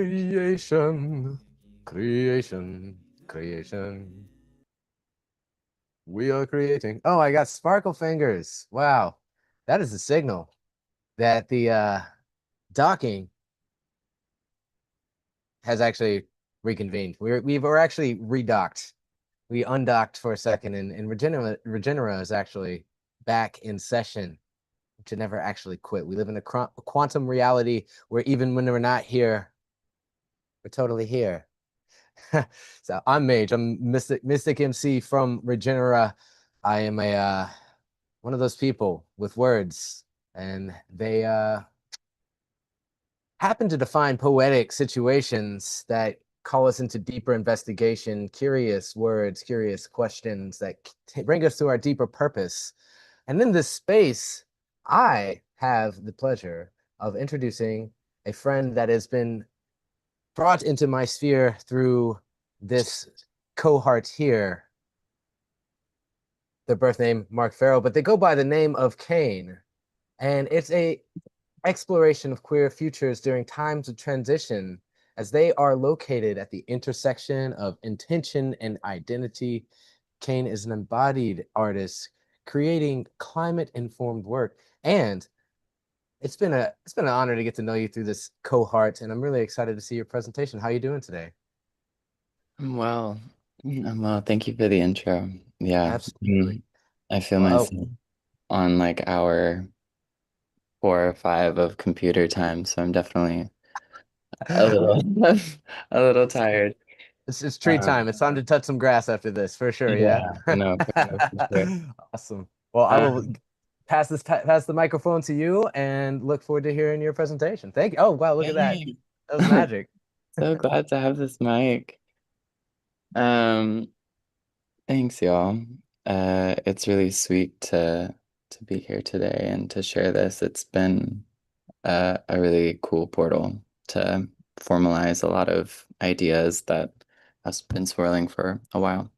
Creation, creation, creation. We are creating. Oh, I got sparkle fingers. Wow. That is a signal that the docking has actually reconvened. We were actually redocked. We undocked for a second, and Regenera is actually back in session, to never actually quit. We live in a quantum reality where even when we're not here, we're totally here. So I'm Mage. I'm Mystic MC from Regenera. I am a one of those people with words, and they happen to define poetic situations that call us into deeper investigation, curious words, curious questions that bring us to our deeper purpose. And in this space, I have the pleasure of introducing a friend that has been brought into my sphere through this cohort here. Their birth name, Mark Farrell, but they go by the name of Kane. And it's a exploration of queer futures during times of transition, as they are located at the intersection of intention and identity. Kane is an embodied artist creating climate-informed work, and it's been an honor to get to know you through this cohort, and I'm really excited to see your presentation. How are you doing today? Well, well, thank you for the intro. Yeah, Absolutely. I feel Well, myself on like hour 4 or 5 of computer time, so I'm definitely a little a little tired. it's tree time. Um, It's time to touch some grass after this, for sure. Yeah. yeah, no, for sure. Awesome. Well, I will Um, pass the microphone to you and look forward to hearing your presentation. Thank you. Oh, wow, look at that. Yay. That was magic. So glad to have this mic. Um, Thanks, y'all. It's really sweet to be here today and to share this. It's been a really cool portal to formalize a lot of ideas that has been swirling for a while.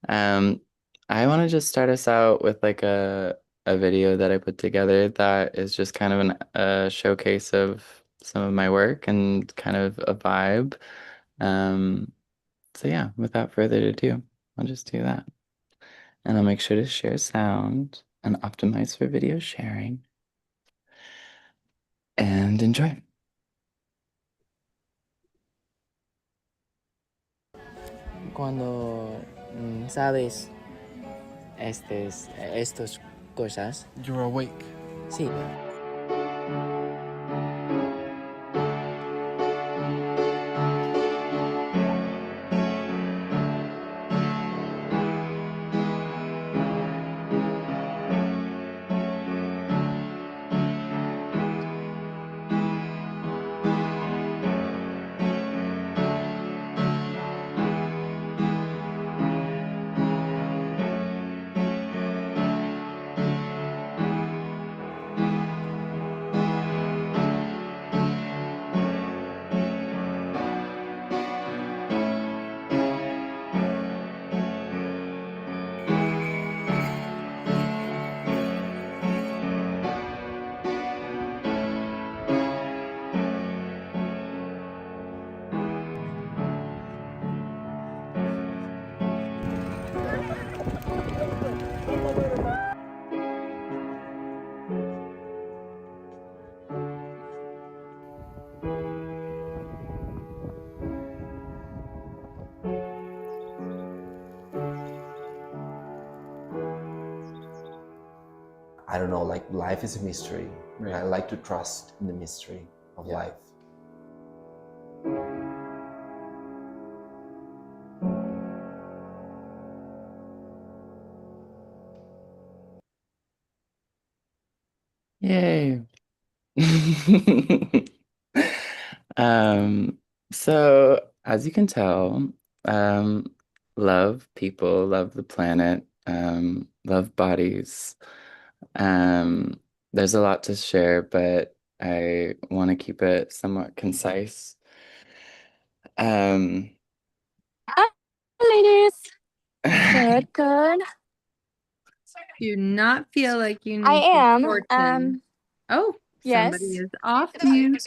Um, I want to just start us out with like a video that I put together that is just kind of a showcase of some of my work and kind of a vibe. Um, so yeah, without further ado, I'll just do that. And I'll make sure to share sound and optimize for video sharing. And enjoy. Cuando sabes estas cosas, You're awake. sí. I don't know, like life is a mystery. Right. And I like to trust in the mystery of life. Yay. Um, so as you can tell, um, love people, love the planet, love bodies. Um, there's a lot to share, but I want to keep it somewhat concise. Um, Hi, ladies. Good, good. Do not feel like you I need am. fortune. Oh, somebody Yes. is off mute.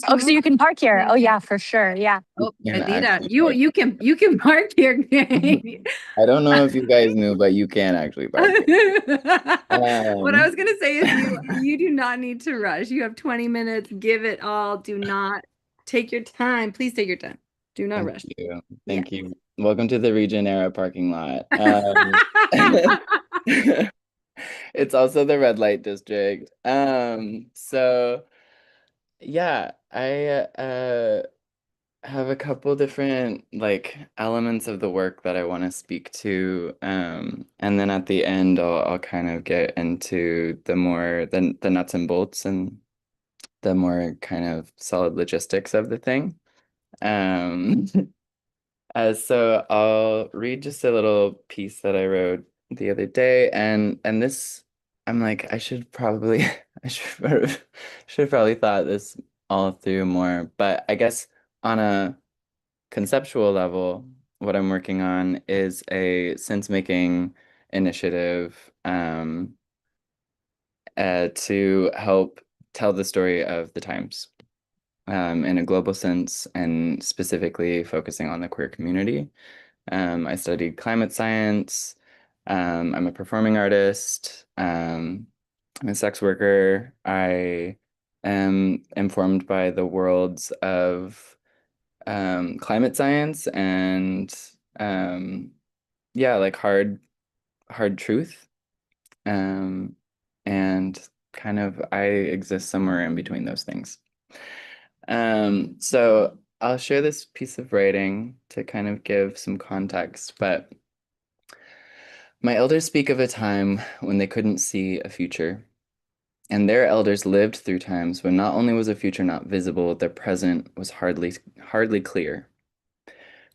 Oh, so you can park here. Oh, yeah, for sure. Yeah. Oh, can Adita, actually you can park here. I don't know if you guys knew, but you can actually park here. What I was gonna say is you do not need to rush. You have 20 minutes. Give it all. Do not take your time. Please take your time. Do not Thank rush. you. Thank you. Welcome to the Regenera parking lot. It's also the red light district. So yeah, I have a couple different like elements of the work that I want to speak to. And then at the end I'll kind of get into the more the nuts and bolts and the more kind of solid logistics of the thing. Um so I'll read just a little piece that I wrote the other day, and this I'm like I should probably I should have probably thought this all through more, but I guess on a conceptual level, what I'm working on is a sense-making initiative to help tell the story of the times in a global sense and specifically focusing on the queer community. I studied climate science. I'm a performing artist. I'm a sex worker. I am informed by the worlds of climate science and yeah, like hard truth. Um, and kind of I exist somewhere in between those things. So I'll share this piece of writing to kind of give some context, but my elders speak of a time when they couldn't see a future, and their elders lived through times when not only was a future not visible, the present was hardly clear.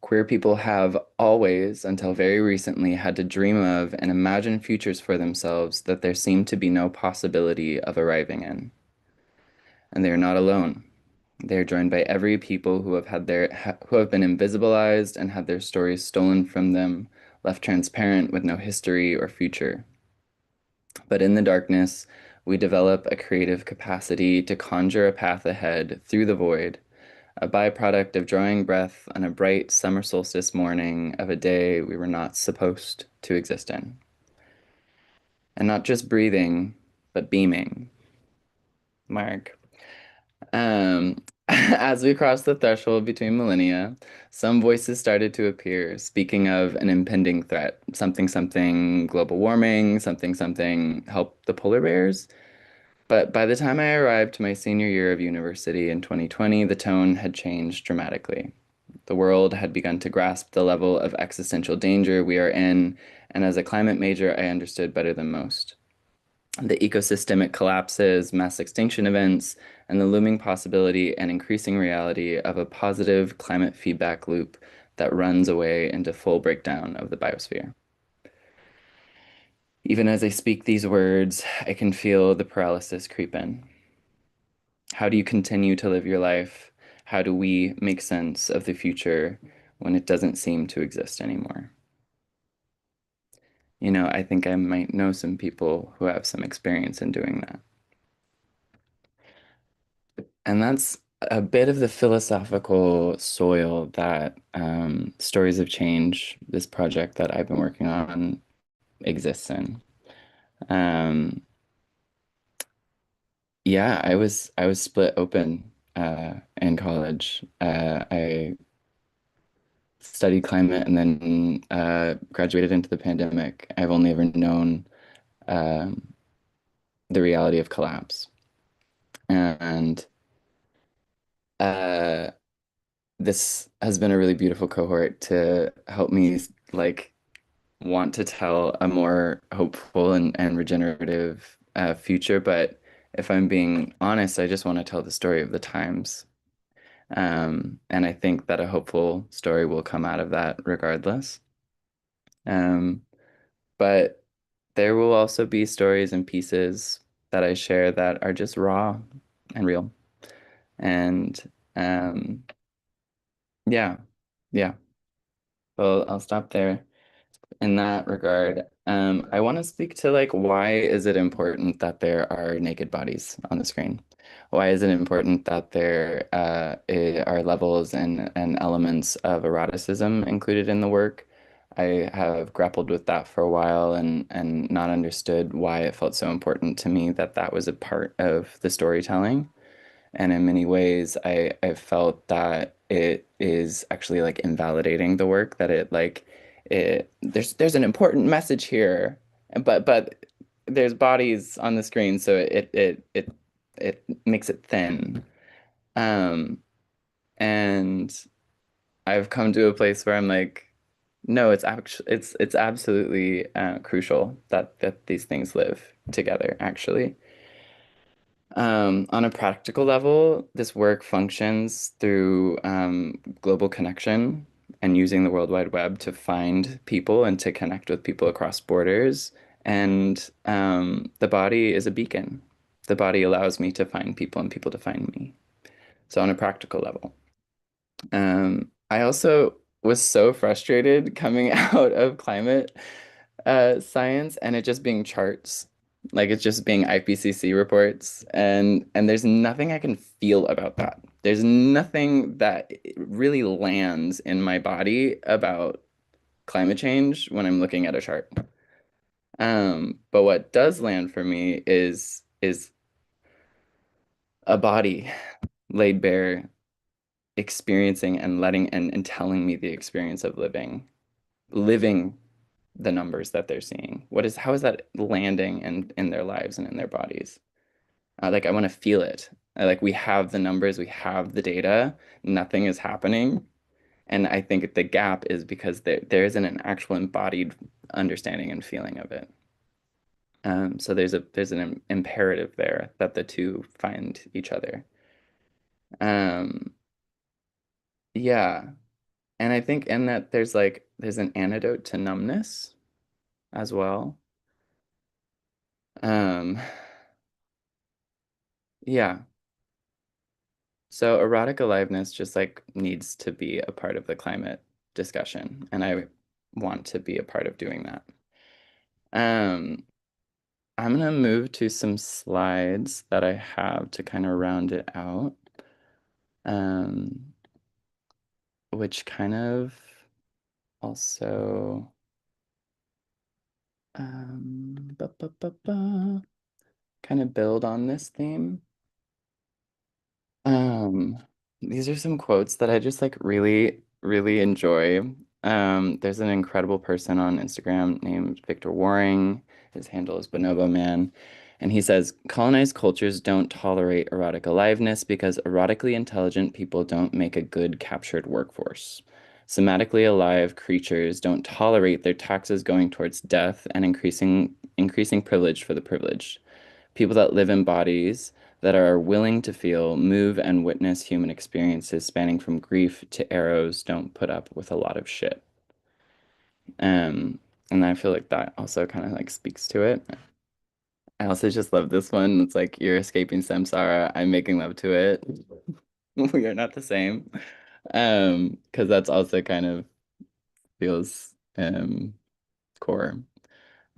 Queer people have always, until very recently, had to dream of and imagine futures for themselves that there seemed to be no possibility of arriving in. And they are not alone. They are joined by every people who who have been invisibilized and had their stories stolen from them, left transparent with no history or future. But in the darkness, we develop a creative capacity to conjure a path ahead through the void, a byproduct of drawing breath on a bright summer solstice morning of a day we were not supposed to exist in. And not just breathing, but beaming. Mark. As we crossed the threshold between millennia, some voices started to appear, speaking of an impending threat, something global warming, something help the polar bears. But by the time I arrived to my senior year of university in 2020, the tone had changed dramatically. The world had begun to grasp the level of existential danger we are in, and as a climate major, I understood better than most. The ecosystemic collapses, mass extinction events, and the looming possibility and increasing reality of a positive climate feedback loop that runs away into full breakdown of the biosphere. Even as I speak these words, I can feel the paralysis creep in. How do you continue to live your life? How do we make sense of the future when it doesn't seem to exist anymore? You know, I think I might know some people who have some experience in doing that. And that's a bit of the philosophical soil that Stories of Change, this project that I've been working on, exists in. Um, yeah, I was split open in college. I studied climate and then graduated into the pandemic. I've only ever known um, the reality of collapse. And uh, this has been a really beautiful cohort to help me like want to tell a more hopeful and regenerative future, but if I'm being honest, I just want to tell the story of the times. And I think that a hopeful story will come out of that regardless. Um, but there will also be stories and pieces that I share that are just raw and real. And um, yeah, yeah. Well, I'll stop there in that regard. I want to speak to like why is it important that there are naked bodies on the screen? Why is it important that there are levels and elements of eroticism included in the work? I have grappled with that for a while and not understood why it felt so important to me that that was a part of the storytelling. And in many ways, I felt that it is actually like invalidating the work, that it like there's an important message here, but there's bodies on the screen, so it makes it thin. Um, and I've come to a place where I'm like, no, it's absolutely crucial that these things live together, actually. On a practical level, this work functions through global connection and using the World Wide Web to find people and to connect with people across borders. And the body is a beacon. The body allows me to find people and people to find me. So, on a practical level. I also was so frustrated coming out of climate science and it just being charts. Like it's just being IPCC reports and there's nothing I can feel about that. There's nothing that really lands in my body about climate change when I'm looking at a chart. But what does land for me is a body laid bare, experiencing and letting and telling me the experience of living the numbers that they're seeing. How is that landing in their lives and in their bodies? Like I want to feel it. Like we have the numbers, we have the data, nothing is happening. And I think the gap is because there isn't an actual embodied understanding and feeling of it. So there's an imperative there that the two find each other. Um, yeah. And I think in that there's an antidote to numbness as well. Um, yeah. So erotic aliveness just like needs to be a part of the climate discussion, and I want to be a part of doing that. Um, I'm gonna move to some slides that I have to kind of round it out, um, which kind of also kind of build on this theme. Um, these are some quotes that I just like really, really enjoy. There's an incredible person on Instagram named Victor Waring. His handle is Bonobo Man. And he says, colonized cultures don't tolerate erotic aliveness because erotically intelligent people don't make a good captured workforce. Somatically alive creatures don't tolerate their taxes going towards death and increasing privilege for the privileged. People that live in bodies that are willing to feel, move, and witness human experiences spanning from grief to arrows don't put up with a lot of shit. And I feel like that also kind of like speaks to it. I also just love this one. It's like you're escaping samsara, I'm making love to it. We are not the same. Because that's also kind of feels core.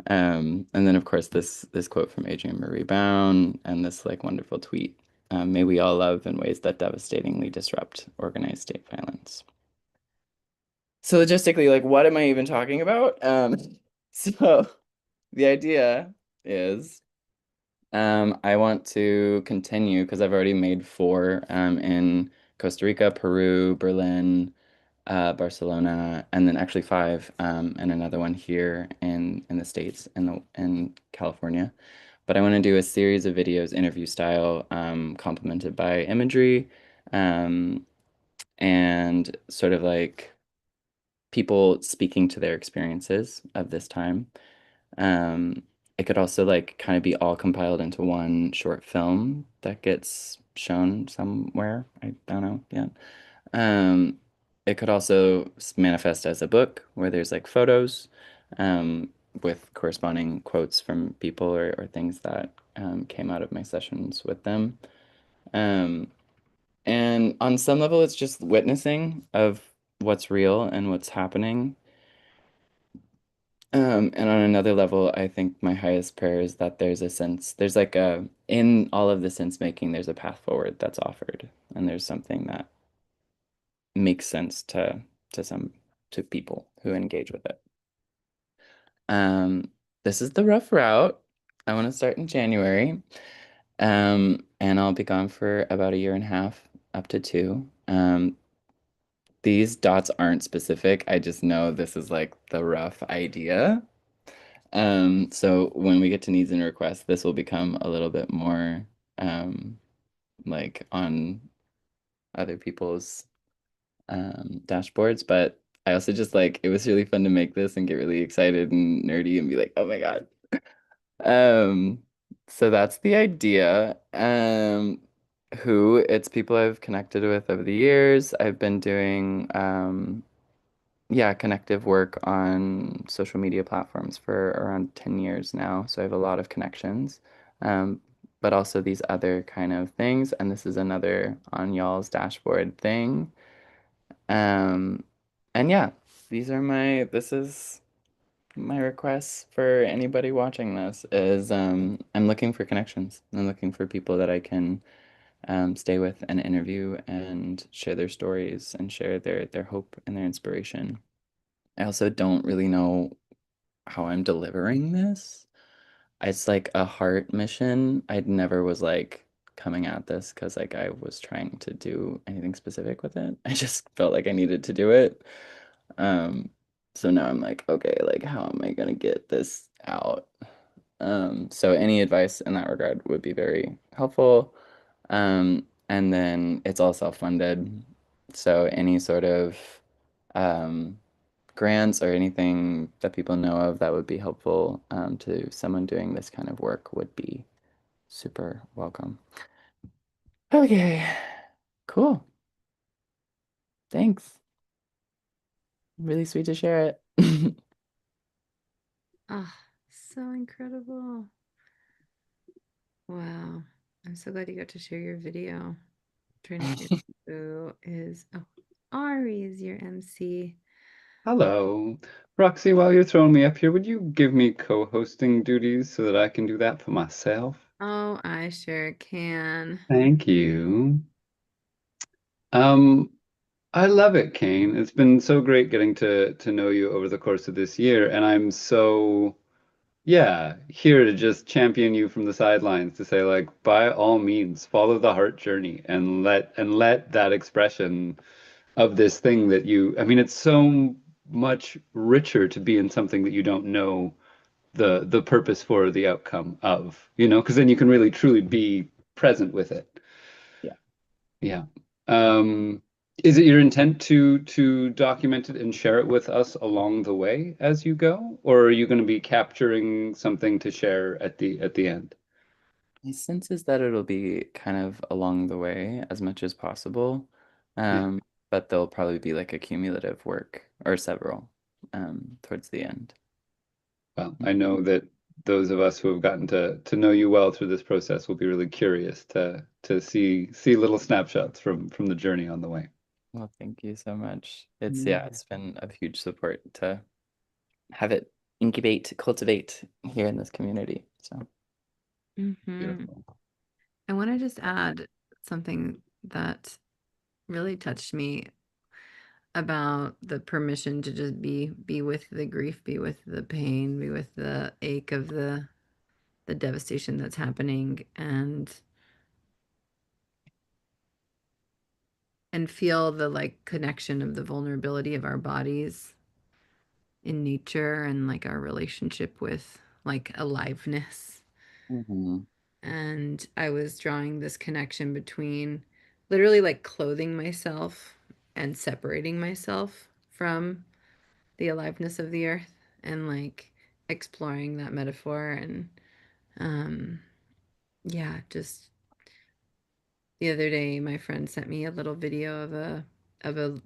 And then of course this quote from Adrienne Marie Bown and this like wonderful tweet. May we all love in ways that devastatingly disrupt organized state violence. So logistically, like what am I even talking about? So the idea is I want to continue because I've already made 4 in Costa Rica, Peru, Berlin, Barcelona, and then actually 5, and another one here in the States in California. But I want to do a series of videos, interview style, complemented by imagery, and sort of like people speaking to their experiences of this time. it could also like kind of be all compiled into one short film that gets shown somewhere. I don't know yet. Um, it could also manifest as a book where there's like photos um, with corresponding quotes from people or things that came out of my sessions with them. Um, and on some level, it's just witnessing of what's real and what's happening. And on another level, I think my highest prayer is that there's like in all of the sense making, there's a path forward that's offered, and there's something that makes sense to some to people who engage with it. Um, this is the rough route. I want to start in January. And I'll be gone for about a year and a half, up to two. These dots aren't specific. I just know this is like the rough idea. So when we get to needs and requests, this will become a little bit more like on other people's dashboards, but I also just like it was really fun to make this and get really excited and nerdy and be like, oh my God. Um, so that's the idea. Who it's people I've connected with over the years. I've been doing yeah, connective work on social media platforms for around 10 years now. So I have a lot of connections. Um, but also these other kind of things. And this is another on y'all's dashboard thing. Um, and yeah, this is my request for anybody watching this is I'm looking for connections. I'm looking for people that I can stay with and interview and share their stories and share their hope and their inspiration. I also don't really know how I'm delivering this. It's like a heart mission. I never was like coming at this because like I was trying to do anything specific with it. I just felt like I needed to do it. Um, so now I'm like, okay, like how am I gonna get this out? So any advice in that regard would be very helpful. And then it's all self-funded. So any sort of um, grants or anything that people know of that would be helpful to someone doing this kind of work would be super welcome. Okay, cool. Thanks. Really sweet to share it. Ah, so incredible. Wow. I'm so glad you got to share your video. Trying to figure out who is Ari is your MC. Hello. Roxy, while you're throwing me up here, would you give me co-hosting duties so that I can do that for myself? Oh, I sure can. Thank you. Um, I love it, Kane. It's been so great getting to know you over the course of this year, and I'm so yeah, here to just champion you from the sidelines to say like by all means follow the heart journey and let that expression of this thing that you I mean it's so much richer to be in something that you don't know the purpose for the outcome of, because then you can really truly be present with it. Yeah. Yeah. Um, is it your intent to document it and share it with us along the way as you go, or are you going to be capturing something to share at the end? My sense is that it'll be kind of along the way as much as possible. Yeah. But there'll probably be like a cumulative work or several towards the end. Well, I know that those of us who have gotten to know you well through this process will be really curious to see little snapshots from the journey on the way. Well, thank you so much. It's been a huge support to have it incubate, cultivate here in this community. So Beautiful. I want to just add something that really touched me about the permission to just be with the grief, be with the pain, be with the ache of the devastation that's happening and feel the like connection of the vulnerability of our bodies in nature and like our relationship with like aliveness. And I was drawing this connection between literally like clothing myself and separating myself from the aliveness of the earth and like exploring that metaphor. And yeah, just the other day my friend sent me a little video of a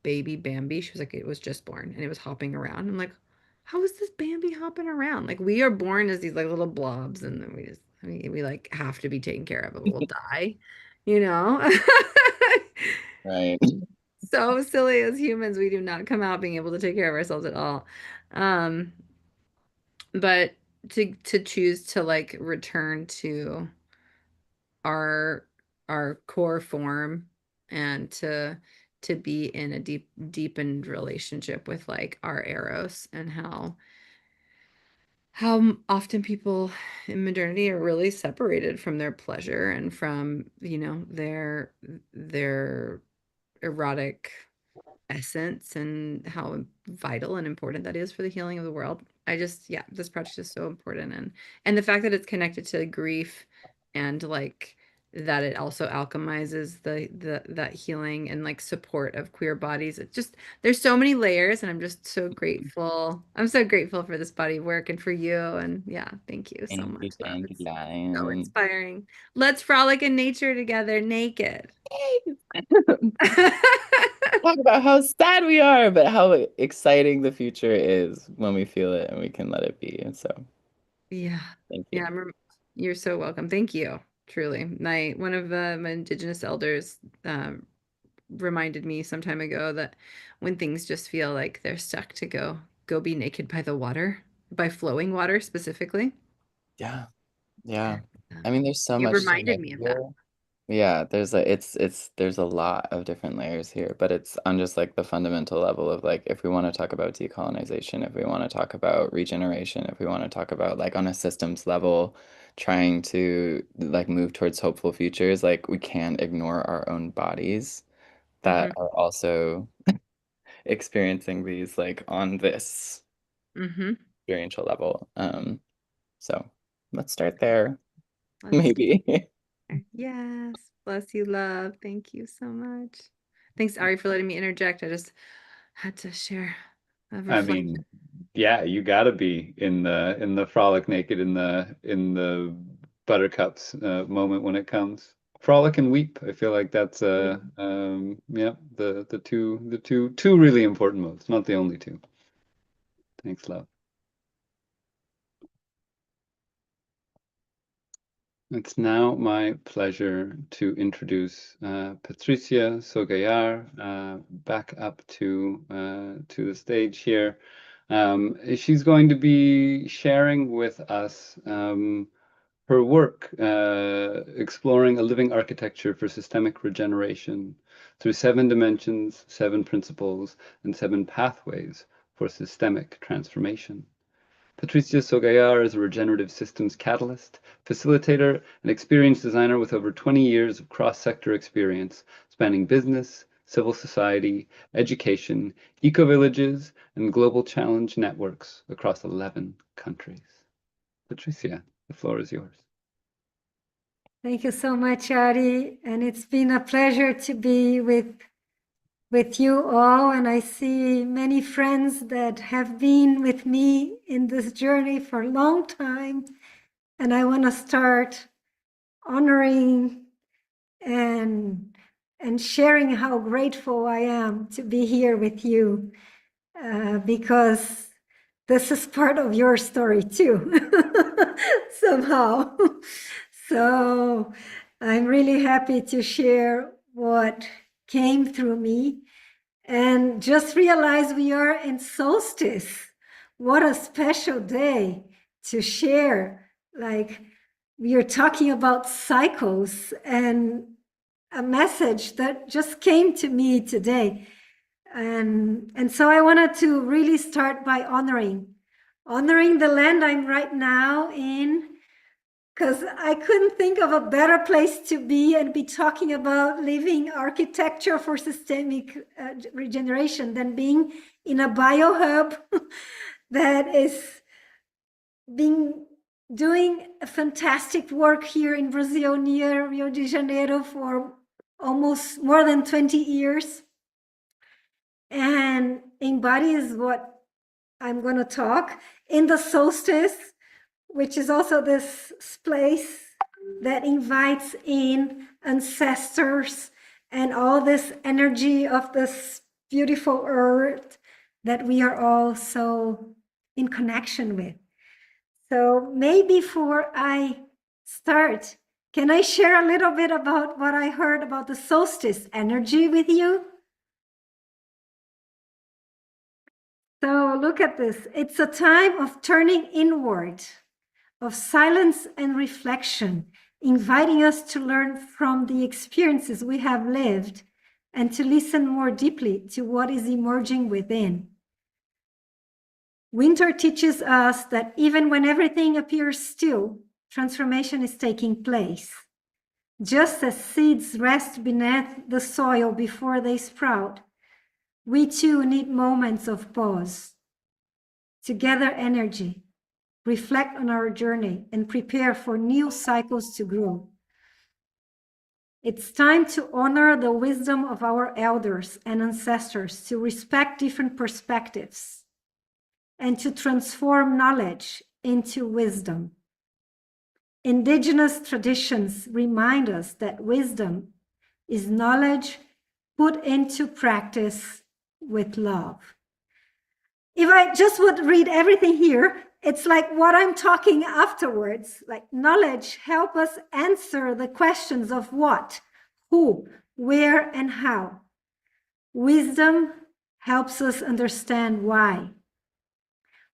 baby Bambi. She was like, it was just born and it was hopping around. I'm like, how is this Bambi hopping around? Like, we are born as these like little blobs, and then we like have to be taken care of, but we'll die, you know? Right. So silly. As humans, we do not come out being able to take care of ourselves at all. Um, but to choose to like return to our core form, and to be in a deepened relationship with like our eros, and how often people in modernity are really separated from their pleasure and from, you know, their erotic essence, and how vital and important that is for the healing of the world. I just, yeah, this project is so important. And the fact that it's connected to grief, and like that it also alchemizes the that healing and like support of queer bodies. It just, there's so many layers, and I'm just so grateful. I'm so grateful for this body of work and for you. And yeah, thank you so much, love. Thank you, It's so Lion. inspiring. Let's frolic in nature together naked. Talk about how sad we are, but how exciting the future is when we feel it and we can let it be. And so, Yeah. thank you. Yeah, you're so welcome. Thank you. Truly. One of my indigenous elders reminded me some time ago that when things just feel like they're stuck, to go be naked by the water, by flowing water specifically. Yeah. Yeah. And, I mean, there's so you much to reminded like me of that. here. Yeah, there's a lot of different layers here, but it's on just like the fundamental level of like, if we want to talk about decolonization, if we want to talk about regeneration, if we want to talk about like on a systems level, trying to like move towards hopeful futures, like we can't ignore our own bodies that Mm-hmm. are also experiencing these like on this Mm-hmm. experiential level. So let's start there, Let's maybe. Yes. Bless you, love. Thank you so much. Thanks, Ari, for letting me interject. I just had to share a I reflection. mean, yeah, you gotta be in the frolic naked in the buttercups moment when it comes. Frolic and weep. I feel like that's yeah, the two really important modes, not the only two. Thanks, love. It's now my pleasure to introduce Patricia Sogayar back up to the stage here. She's going to be sharing with us her work exploring a living architecture for systemic regeneration through 7 dimensions, 7 principles, and 7 pathways for systemic transformation. Patricia Sogayar is a regenerative systems catalyst, facilitator, and experienced designer with over 20 years of cross-sector experience, spanning business, civil society, education, eco-villages, and global challenge networks across 11 countries. Patricia, the floor is yours. Thank you so much, Ari, and it's been a pleasure to be with you all, and I see many friends that have been with me in this journey for a long time, and I want to start honoring and sharing how grateful I am to be here with you, because this is part of your story too, somehow. So I'm really happy to share what came through me, and just realize we are in Solstice. What a special day to share. Like, we are talking about cycles, and a message that just came to me today. And so I wanted to really start by honoring the land I'm right now in, because I couldn't think of a better place to be and be talking about living architecture for systemic regeneration than being in a biohub that is doing a fantastic work here in Brazil near Rio de Janeiro for almost more than 20 years, and embodies what I'm going to talk in the solstice, which is also this place that invites in ancestors and all this energy of this beautiful earth that we are all so in connection with. So maybe before I start, can I share a little bit about what I heard about the solstice energy with you? So look at this. It's a time of turning inward, of silence and reflection, inviting us to learn from the experiences we have lived and to listen more deeply to what is emerging within. Winter teaches us that even when everything appears still, transformation is taking place. Just as seeds rest beneath the soil before they sprout, we too need moments of pause, to gather energy, reflect on our journey, and prepare for new cycles to grow. It's time to honor the wisdom of our elders and ancestors, to respect different perspectives, and to transform knowledge into wisdom. Indigenous traditions remind us that wisdom is knowledge put into practice with love. If I just would read everything here, it's like what I'm talking afterwards, like knowledge help us answer the questions of what, who, where, and how. Wisdom helps us understand why.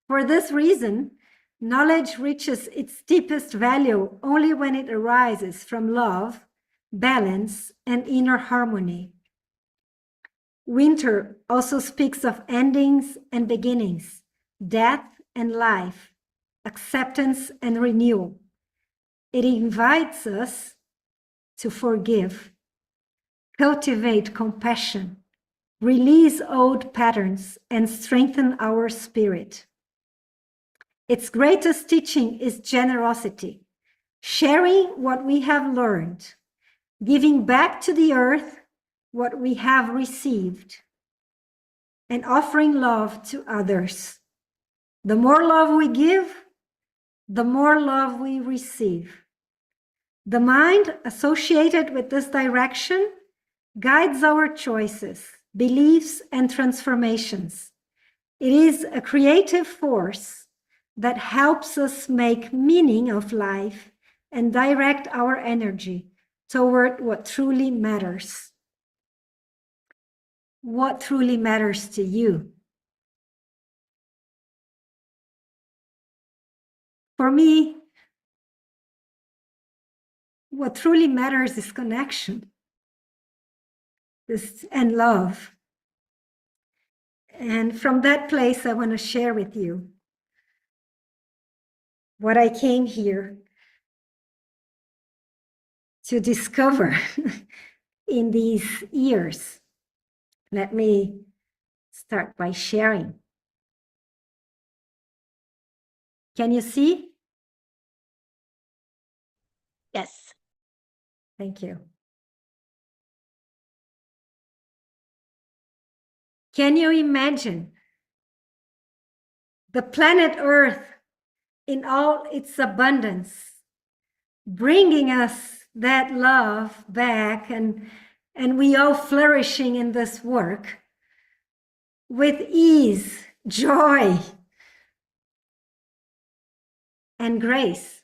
For this reason, knowledge reaches its deepest value only when it arises from love, balance, and inner harmony. Winter also speaks of endings and beginnings, death and life, acceptance and renewal. It invites us to forgive, cultivate compassion, release old patterns, and strengthen our spirit. Its greatest teaching is generosity, sharing what we have learned, giving back to the earth what we have received, and offering love to others. The more love we give, the more love we receive. The mind associated with this direction guides our choices, beliefs, and transformations. It is a creative force that helps us make meaning of life and direct our energy toward what truly matters. What truly matters to you? For me, what truly matters is connection and love. And from that place, I want to share with you what I came here to discover in these years. Let me start by sharing. Can you see? Yes. Thank you. Can you imagine the planet Earth in all its abundance, bringing us that love back, and we all flourishing in this work with ease, joy, and grace?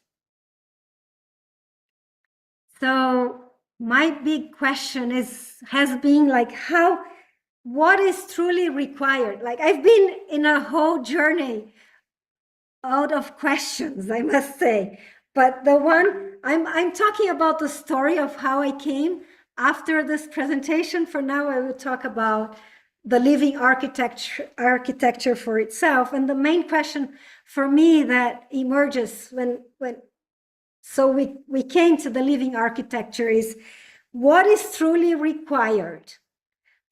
So my big question has been like, what is truly required? Like, I've been in a whole journey out of questions, I must say. But the one I'm talking about the story of how I came after this presentation. For now, I will talk about the living architecture for itself. And the main question for me that emerges so we came to the living architecture is, what is truly required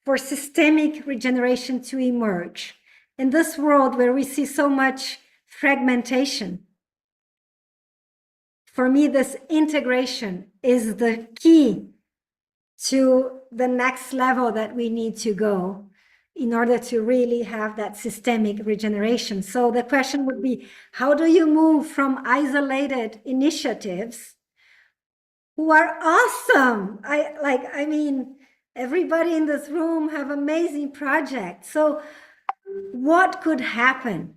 for systemic regeneration to emerge in this world where we see so much fragmentation? For me, this integration is the key to the next level that we need to go in order to really have that systemic regeneration. So the question would be, how do you move from isolated initiatives who are awesome? I mean, everybody in this room have amazing projects. So what could happen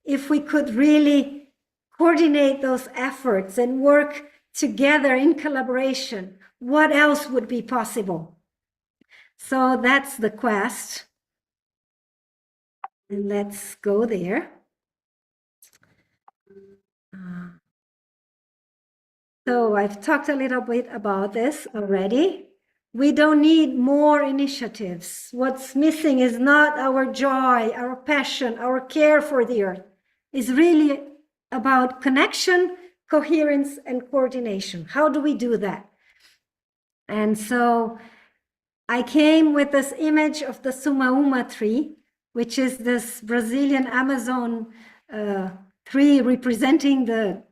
if we could really coordinate those efforts and work together in collaboration? What else would be possible? So that's the quest. And let's go there. So I've talked a little bit about this already. We don't need more initiatives. What's missing is not our joy, our passion, our care for the earth. It's really about connection, coherence, and coordination. How do we do that? And so I came with this image of the sumauma tree, which is this Brazilian Amazon tree representing the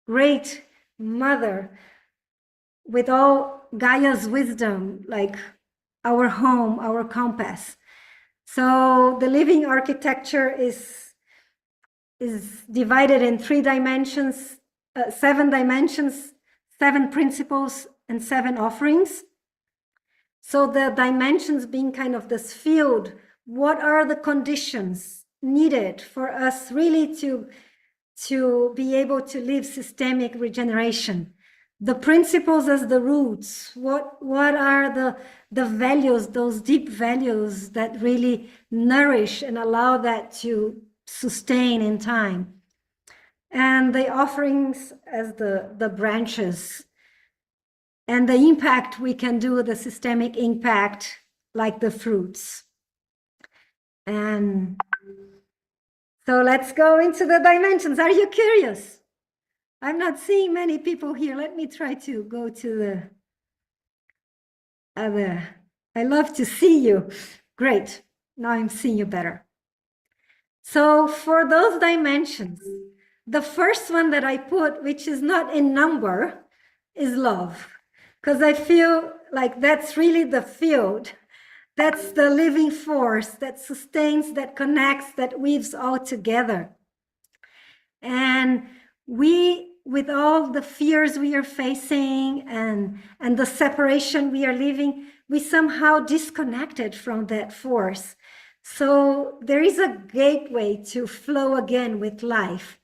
great mother with all Gaia's wisdom, like our home, our compass. So the living architecture is divided in 3 dimensions, 7 dimensions, 7 principles, and 7 offerings. So the dimensions being kind of this field, what are the conditions needed for us really to be able to live systemic regeneration? The principles as the roots, what are the values, those deep values that really nourish and allow that to sustain in time? And the offerings as the branches, and the impact we can do, the systemic impact, like the fruits. And so let's go into the dimensions. Are you curious? I'm not seeing many people here. Let me try to go to the other. I love to see you. Great. Now I'm seeing you better. So for those dimensions, the first one that I put, which is not in number, is love. Because I feel like that's really the field. That's the living force that sustains, that connects, that weaves all together. And we, with all the fears we are facing and the separation we are living, we somehow disconnected from that force. So there is a gateway to flow again with life.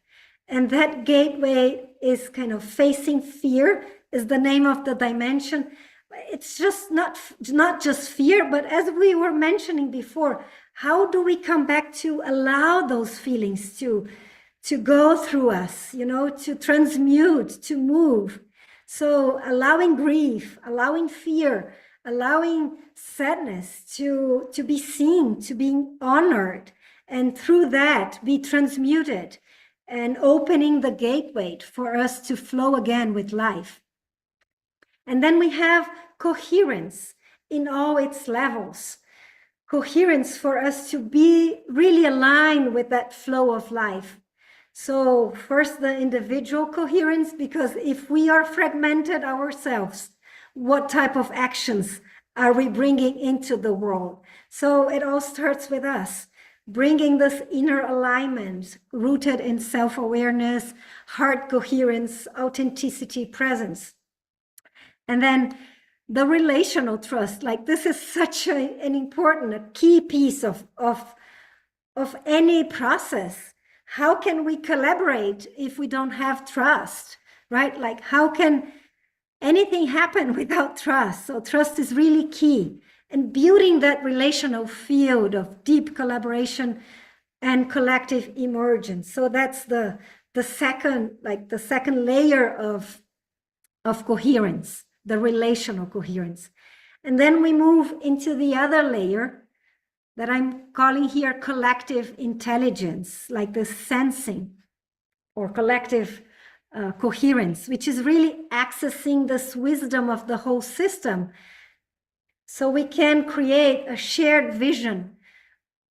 And that gateway is kind of facing fear, is the name of the dimension. It's just not just fear, but as we were mentioning before, how do we come back to allow those feelings to go through us, to transmute, to move? So allowing grief, allowing fear, allowing sadness to be seen, to be honored, and through that be transmuted, and opening the gateway for us to flow again with life. And then we have coherence in all its levels. Coherence for us to be really aligned with that flow of life. So first, the individual coherence, because if we are fragmented ourselves, what type of actions are we bringing into the world? So it all starts with us, bringing this inner alignment rooted in self-awareness, heart coherence, authenticity, presence. And then the relational trust, like this is such an important, a key piece of any process. How can we collaborate if we don't have trust, right? Like how can anything happen without trust? So trust is really key. And building that relational field of deep collaboration and collective emergence. So that's the second layer of coherence, the relational coherence. And then we move into the other layer that I'm calling here collective intelligence, like the sensing or collective coherence, which is really accessing this wisdom of the whole system. So we can create a shared vision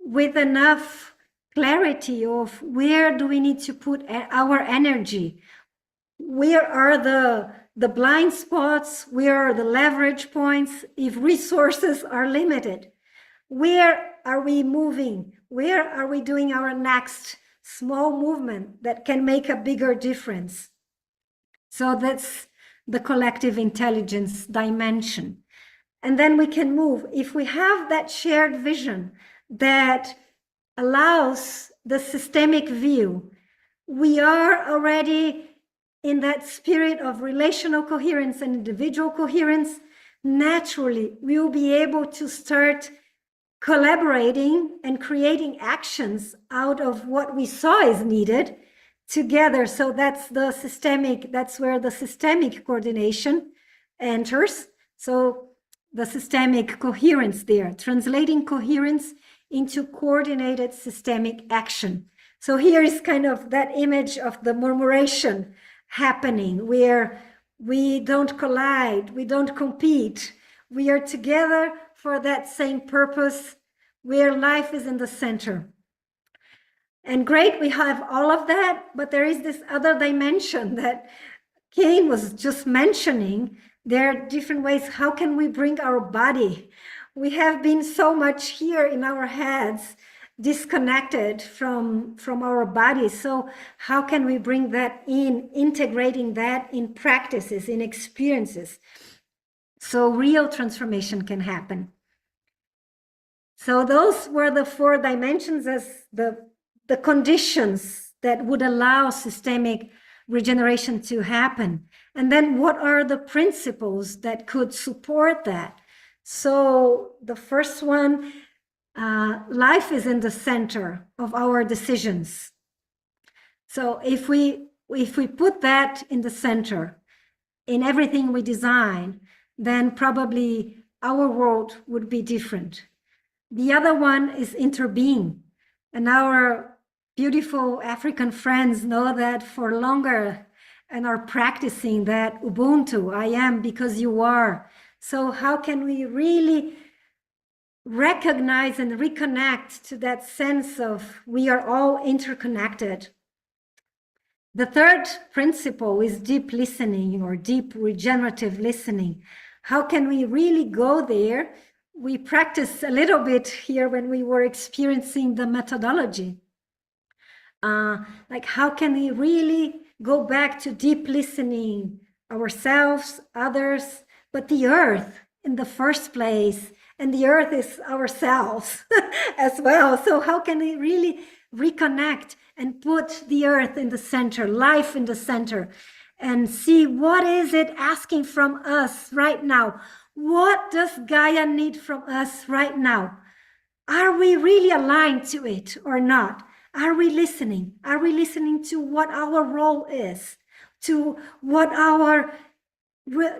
with enough clarity of where do we need to put our energy? Where are the blind spots? Where are the leverage points if resources are limited? Where are we moving? Where are we doing our next small movement that can make a bigger difference? So that's the collective intelligence dimension. And then we can move. If we have that shared vision that allows the systemic view, we are already in that spirit of relational coherence and individual coherence. Naturally, we will be able to start collaborating and creating actions out of what we saw is needed together. So that's where the systemic coordination enters. So the systemic coherence there, translating coherence into coordinated systemic action. So here is kind of that image of the murmuration happening, where we don't collide, we don't compete, we are together for that same purpose, where life is in the center. And great, we have all of that, but there is this other dimension that Kane was just mentioning. There are different ways. How can we bring our body? We have been so much here in our heads, disconnected from our bodies. So how can we bring that in, integrating that in practices, in experiences, so real transformation can happen? So those were the 4 dimensions as the conditions that would allow systemic regeneration to happen. And then what are the principles that could support that? So the first one, life is in the center of our decisions. So if we put that in the center in everything we design, then probably our world would be different. The other one is interbeing, and our beautiful African friends know that for longer and are practicing that Ubuntu, I am because you are. So how can we really recognize and reconnect to that sense of we are all interconnected? The third principle is deep listening or deep regenerative listening. How can we really go there? We practiced a little bit here when we were experiencing the methodology. Like how can we really go back to deep listening ourselves, others, but the earth in the first place, and the earth is ourselves as well. So how can we really reconnect and put the earth in the center, life in the center, and see what is it asking from us right now? What does Gaia need from us right now? Are we really aligned to it or not? Are we listening? Are we listening to what our role is, to what our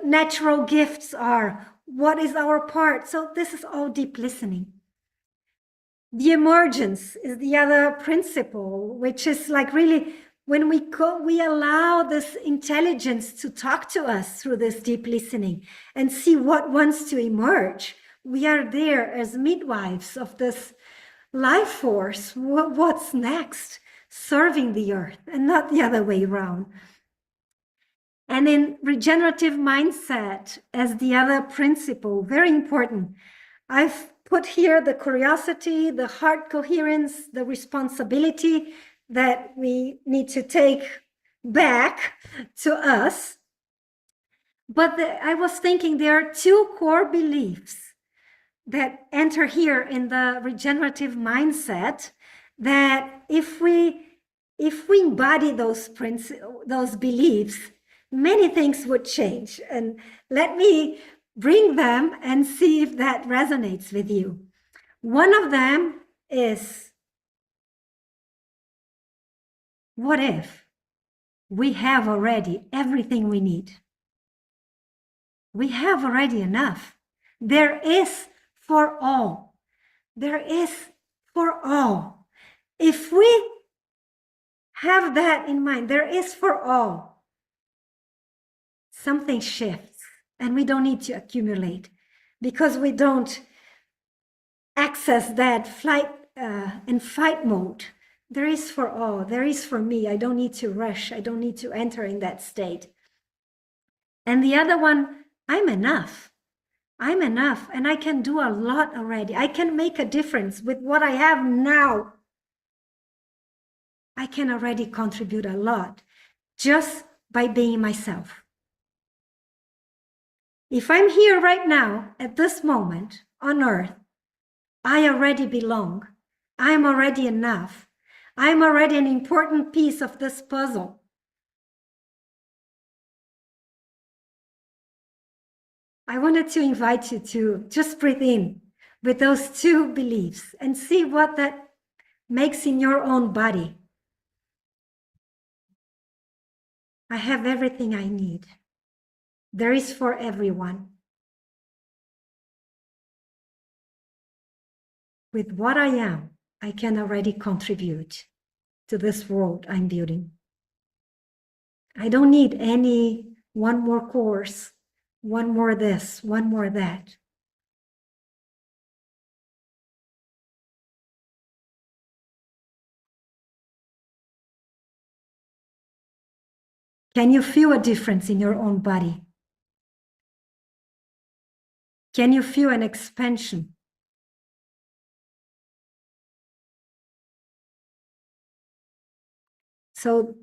natural gifts are? What is our part? So this is all deep listening. The emergence is the other principle, which is like really when we allow this intelligence to talk to us through this deep listening and see what wants to emerge. We are there as midwives of this life force. What's next? Serving the earth and not the other way around. And in regenerative mindset as the other principle, very important. I've put here the curiosity, the heart coherence, the responsibility that we need to take back to us. But I was thinking there are 2 core beliefs that enter here in the regenerative mindset, that if we embody those beliefs, many things would change. And let me bring them and see if that resonates with you. One of them is, what if we have already everything we need? We have already enough. There is for all. There is for all. If we have that in mind, there is for all, something shifts and we don't need to accumulate because we don't access that flight and fight mode. There is for all. There is for me. I don't need to rush. I don't need to enter in that state. And the other one, I'm enough. I'm enough and I can do a lot already. I can make a difference with what I have now. I can already contribute a lot just by being myself. If I'm here right now at this moment on earth, I already belong. I'm already enough. I'm already an important piece of this puzzle. I wanted to invite you to just breathe in with those two beliefs and see what that makes in your own body. I have everything I need. There is for everyone. With what I am, I can already contribute to this world I'm building. I don't need one more course, one more this, one more that. Can you feel a difference in your own body? Can you feel an expansion? So,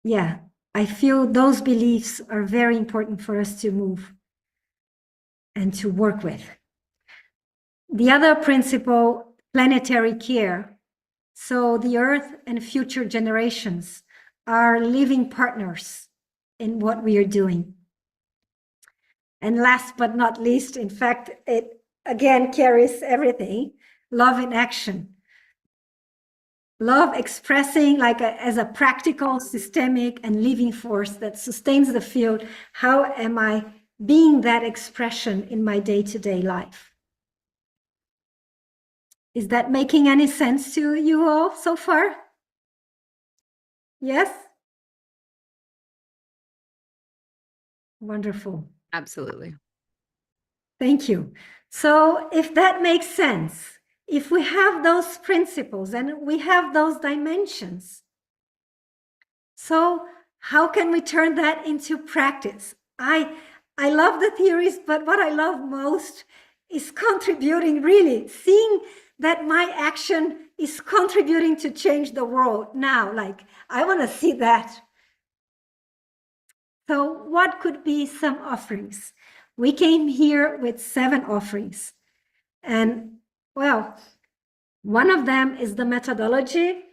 yeah, I feel those beliefs are very important for us to move and to work with. The other principle, planetary care. So the Earth and future generations are living partners in what we are doing. And last but not least, in fact, it again carries everything, love in action. Love expressing as a practical, systemic, and living force that sustains the field. How am I being that expression in my day-to-day life? Is that making any sense to you all so far? Yes? Wonderful. Absolutely. Thank you. So if that makes sense, if we have those principles and we have those dimensions, so how can we turn that into practice? I love the theories, but what I love most is contributing, really seeing that my action is contributing to change the world now. Like, I want to see that. So what could be some offerings? We came here with 7 offerings. And well, one of them is the methodology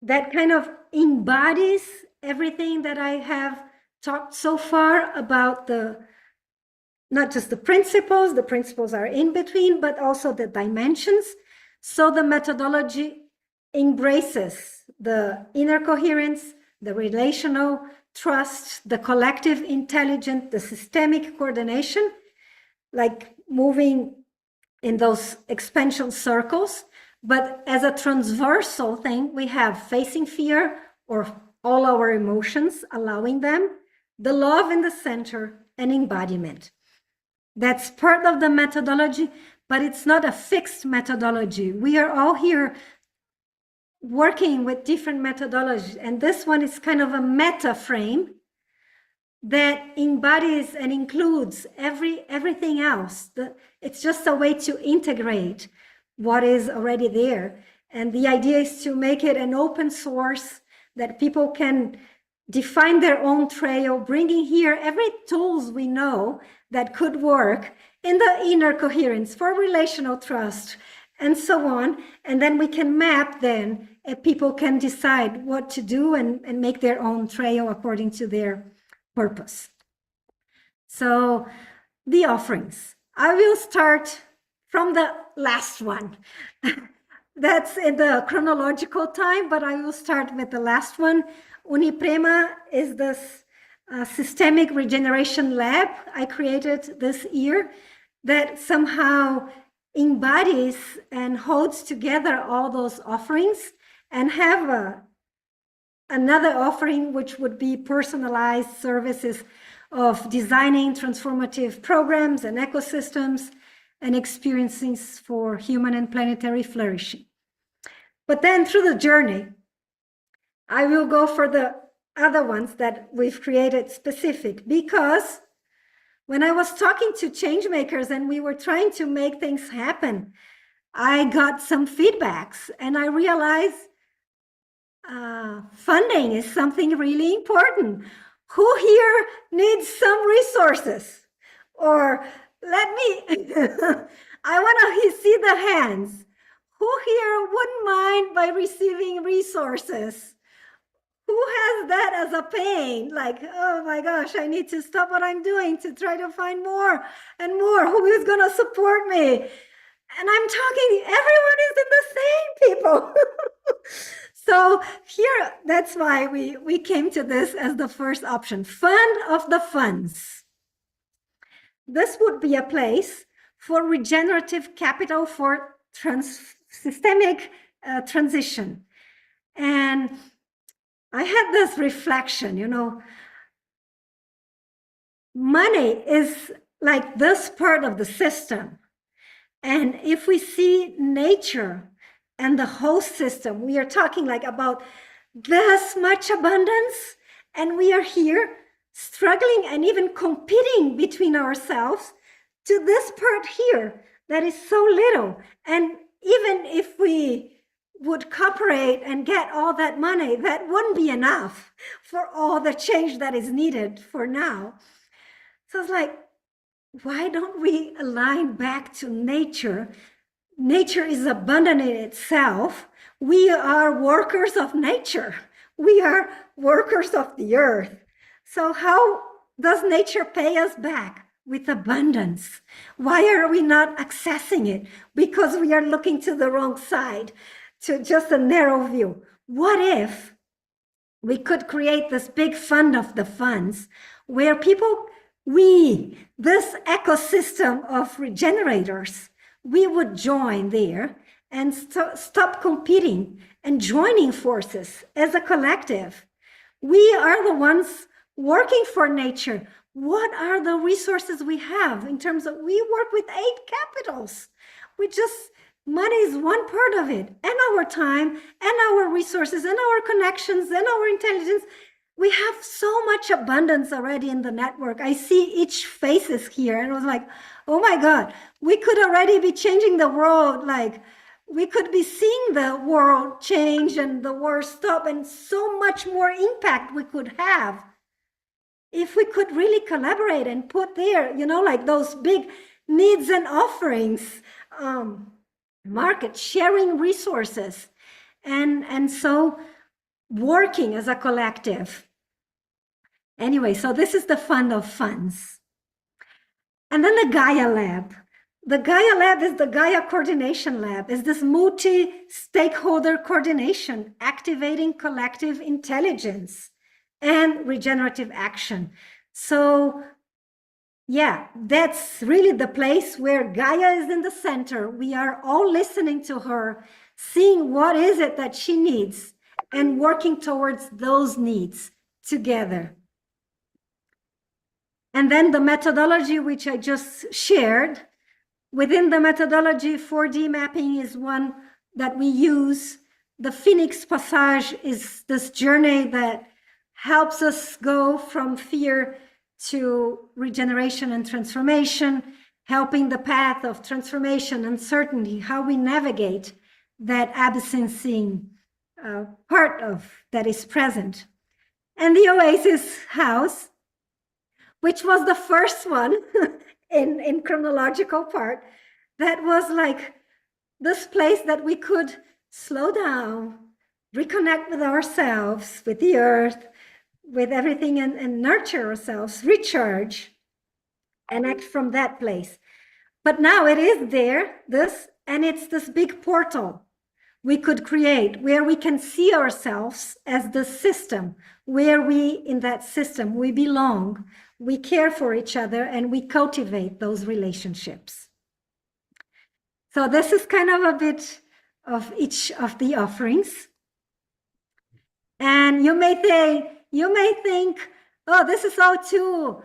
that kind of embodies everything that I have talked so far about not just the principles are in between, but also the dimensions. So the methodology embraces the inner coherence, the relational trust, the collective intelligence, the systemic coordination, like moving in those expansion circles. But as a transversal thing, we have facing fear or all our emotions, allowing them, the love in the center, and embodiment. That's part of the methodology, but it's not a fixed methodology. We are all here working with different methodologies, and this one is kind of a meta frame that embodies and includes everything else. It's just a way to integrate what is already there. And the idea is to make it an open source that people can define their own trail, bringing here every tools we know that could work in the inner coherence for relational trust and so on. And then we can map then, and people can decide what to do and make their own trail according to their purpose. So the offerings, I will start from the last one. That's in the chronological time, but I will start with the last one. Uniprema is this systemic regeneration lab I created this year that somehow embodies and holds together all those offerings, and have another offering which would be personalized services of designing transformative programs and ecosystems and experiences for human and planetary flourishing. But then through the journey, I will go for the other ones that we've created specific, because when I was talking to change makers and we were trying to make things happen, I got some feedbacks and I realized funding is something really important. Who here needs some resources? Or let me, I want to see the hands. Who here wouldn't mind by receiving resources? Who has that as a pain? Like, oh my gosh, I need to stop what I'm doing to try to find more and more. Who is going to support me? And I'm talking, everyone is in the same, people. So here, that's why we came to this as the first option, fund of the funds. This would be a place for regenerative capital for systemic transition. And I had this reflection, you know, money is like this part of the system. And if we see nature and the whole system, we are talking like about this much abundance, and we are here struggling and even competing between ourselves to this part here that is so little. And even if we would cooperate and get all that money, that wouldn't be enough for all the change that is needed for now. So it's like, why don't we align back to nature? Nature is abundant in itself. We are workers of nature. We are workers of the earth. So how does nature pay us back? With abundance. Why are we not accessing it? Because we are looking to the wrong side, to just a narrow view. What if we could create this big fund of the funds where people, this ecosystem of regenerators, we would join there and stop competing and joining forces as a collective. We are the ones working for nature. What are the resources we have in terms of, we work with 8 capitals. Money is one part of it, and our time, and our resources, and our connections, and our intelligence. We have so much abundance already in the network. I see each faces here, and I was like, oh my God, we could already be changing the world. Like, we could be seeing the world change and the war stop, and so much more impact we could have if we could really collaborate and put there, you know, like those big needs and offerings, market sharing resources, and so working as a collective. Anyway, so this is the fund of funds. And then the Gaia Lab. The Gaia Lab is the Gaia Coordination Lab, is this multi-stakeholder coordination, activating collective intelligence and regenerative action. So yeah, that's really the place where Gaia is in the center. We are all listening to her, seeing what is it that she needs and working towards those needs together. And then the methodology, which I just shared, within the methodology, 4D mapping is one that we use. The Phoenix Passage is this journey that helps us go from fear to regeneration and transformation, helping the path of transformation, uncertainty, how we navigate that absenceing part of that is present. And the Oasis House, which was the first one in chronological part, that was like this place that we could slow down, reconnect with ourselves, with the earth, with everything, and nurture ourselves, recharge, and act from that place. But now it is there, and it's this big portal we could create where we can see ourselves as the system, where we, in that system, we belong, we care for each other, and we cultivate those relationships. So this is kind of a bit of each of the offerings. And you may think, oh, this is all too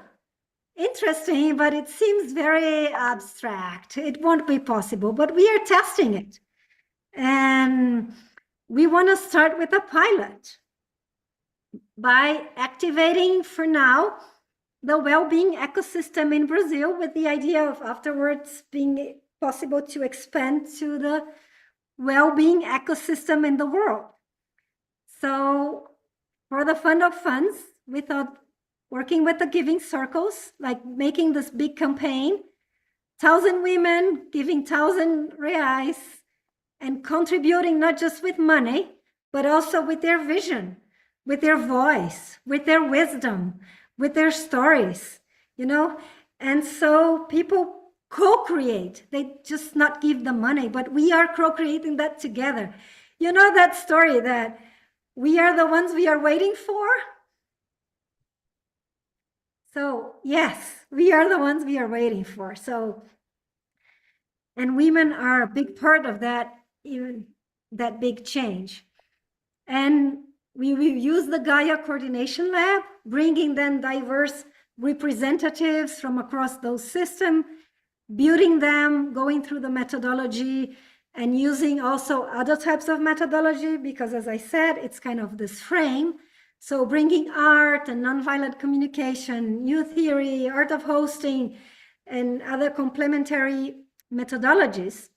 interesting, but it seems very abstract. It won't be possible, but we are testing it. And we want to start with a pilot by activating, for now, the well-being ecosystem in Brazil, with the idea of afterwards being possible to expand to the well-being ecosystem in the world. So for the Fund of Funds, we thought working with the giving circles, like making this big campaign, 1,000 women giving 1,000 reais and contributing not just with money, but also with their vision, with their voice, with their wisdom, with their stories, you know? And so people co-create. They just not give the money, but we are co-creating that together. You know that story that we are the ones we are waiting for? So yes, we are the ones we are waiting for. So, and women are a big part of that, even that big change. And we will use the Gaia Coordination Lab, bringing then diverse representatives from across those systems, building them, going through the methodology, and using also other types of methodology, because as I said, it's kind of this frame. So bringing art and nonviolent communication, new theory, art of hosting, and other complementary methodologies,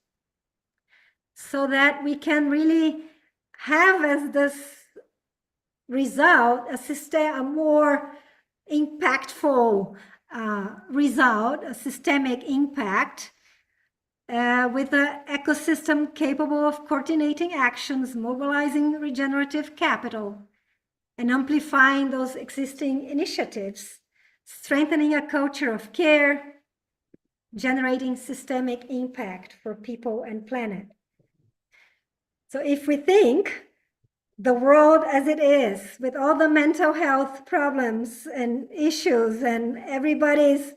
so that we can really have as this result a more impactful result, a systemic impact, with an ecosystem capable of coordinating actions, mobilizing regenerative capital, and amplifying those existing initiatives, strengthening a culture of care, generating systemic impact for people and planet. So if we think the world as it is, with all the mental health problems and issues and everybody's,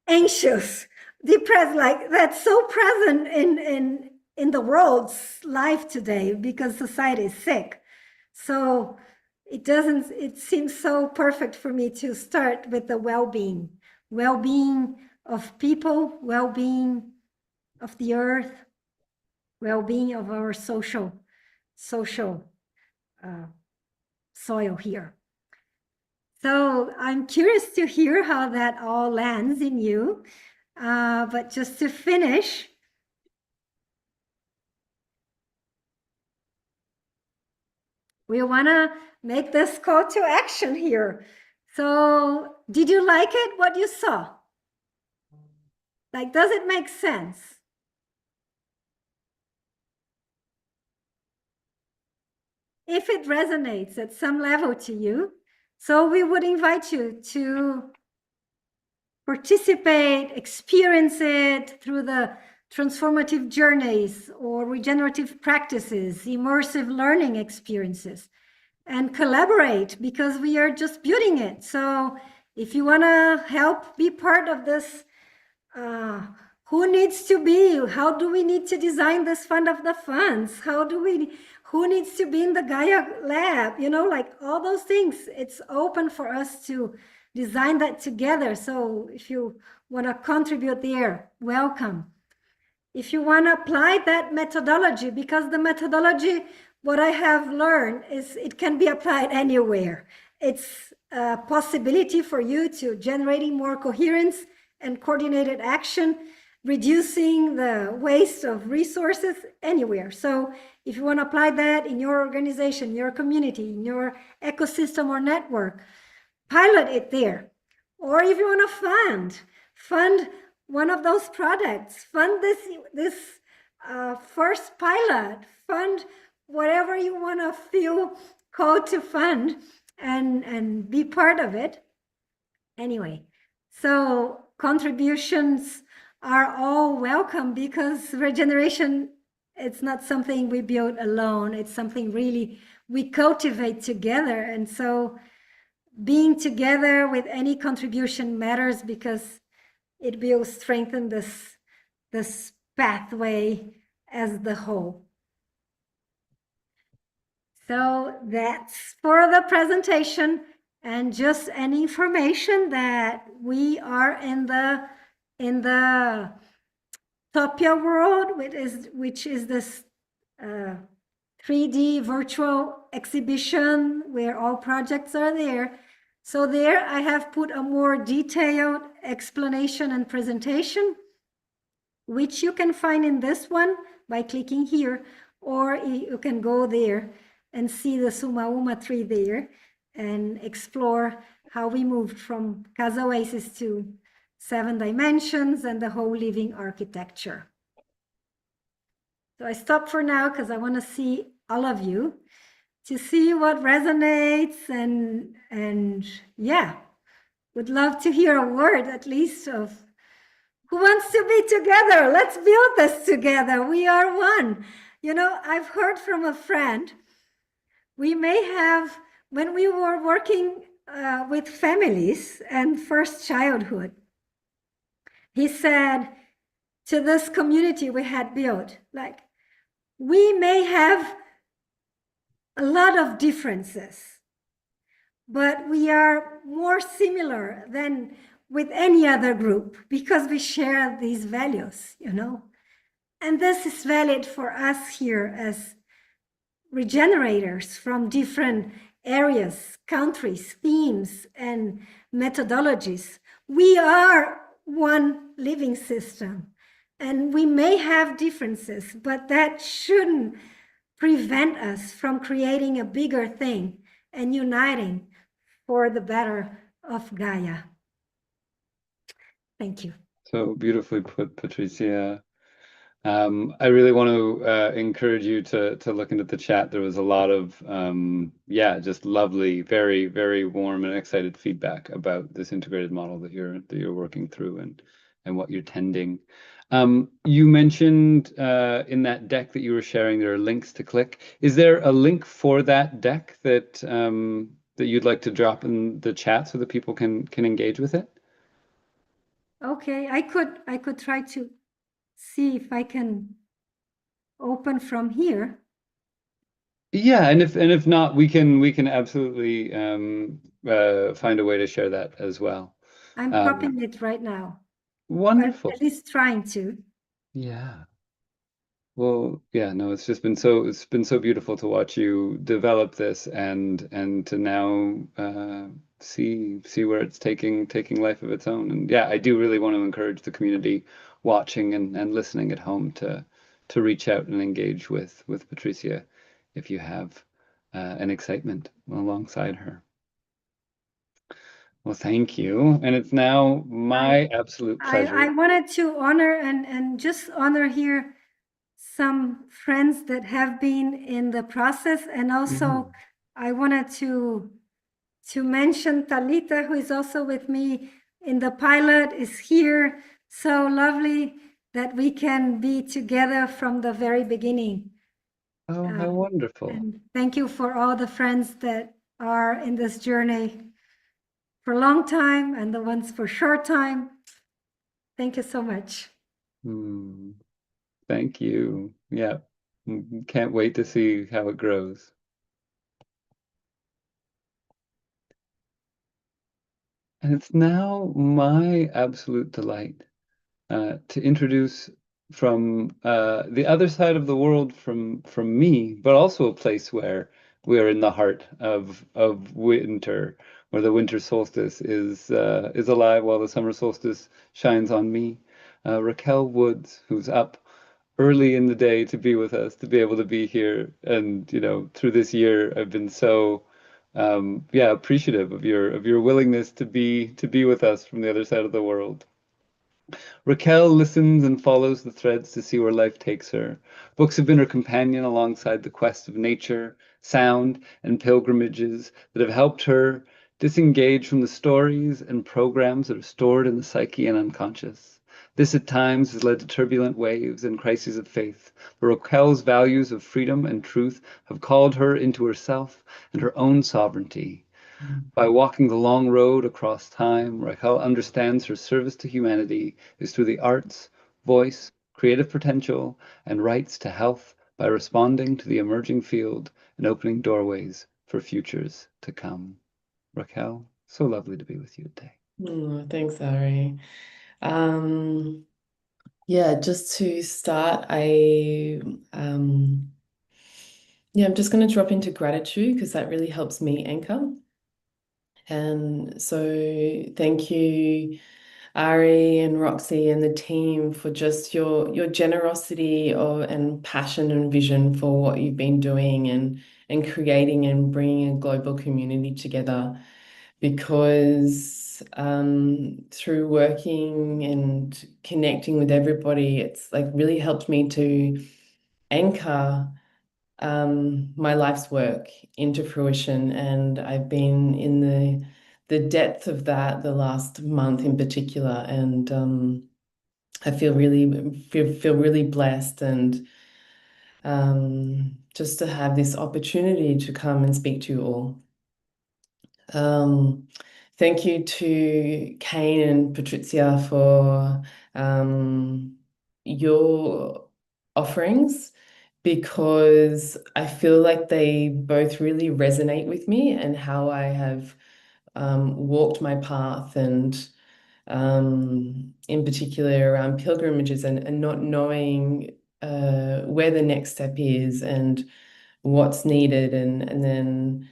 anxious, depressed, like that's so present in the world's life today because society is sick. So it seems so perfect for me to start with the well-being of people, well-being of the earth, well-being of our social soil here. So I'm curious to hear how that all lands in you. But just to finish, we want to make this call to action here. So did you like it, what you saw? Like, does it make sense? If it resonates at some level to you, so we would invite you to participate, experience it through the transformative journeys or regenerative practices, immersive learning experiences, and collaborate, because we are just building it. So if you want to help be part of this, who needs to be, how do we need to design this fund of the funds? Who needs to be in the Gaia lab? You know, like all those things, it's open for us to design that together. So if you want to contribute there, welcome. If you want to apply that methodology, because the methodology, what I have learned is it can be applied anywhere. It's a possibility for you to generating more coherence and coordinated action, reducing the waste of resources anywhere. So if you want to apply that in your organization, your community, in your ecosystem or network, pilot it there. Or if you want to fund one of those projects, fund this first pilot, fund whatever you want to feel called to fund, and be part of it. Anyway, so contributions are all welcome, because regeneration, it's not something we build alone. It's something really we cultivate together. And so being together with any contribution matters, because it will strengthen this pathway as the whole. So that's for the presentation, and just an information that we are in the Topia world, which is this 3 3D virtual exhibition where all projects are there. So there I have put a more detailed explanation and presentation, which you can find in this one by clicking here, or you can go there and see the Sumauma tree there and explore how we moved from Casa Oasis to 7 dimensions and the whole living architecture. So I stop for now because I want to see all of you to see what resonates and yeah, would love to hear a word at least of who wants to be together. Let's build this together. We are one. You know, I've heard from a friend, we may have, when we were working with families and first childhood, he said to this community we had built, like, we may have a lot of differences, but we are more similar than with any other group because we share these values, you know. And this is valid for us here as regenerators from different areas, countries, themes, and methodologies. We are one living system, and we may have differences, but that shouldn't prevent us from creating a bigger thing and uniting for the better of Gaia. Thank you. So beautifully put, Patricia. I really want to encourage you to look into the chat. There was a lot of yeah, just lovely, very, very warm and excited feedback about this integrated model that you're working through and what you're tending. You mentioned in that deck that you were sharing there are links to click. Is there a link for that deck that that you'd like to drop in the chat so that people can engage with it? Okay, I could try to see if I can open from here. Yeah, and if not, we can absolutely find a way to share that as well. I'm copying it right now. Wonderful. At least trying to. Yeah. Well, yeah, no, it's been so beautiful to watch you develop this and to now see where it's taking life of its own. And yeah, I do really want to encourage the community watching and listening at home to reach out and engage with Patricia if you have an excitement alongside her. Well, thank you. And it's now my absolute pleasure. I wanted to honor and just honor here some friends that have been in the process, and also I wanted to mention Talita, who is also with me in the pilot, is here. So lovely that we can be together from the very beginning. Oh, how wonderful. And thank you for all the friends that are in this journey for a long time and the ones for short time. Thank you so much. Thank you. Yeah. Can't wait to see how it grows. And it's now my absolute delight to introduce from the other side of the world from me, but also a place where we are in the heart of winter, where the winter solstice is alive while the summer solstice shines on me. Raquel Woods, who's up early in the day to be with us, to be able to be here. And, you know, through this year, I've been so, yeah, appreciative of your willingness to be with us from the other side of the world. Raquel listens and follows the threads to see where life takes her. Books have been her companion alongside the quest of nature, sound, and pilgrimages that have helped her disengage from the stories and programs that are stored in the psyche and unconscious. This at times has led to turbulent waves and crises of faith, but Raquel's values of freedom and truth have called her into herself and her own sovereignty. By walking the long road across time, Raquel understands her service to humanity is through the arts, voice, creative potential, and rights to health by responding to the emerging field and opening doorways for futures to come. Raquel, so lovely to be with you today. Oh, thanks, Ari. Yeah, just to start, Yeah, I'm just going to drop into gratitude because that really helps me anchor. And so thank you, Ari and Roxy and the team for just your generosity and passion and vision for what you've been doing and creating and bringing a global community together. Because through working and connecting with everybody, it's like really helped me to anchor my life's work into fruition. And I've been in the depth of that the last month in particular. And I feel really blessed and just to have this opportunity to come and speak to you all. Thank you to Kane and Patricia for your offerings because I feel like they both really resonate with me and how I have walked my path and in particular around pilgrimages and not knowing where the next step is and what's needed and then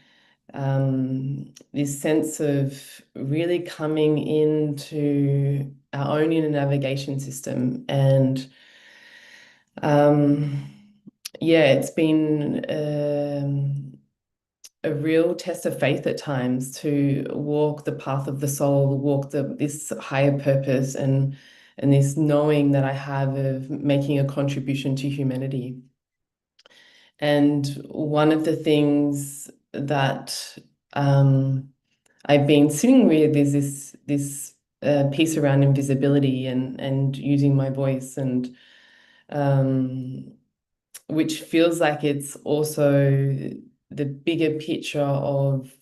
this sense of really coming into our own inner navigation system. And yeah, it's been a real test of faith at times to walk the path of the soul, walk this higher purpose and this knowing that I have of making a contribution to humanity. And one of the things that I've been sitting with is this piece around invisibility and using my voice and which feels like it's also the bigger picture of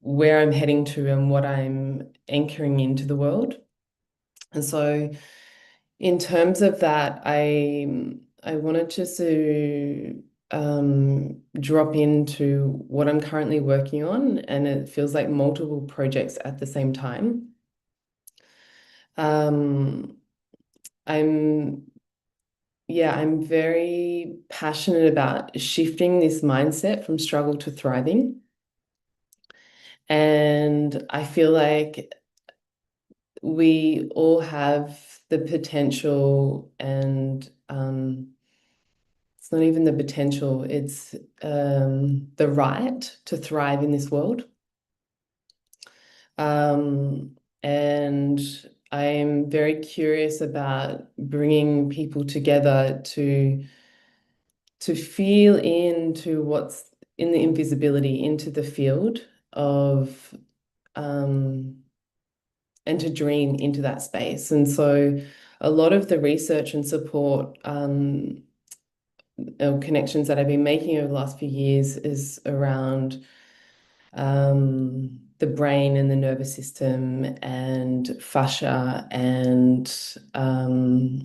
where I'm heading to and what I'm anchoring into the world. And so in terms of that, I wanted just to drop into what I'm currently working on, and it feels like multiple projects at the same time. I'm very passionate about shifting this mindset from struggle to thriving. And I feel like we all have the potential and it's not even the potential, it's the right to thrive in this world. And I'm very curious about bringing people together to feel into what's in the invisibility, into the field of and to dream into that space. And so a lot of the research and support connections that I've been making over the last few years is around the brain and the nervous system and fascia. And I'm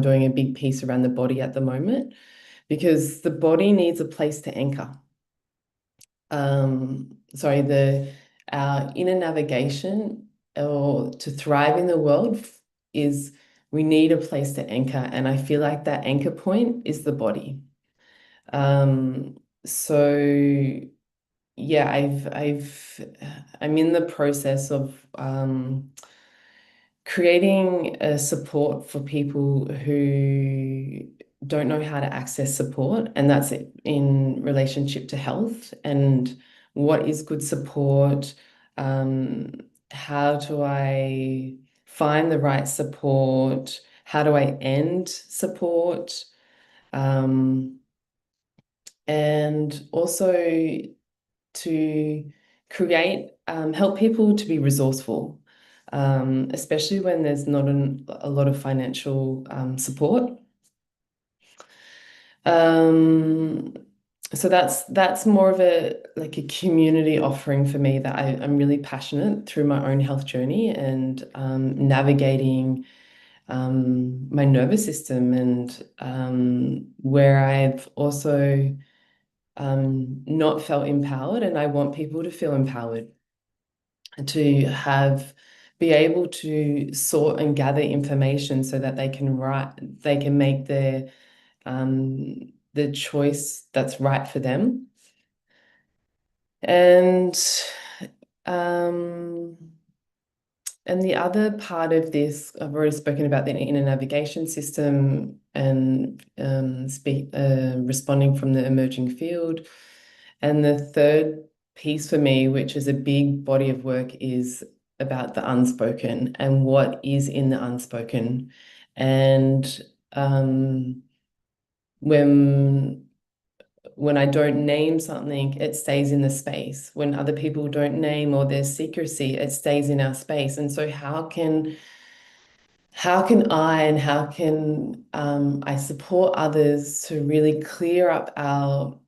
doing a big piece around the body at the moment because the body needs a place to anchor. Our inner navigation or to thrive in the world is we need a place to anchor, and I feel like that anchor point is the body. So yeah, I'm in the process of creating a support for people who don't know how to access support, and that's in relationship to health and what is good support. How do I find the right support? How do I end support? And also to help people to be resourceful, especially when there's not a lot of financial support. So that's more of a community offering for me that I'm really passionate through my own health journey and navigating my nervous system and where I've also not felt empowered, and I want people to feel empowered to be able to sort and gather information so that they can make the choice that's right for them. And the other part of this, I've already spoken about the inner navigation system and responding from the emerging field. And the third piece for me, which is a big body of work, is about the unspoken and what is in the unspoken. And when I don't name something, it stays in the space. When other people don't name or there's secrecy, it stays in our space. And so how can I and how can I support others to really clear up our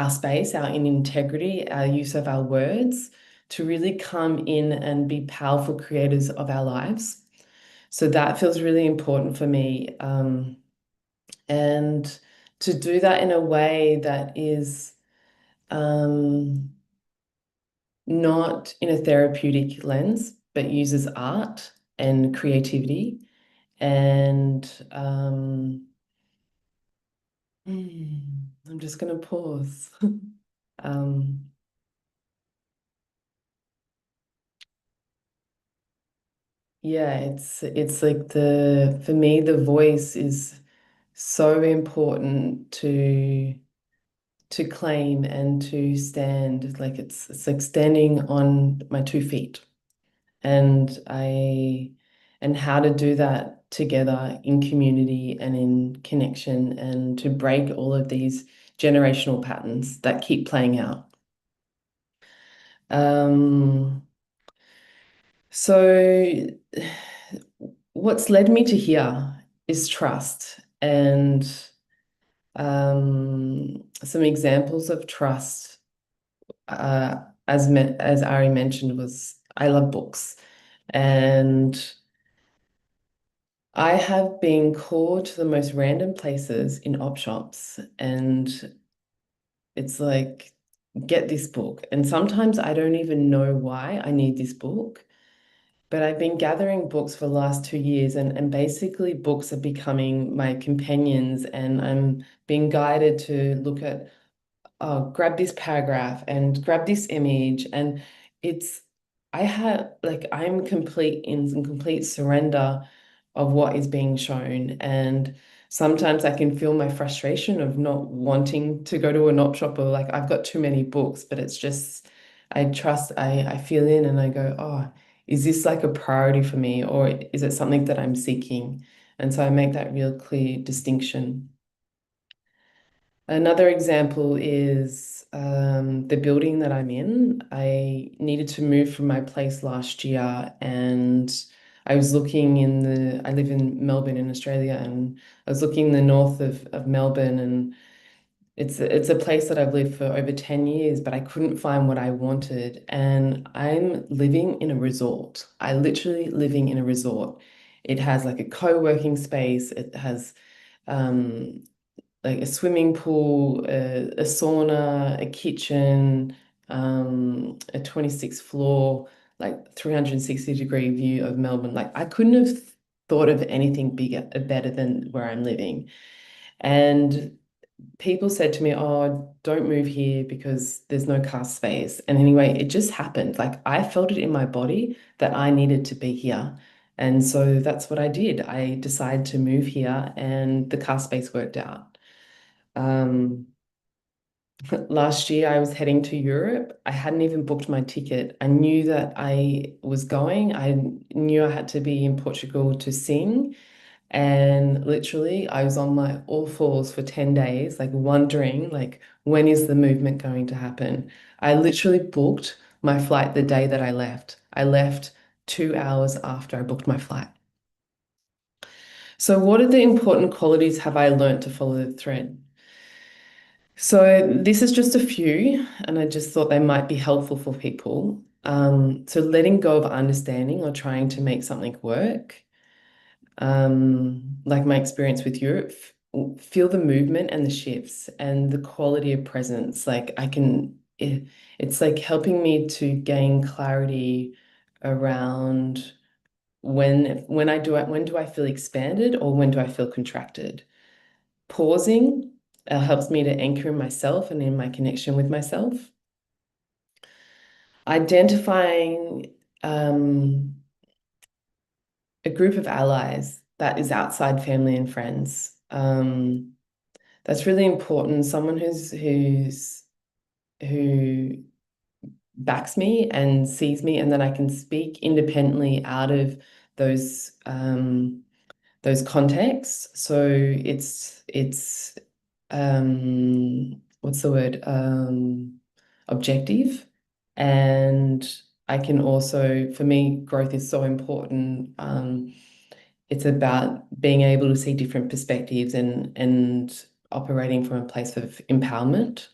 space, our integrity, our use of our words, to really come in and be powerful creators of our lives? So that feels really important for me. And to do that in a way that is not in a therapeutic lens, but uses art and creativity. And I'm just going to pause. Yeah, it's like for me, the voice is so important to claim and to stand. Like it's like standing on my 2 feet. And how to do that together in community and in connection, and to break all of these generational patterns that keep playing out. So what's led me to here is trust. And some examples of trust, as Ari mentioned, was I love books. And I have been called to the most random places in op shops, and it's like, get this book. And sometimes I don't even know why I need this book. But I've been gathering books for the last 2 years, and basically books are becoming my companions, and I'm being guided to look at, oh, grab this paragraph and grab this image. And I'm in complete surrender of what is being shown. And sometimes I can feel my frustration of not wanting to go to an op shop, or like I've got too many books, but it's just, I feel in and I go, oh, is this like a priority for me, or is it something that I'm seeking? And so I make that real clear distinction. Another example is the building that I'm in. I needed to move from my place last year, and I was looking I live in Melbourne in Australia, and I was looking in the north of Melbourne, and it's a place that I've lived for over 10 years, but I couldn't find what I wanted. And I'm living in a resort. I literally living in a resort. It has like a co-working space. It has like a swimming pool, a sauna, a kitchen, a 26th floor, like 360-degree view of Melbourne. Like I couldn't have thought of anything better than where I'm living. And people said to me, oh, don't move here because there's no car space. And anyway, it just happened. Like I felt it in my body that I needed to be here. And so that's what I did. I decided to move here, and the car space worked out. Last year I was heading to Europe. I hadn't even booked my ticket. I knew that I was going. I knew I had to be in Portugal to sing. And literally I was on my all fours for 10 days, like wondering, like, when is the movement going to happen? I literally booked my flight the day that I left. I left 2 hours after I booked my flight. So what are the important qualities have I learned to follow the thread? So this is just a few, and I just thought they might be helpful for people. So letting go of understanding or trying to make something work. Like my experience with Europe, feel the movement and the shifts and the quality of presence. Like it's like helping me to gain clarity around when do I feel expanded or when do I feel contracted? Pausing helps me to anchor in myself and in my connection with myself. Identifying a group of allies that is outside family and friends. That's really important. Someone who backs me and sees me, and then I can speak independently out of those contexts. So it's what's the word? Objective. And I can also, for me, growth is so important. It's about being able to see different perspectives and operating from a place of empowerment.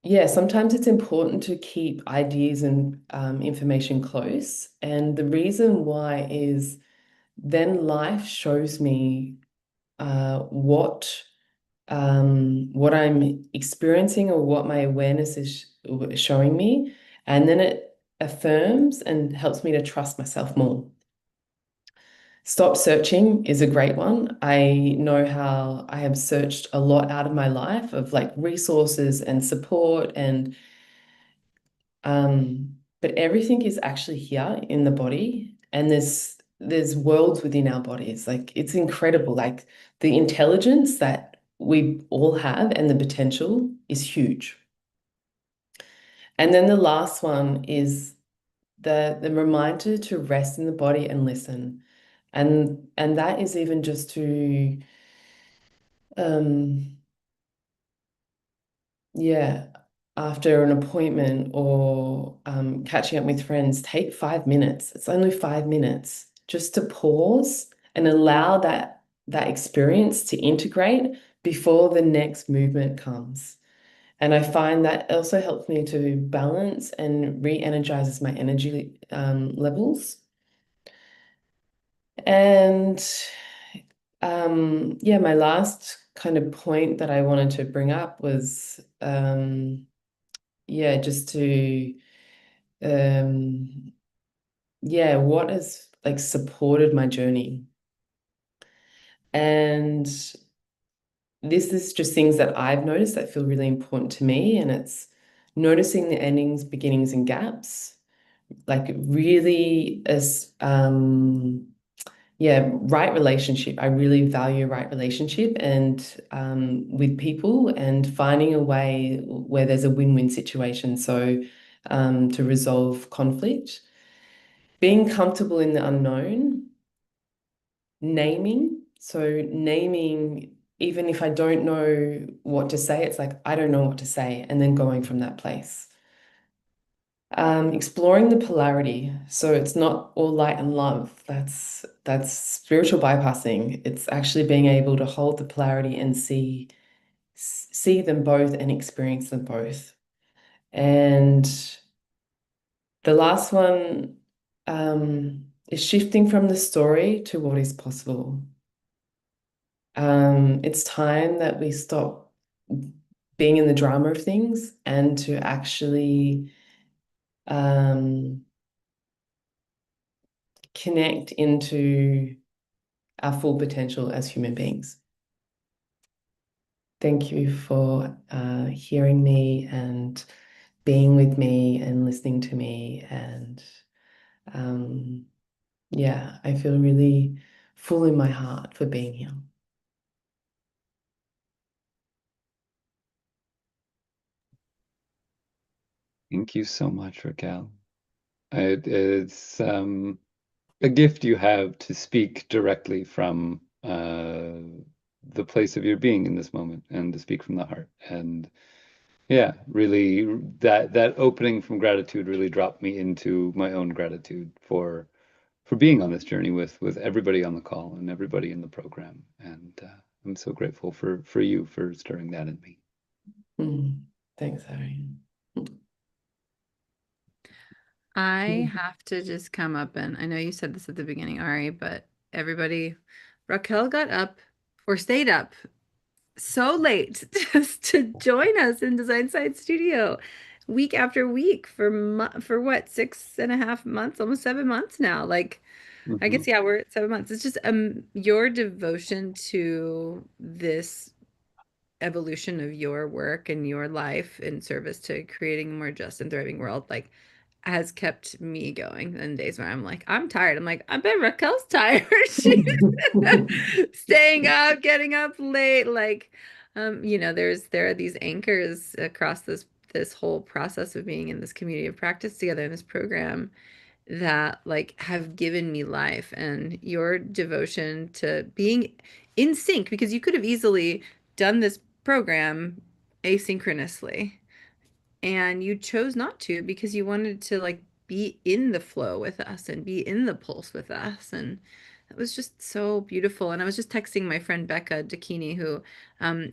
Yeah, sometimes it's important to keep ideas and information close. And the reason why is then life shows me what I'm experiencing or what my awareness is showing me. And then it affirms and helps me to trust myself more. Stop searching is a great one. I know how I have searched a lot out of my life of like resources and support and but everything is actually here in the body, and there's worlds within our bodies. Like it's incredible. Like the intelligence that we all have and the potential is huge. And then the last one is the reminder to rest in the body and listen. And that is even just to yeah, after an appointment or catching up with friends, take 5 minutes. It's only 5 minutes just to pause and allow that experience to integrate before the next movement comes. And I find that also helps me to balance and re-energizes my energy levels. And yeah, my last kind of point that I wanted to bring up was yeah, just to yeah, what has like supported my journey. And this is just things that I've noticed that feel really important to me, and it's noticing the endings, beginnings, and gaps. Like really as yeah, right relationship. I really value right relationship and with people and finding a way where there's a win-win situation. So to resolve conflict, being comfortable in the unknown, naming. So naming, even if I don't know what to say, it's like, I don't know what to say, and then going from that place. Exploring the polarity. So it's not all light and love. That's spiritual bypassing. It's actually being able to hold the polarity and see them both and experience them both. And the last one is shifting from the story to what is possible. It's time that we stop being in the drama of things and to actually connect into our full potential as human beings. Thank you for hearing me and being with me and listening to me. And yeah, I feel really full in my heart for being here. Thank you so much, Raquel. It's a gift you have to speak directly from the place of your being in this moment and to speak from the heart. And yeah, really that opening from gratitude really dropped me into my own gratitude for being on this journey with everybody on the call and everybody in the program. And I'm so grateful for you for stirring that in me. Thanks, Harry. I have to just come up and I know you said this at the beginning, Ari, but everybody, Raquel got up or stayed up so late just to join us in Design Science Studio week after week for what, 6.5 months, almost 7 months now. Like I guess, yeah, we're at 7 months. It's just your devotion to this evolution of your work and your life in service to creating a more just and thriving world, like, has kept me going in days where I'm like, I'm tired. I'm like, I bet Raquel's tired. She's staying up, getting up late. Like, there are these anchors across this whole process of being in this community of practice together in this program that like have given me life, and your devotion to being in sync, because you could have easily done this program asynchronously, and you chose not to because you wanted to like be in the flow with us and be in the pulse with us. And it was just so beautiful. And I was just texting my friend Becca Dakini, who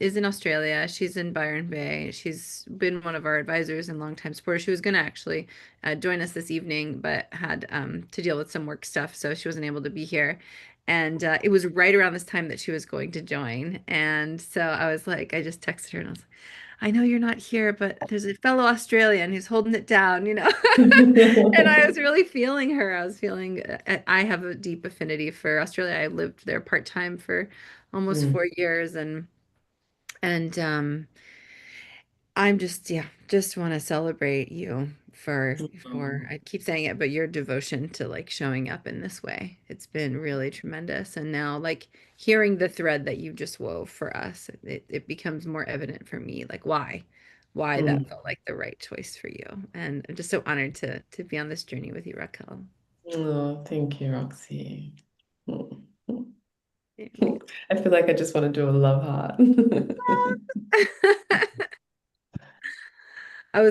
is in Australia. She's in Byron Bay. She's been one of our advisors and longtime supporters. She was going to actually join us this evening, but had to deal with some work stuff, so she wasn't able to be here. And it was right around this time that she was going to join. And so I was like, I just texted her and I was like, I know you're not here, but there's a fellow Australian who's holding it down, And I was really feeling her. I was feeling, I have a deep affinity for Australia. I lived there part-time for almost 4 years, and I'm just, yeah, just want to celebrate you for I keep saying it, but your devotion to like showing up in this way. It's been really tremendous. And now like hearing the thread that you just wove for us, it becomes more evident for me, like why that felt like the right choice for you. And I'm just so honored to be on this journey with you, Raquel. Oh, thank you, Roxy. Yeah. I feel like I just want to do a love heart.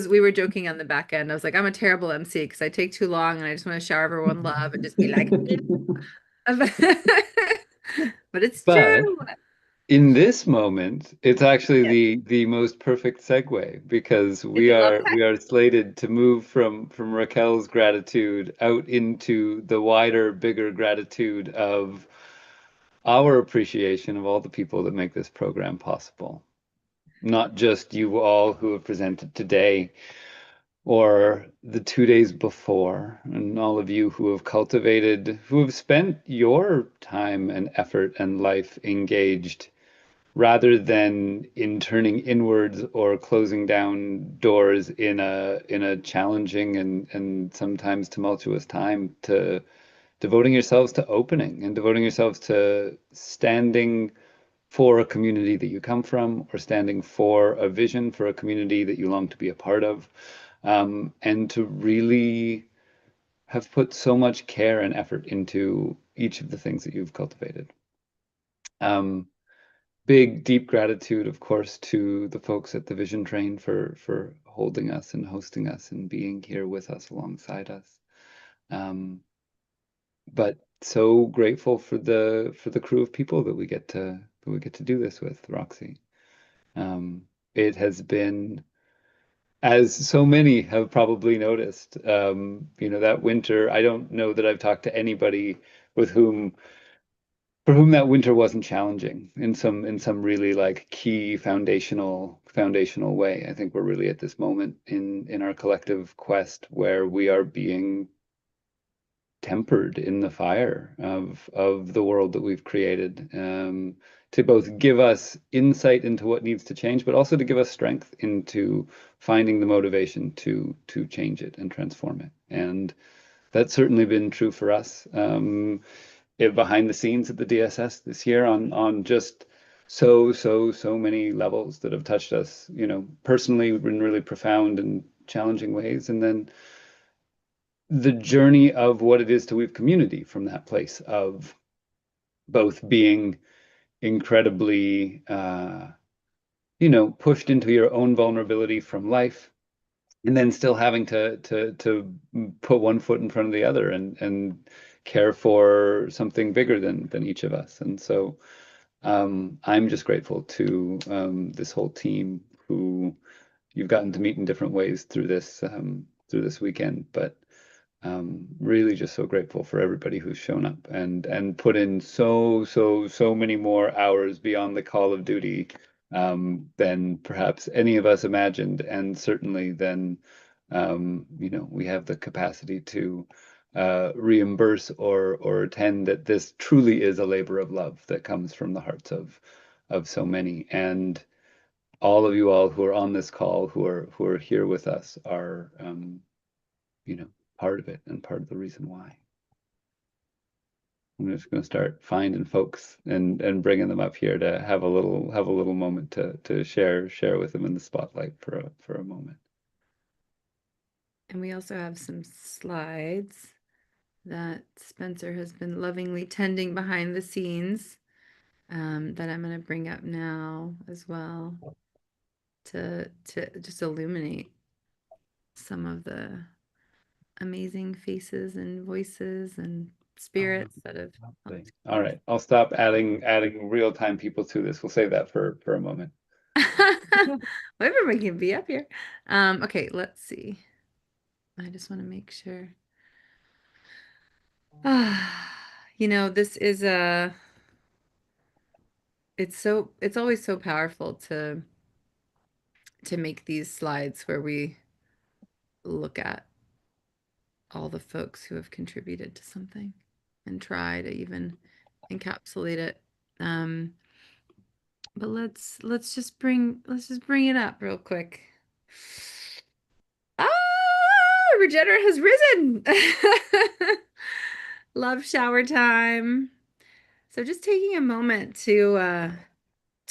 We were joking on the back end. I was like, I'm a terrible MC because I take too long and I just want to shower everyone love and just be like, but it's But true. in this moment, it's actually Yeah. the most perfect segue, because Is we it love are slated to move from Raquel's gratitude out into the wider, bigger gratitude of our appreciation of all the people that make this program possible. Not just you all who have presented today or the 2 days before, and all of you who have cultivated, who have spent your time and effort and life engaged rather than in turning inwards or closing down doors in a challenging and sometimes tumultuous time, to devoting yourselves to opening and devoting yourselves to standing for a community that you come from, or standing for a vision for a community that you long to be a part of, and to really have put so much care and effort into each of the things that you've cultivated. Big, deep gratitude, of course, to the folks at the Vision Train for holding us and hosting us and being here with us alongside us. But so grateful for the crew of people that we get to do this with, Roxy. It has been, as so many have probably noticed, that winter, I don't know that I've talked to anybody with whom for whom that winter wasn't challenging in some really like key foundational way. I think we're really at this moment in our collective quest where we are being tempered in the fire of the world that we've created, to both give us insight into what needs to change, but also to give us strength into finding the motivation to change it and transform it. And that's certainly been true for us. Behind the scenes at the DSS this year on just so many levels that have touched us, personally in really profound and challenging ways. And then the journey of what it is to weave community from that place of both being incredibly, pushed into your own vulnerability from life, and then still having to put one foot in front of the other and care for something bigger than each of us. And so I'm just grateful to this whole team who you've gotten to meet in different ways through this weekend, but really just so grateful for everybody who's shown up and put in so many more hours beyond the call of duty than perhaps any of us imagined, and certainly than we have the capacity to reimburse or attend that this truly is a labor of love that comes from the hearts of so many. And all of you all who are on this call, who are here with us, are part of it and part of the reason why. I'm just going to start finding folks and bringing them up here to have a little moment to share with them in the spotlight for a moment. And we also have some slides that Spencer has been lovingly tending behind the scenes, that I'm going to bring up now as well to just illuminate some of the amazing faces and voices and spirits that have helped. All right, I'll stop adding real-time people to this. We'll save that for a moment. Everyone can be up here. Okay, let's see. I just want to make sure. This is it's always so powerful to make these slides where we look at all the folks who have contributed to something and try to even encapsulate it. But let's just bring it up real quick. Regenerate has risen. Love shower time. So just taking a moment to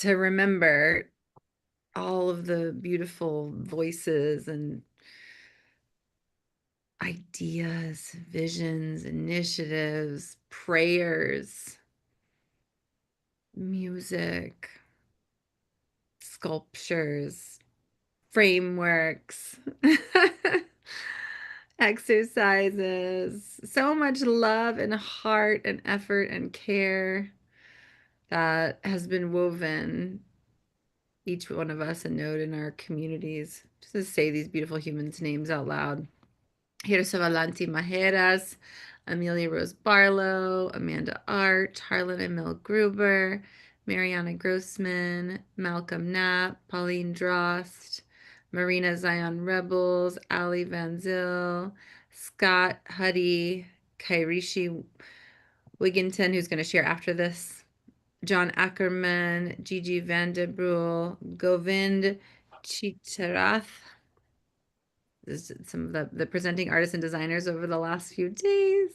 remember all of the beautiful voices and ideas, visions, initiatives, prayers, music, sculptures, frameworks, exercises, so much love and heart and effort and care that has been woven, each one of us a node in our communities. Just to say these beautiful humans' names out loud. Hirsa Valanti Majeras, Amelia Rose Barlow, Amanda Art, Harlan Emil Gruber, Mariana Grossman, Malcolm Knapp, Pauline Drost, Marina Zion Rebels, Ali Van Zyl, Scott Huddy, Kairishi Wigginton, who's going to share after this, John Ackerman, Gigi Vandebrul, Govind Chitarath. This is some of the presenting artists and designers over the last few days.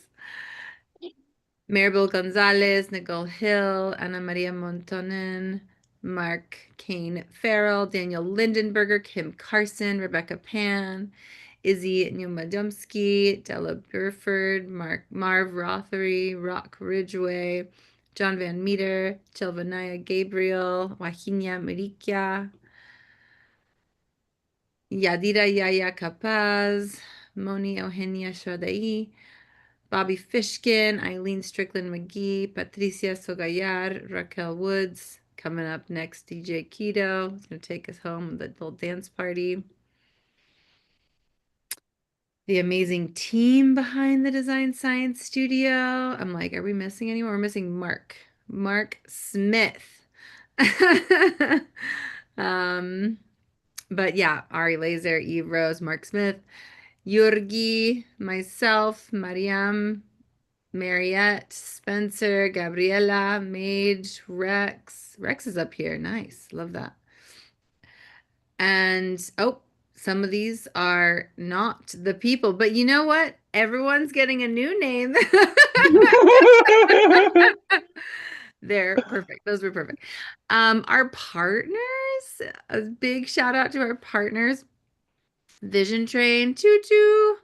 Maribel Gonzalez, Nicole Hill, Ana Maria Montonen, Mark Kane Farrell, Daniel Lindenberger, Kim Carson, Rebecca Pan, Izzy Neumadomsky, Della Burford, Marv Rothery, Rock Ridgway, John Van Meter, Chelvanaya Gabriel, Wahinia Marikia, Yadira Yaya Capaz, Moni Eugenia Shadai, Bobby Fishkin, Eileen Strickland McGee, Patricia Sogayar, Raquel Woods. Coming up next, DJ Keto. He's going to take us home with a little dance party. The amazing team behind the Design Science Studio. I'm like, are we missing anyone? We're missing Mark Smith. But yeah, Ari Laser, Eve Rose, Mark Smith, Yurgi, myself, Mariam, Mariette, Spencer, Gabriela, Mage, Rex. Rex is up here. Nice. Love that. And some of these are not the people, but you know what? Everyone's getting a new name. They're perfect. Those were perfect. Our partners, a big shout out to our partners. Vision Train, Choo Choo,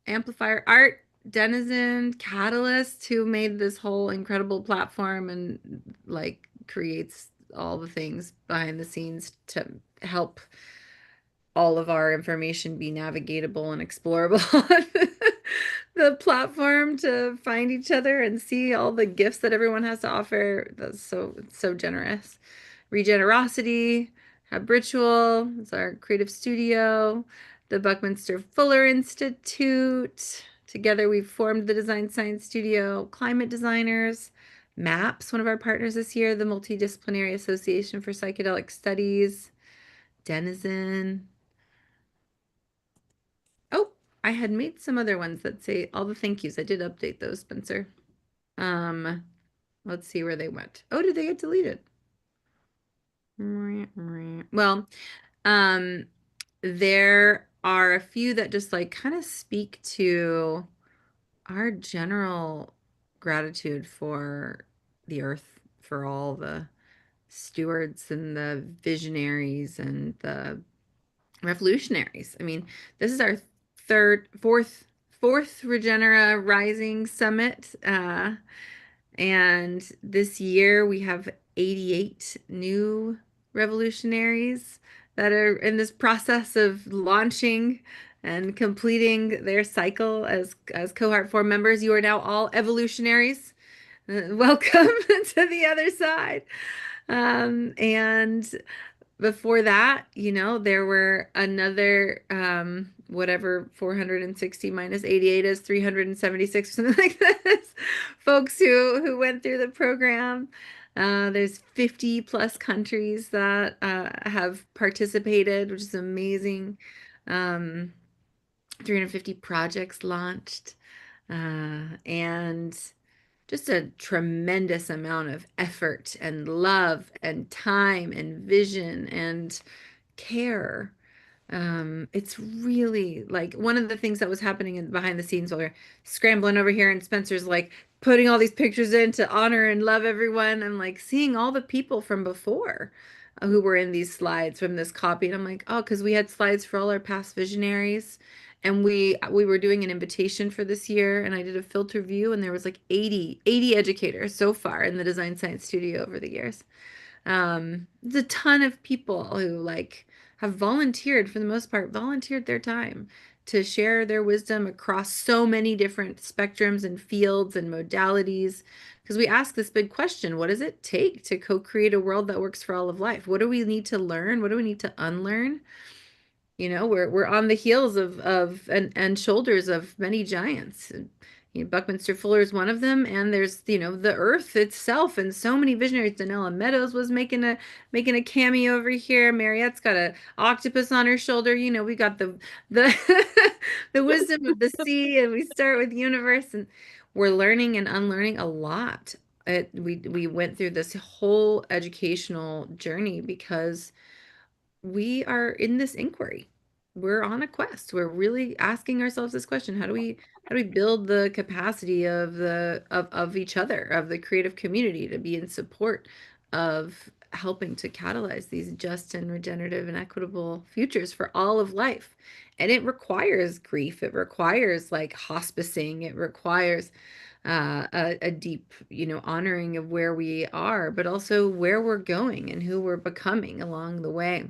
Amplifier Art, Denizen, Catalyst, who made this whole incredible platform and like creates all the things behind the scenes to help all of our information be navigatable and explorable on the platform to find each other and see all the gifts that everyone has to offer. That's so generous. Regenerosity, Habitual, it's our creative studio, the Buckminster Fuller Institute. Together we've formed the Design Science Studio, Climate Designers, MAPS, one of our partners this year, the Multidisciplinary Association for Psychedelic Studies, Denizen. Oh, I had made some other ones that say all the thank yous. I did update those, Spencer. Let's see where they went. Oh, did they get deleted? Well, there are a few that just like kind of speak to our general gratitude for the earth, for all the stewards and the visionaries and the revolutionaries. I mean, this is our fourth Regenera Rising Summit. And this year we have 88 new revolutionaries that are in this process of launching and completing their cycle as cohort 4 members. You are now all evolutionaries. Welcome to the other side. And before that, there were another whatever 460 minus 88 is 376 or something like this. Folks who went through the program. There's 50 plus countries that have participated, which is amazing. 350 projects launched, and just a tremendous amount of effort and love and time and vision and care. It's really like one of the things that was happening behind the scenes while we're scrambling over here, and Spencer's like putting all these pictures in to honor and love everyone. I'm like seeing all the people from before who were in these slides from this copy, and I'm like, oh, because we had slides for all our past visionaries, and we were doing an invitation for this year, and I did a filter view, and there was like 80 educators so far in the Design Science Studio over the years. There's a ton of people who like have volunteered, for the most part, volunteered their time to share their wisdom across so many different spectrums and fields and modalities. Because we ask this big question, what does it take to co-create a world that works for all of life? What do we need to learn? What do we need to unlearn? We're on the heels of and shoulders of many giants. Buckminster Fuller is one of them, and there's the Earth itself, and so many visionaries. Donella Meadows was making a cameo over here. Mariette's got a octopus on her shoulder. We got the the wisdom of the sea, and we start with universe, and we're learning and unlearning a lot. We went through this whole educational journey because we are in this inquiry. We're on a quest. We're really asking ourselves this question: how do we build the capacity of each other, of the creative community, to be in support of helping to catalyze these just and regenerative and equitable futures for all of life? And it requires grief. It requires like hospicing. It requires a deep, honoring of where we are, but also where we're going and who we're becoming along the way.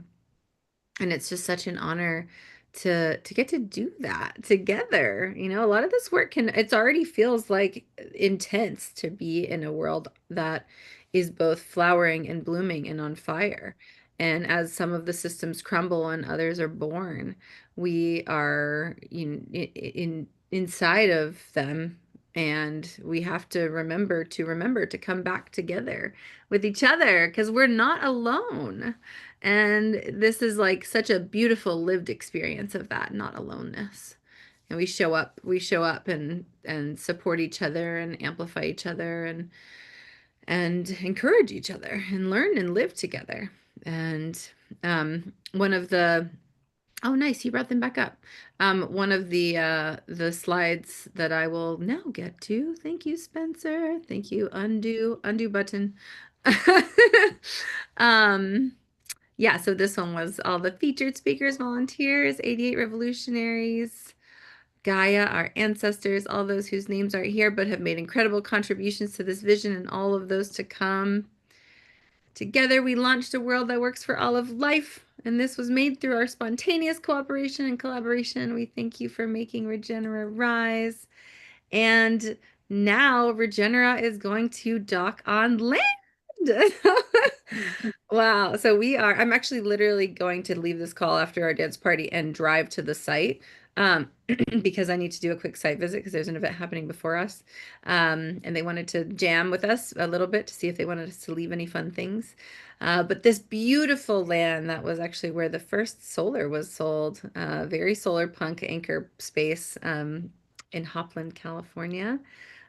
And it's just such an honor to get to do that together. A lot of this work it already feels like intense to be in a world that is both flowering and blooming and on fire. And as some of the systems crumble and others are born, we are inside of them, and we have to remember to come back together with each other, because we're not alone. And this is like such a beautiful lived experience of that, not aloneness. And we show up and support each other and amplify each other and encourage each other and learn and live together. And one of the oh, nice, you brought them back up. One of the slides that I will now get to. Thank you, Spencer. Thank you. Undo button. Yeah, so this one was all the featured speakers, volunteers, 88 revolutionaries, Gaia, our ancestors, all those whose names aren't here but have made incredible contributions to this vision, and all of those to come. Together, we launched a world that works for all of life, and this was made through our spontaneous cooperation and collaboration. We thank you for making Regenera rise. And now Regenera is going to dock on land. Wow. So I'm actually literally going to leave this call after our dance party and drive to the site because I need to do a quick site visit because there's an event happening before us. And they wanted to jam with us a little bit to see if they wanted us to leave any fun things. But this beautiful land, that was actually where the first solar was sold, very solar punk anchor space in Hopland, California.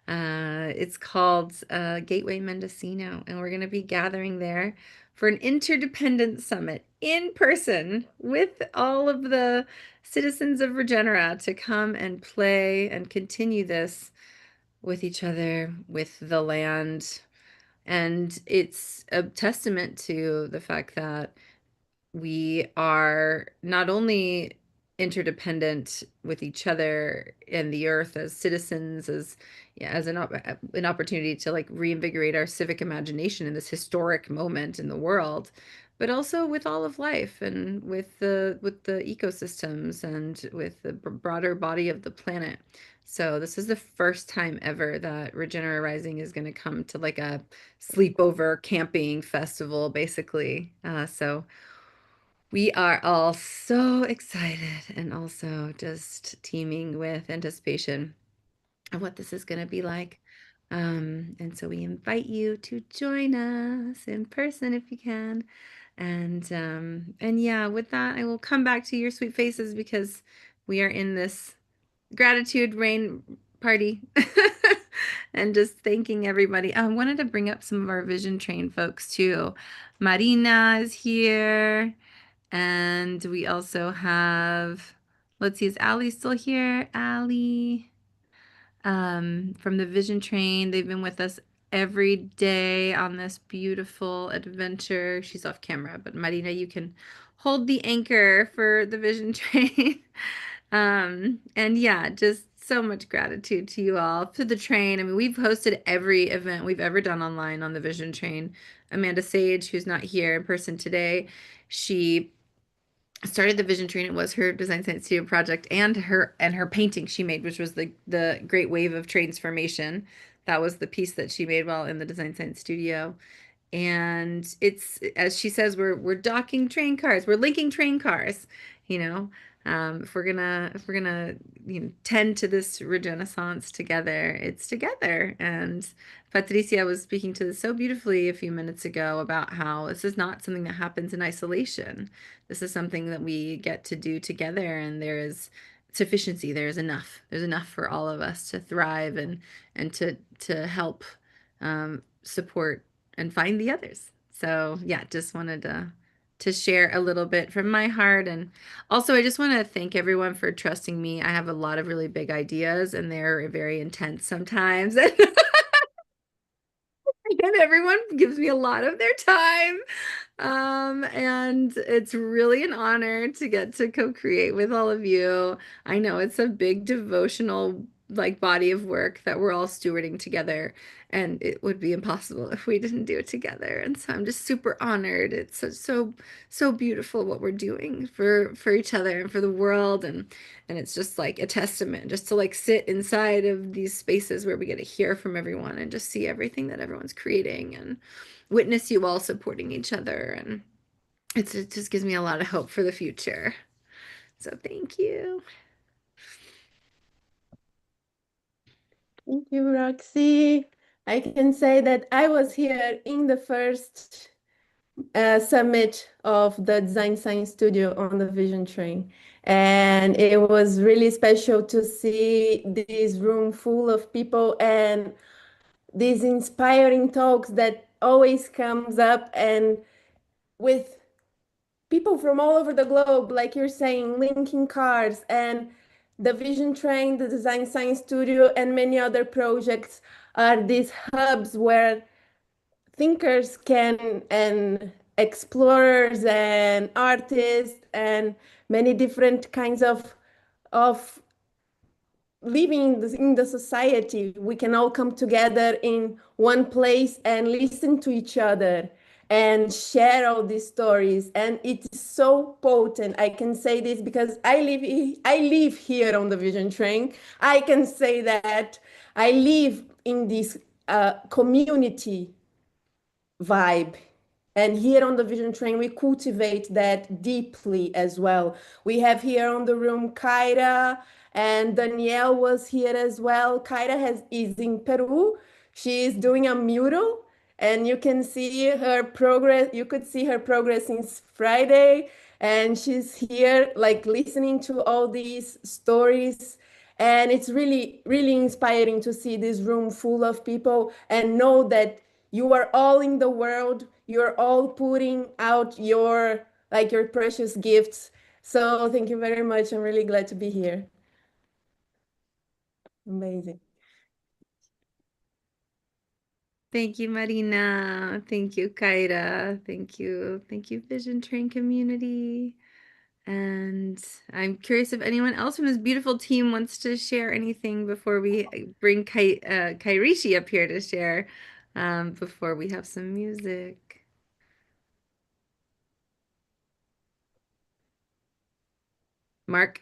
It's called Gateway Mendocino, and we're going to be gathering there for an interdependent summit in person with all of the citizens of Regenera to come and play and continue this with each other, with the land. And it's a testament to the fact that we are not only interdependent with each other and the earth as citizens, as yeah, as an opportunity to like reinvigorate our civic imagination in this historic moment in the world, but also with all of life and with the ecosystems and with the broader body of the planet. So this is the first time ever that Regenera Rising is going to come to like a sleepover camping festival, basically. So we are all so excited and also just teeming with anticipation of what this is going to be like. And so we invite you to join us in person if you can. And yeah, with that, I will come back to your sweet faces because we are in this gratitude rain party. And just thanking everybody. I wanted to bring up some of our vision train folks too. Marina is here. And we also have, let's see, is Allie still here? Allie, from the Vision Train. They've been with us every day on this beautiful adventure. She's off camera, but Marina, you can hold the anchor for the Vision Train. And yeah, just so much gratitude to you all, to the train. I mean, we've hosted every event we've ever done online on the Vision Train. Amanda Sage, who's not here in person today, she started the Vision Train. It was her design science studio project and her painting she made, which was the Great Wave of Transformation. That was the piece that she made while in the design science studio. And it's, as she says, we're docking train cars, we're linking train cars, you know. If we're gonna tend to this regenaissance together, it's together. And Patricia was speaking to this so beautifully a few minutes ago about how this is not something that happens in isolation. This is something that we get to do together, and there is sufficiency. There's enough. There's enough for all of us to thrive and to help support and find the others. So yeah, just wanted to share a little bit from my heart. And also I just want to thank everyone for trusting me. I have a lot of really big ideas and they're very intense sometimes. And everyone gives me a lot of their time. And it's really an honor to get to co-create with all of you. I know it's a big devotional like body of work that we're all stewarding together, and it would be impossible if we didn't do it together. And so I'm just super honored. It's so beautiful what we're doing for each other and for the world, and it's just like a testament just to like sit inside of these spaces where we get to hear from everyone and just see everything that everyone's creating and witness you all supporting each other. And it just gives me a lot of hope for the future. So thank you. Thank you, Roxy. I can say that I was here in the first summit of the Design Science Studio on the Vision Train. And it was really special to see this room full of people and these inspiring talks that always comes up, and with people from all over the globe, like you're saying, linking cars and the Vision Train, the Design Science Studio, and many other projects are these hubs where thinkers can, and explorers and artists and many different kinds of living in the society, we can all come together in one place and listen to each other and share all these stories. And it's so potent. I can say this because I live here on the Vision Train. I can say that I live in this community vibe And here on the Vision Train, we cultivate that deeply as well. We have here on the room Kyra, and Danielle was here as well. Is in Peru. She is doing a mural, and you can see her progress. You could see her progress since Friday, and she's here like listening to all these stories. And it's really, really inspiring to see this room full of people and know that you are all in the world. You're all putting out your your precious gifts. So thank you very much. I'm really glad to be here. Amazing. Thank you, Marina. Thank you, Kaira. Thank you. Thank you, Vision Train community. And I'm curious if anyone else from this beautiful team wants to share anything before we bring Kairishi up here to share, before we have some music. Mark?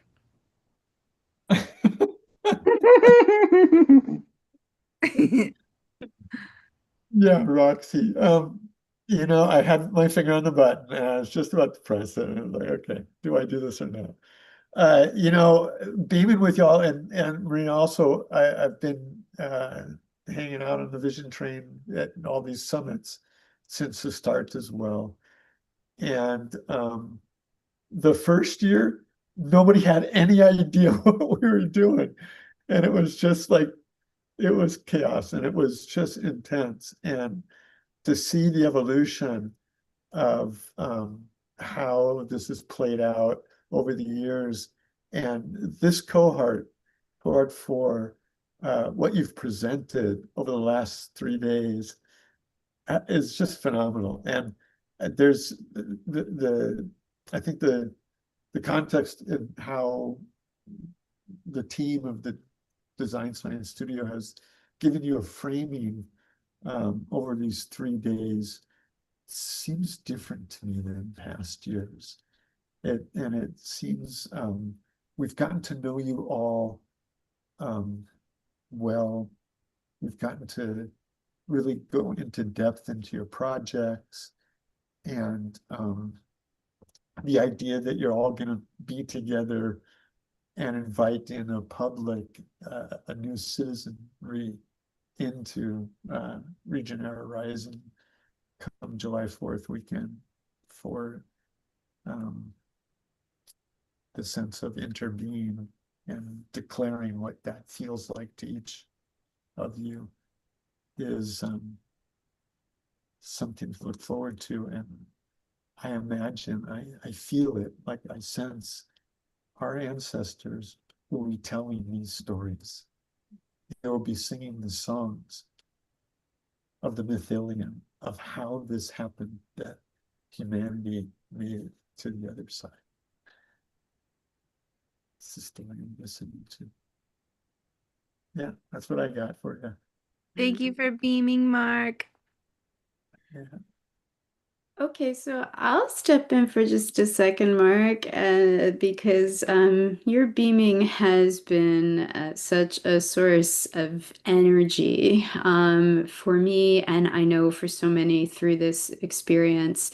Yeah, Roxy. I had my finger on the button and I was just about to press it. And I was like, okay, do I do this or not? Beaming with y'all and Marina also, I've been hanging out on the Vision Train at all these summits since the start as well. And the first year, nobody had any idea what we were doing. And it was just like, it was chaos and it was just intense. And to see the evolution of how this has played out over the years, and this cohort 4, what you've presented over the last 3 days is just phenomenal. And there's I think the context in how the team of the Design Science Studio has given you a framing over these 3 days seems different to me than past years. And it seems we've gotten to know you all well. We've gotten to really go into depth into your projects, and the idea that you're all going to be together and invite in a public, a new citizenry into Regenerative Rising come July 4th weekend for the sense of interbeing and declaring what that feels like to each of you is something to look forward to. And I imagine, I feel it, like I sense our ancestors will be telling these stories. They will be singing the songs of the mythilium, of how this happened, that humanity made it to the other side. It's the story I'm listening to. Yeah, that's what I got for you. Thank you for beaming, Mark. Yeah. Okay, so I'll step in for just a second, Mark, because your beaming has been such a source of energy for me, and I know for so many through this experience.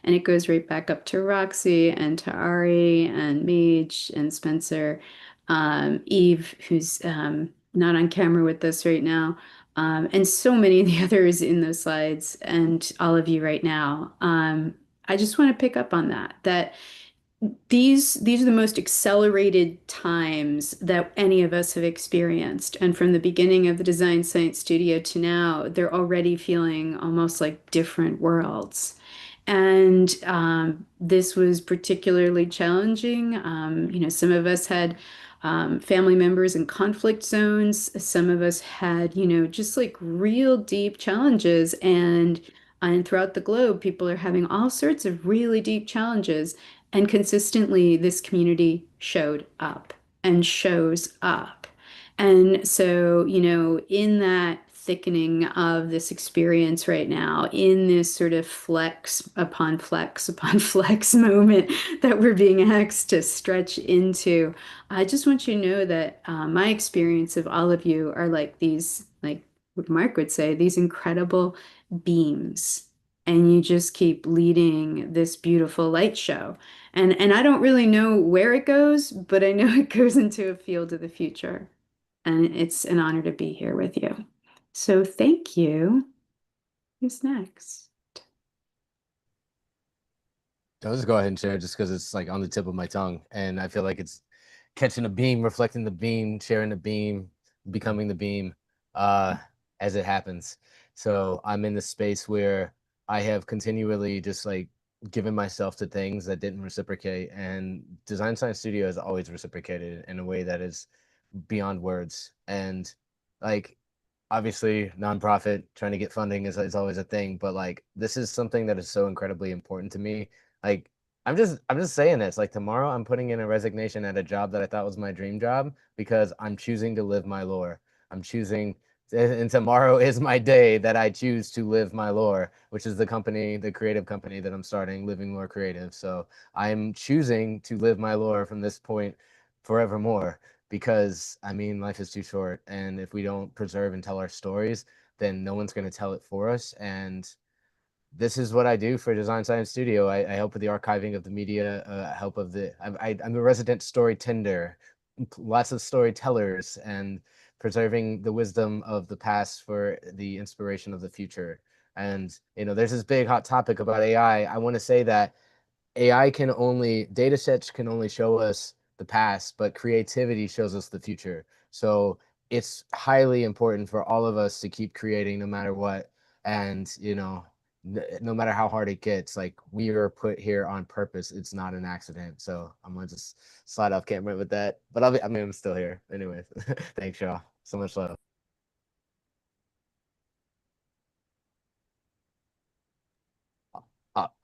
And it goes right back up to Roxy and to Ari and Mage and Spencer, Eve, who's not on camera with us right now. And so many of the others in those slides, and all of you right now. I just want to pick up on that these are the most accelerated times that any of us have experienced. And from the beginning of the Design Science Studio to now, they're already feeling almost like different worlds. And this was particularly challenging. Some of us had family members in conflict zones. Some of us had, just like real deep challenges. And throughout the globe, people are having all sorts of really deep challenges. And consistently, this community showed up and shows up. And so, in that thickening of this experience right now, in this sort of flex upon flex upon flex moment that we're being asked to stretch into, I just want you to know that my experience of all of you are like these, like what Mark would say, these incredible beams and you just keep leading this beautiful light show. And I don't really know where it goes, but I know it goes into a field of the future. And it's an honor to be here with you. So thank you. Who's next? I'll just go ahead and share just because it's like on the tip of my tongue, and I feel like it's catching a beam, reflecting the beam, sharing the beam, becoming the beam, as it happens. So I'm in the space where I have continually just like given myself to things that didn't reciprocate, and Design Science Studio has always reciprocated in a way that is beyond words. And like obviously nonprofit trying to get funding is always a thing, but like this is something that is so incredibly important to me. Like I'm just saying this. Like tomorrow I'm putting in a resignation at a job that I thought was my dream job because I'm choosing to live my lore. I'm choosing and tomorrow is my day that I choose to live my lore, which is the company, the creative company that I'm starting, Living Lore Creative. So I'm choosing to live my lore from this point forevermore because I mean, life is too short. And if we don't preserve and tell our stories, then no one's going to tell it for us. And this is what I do for Design Science Studio. I help with the archiving of the media, help of the, I'm the resident story tender, lots of storytellers, and preserving the wisdom of the past for the inspiration of the future. And, you know, there's this big hot topic about AI. I want to say that AI can only, data sets can only show us the past, but creativity shows us the future. So it's highly important for all of us to keep creating no matter what. And, you know, no matter how hard it gets, like we are put here on purpose. It's not an accident. So I'm gonna just slide off camera with that. But I mean, I'm still here. Anyways, thanks, y'all. So much love.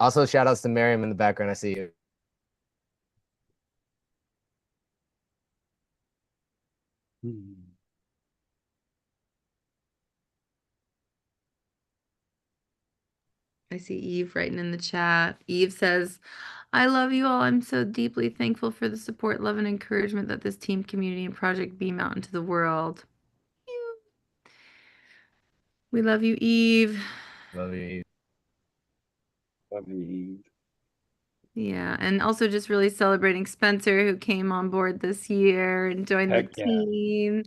Also, shout outs to Miriam in the background. I see you. I see Eve writing in the chat. Eve says, I love you all. I'm so deeply thankful for the support, love, and encouragement that this team, community, and project beam out into the world. We love you, Eve. Love you. Love you. Yeah, and also just really celebrating Spencer, who came on board this year and joined the Heck yeah. team.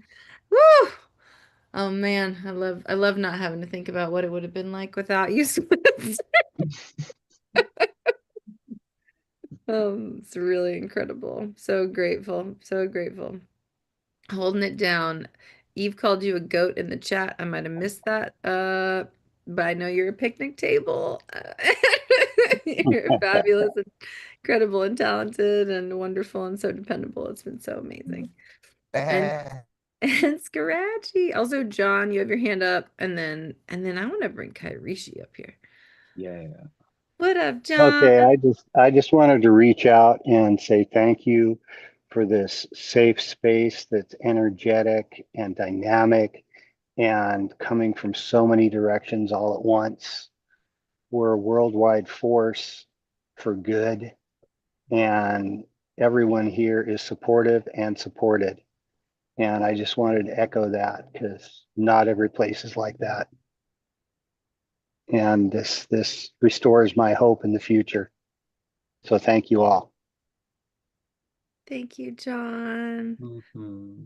Woo! Oh man, I love not having to think about what it would have been like without you, Spencer. It's really incredible. So grateful. So grateful. Holding it down. Eve called you a goat in the chat. I might have missed that. But I know you're a picnic table. You're fabulous and incredible and talented and wonderful and so dependable. It's been so amazing. And and Scratchy. Also, John, you have your hand up, and then I want to bring Kairishi up here. Yeah. What up, John? Okay, I just wanted to reach out and say thank you for this safe space that's energetic and dynamic and coming from so many directions all at once. We're a worldwide force for good, and everyone here is supportive and supported. And I just wanted to echo that because not every place is like that. And this restores my hope in the future. So thank you all. Thank you, John. Mm-hmm.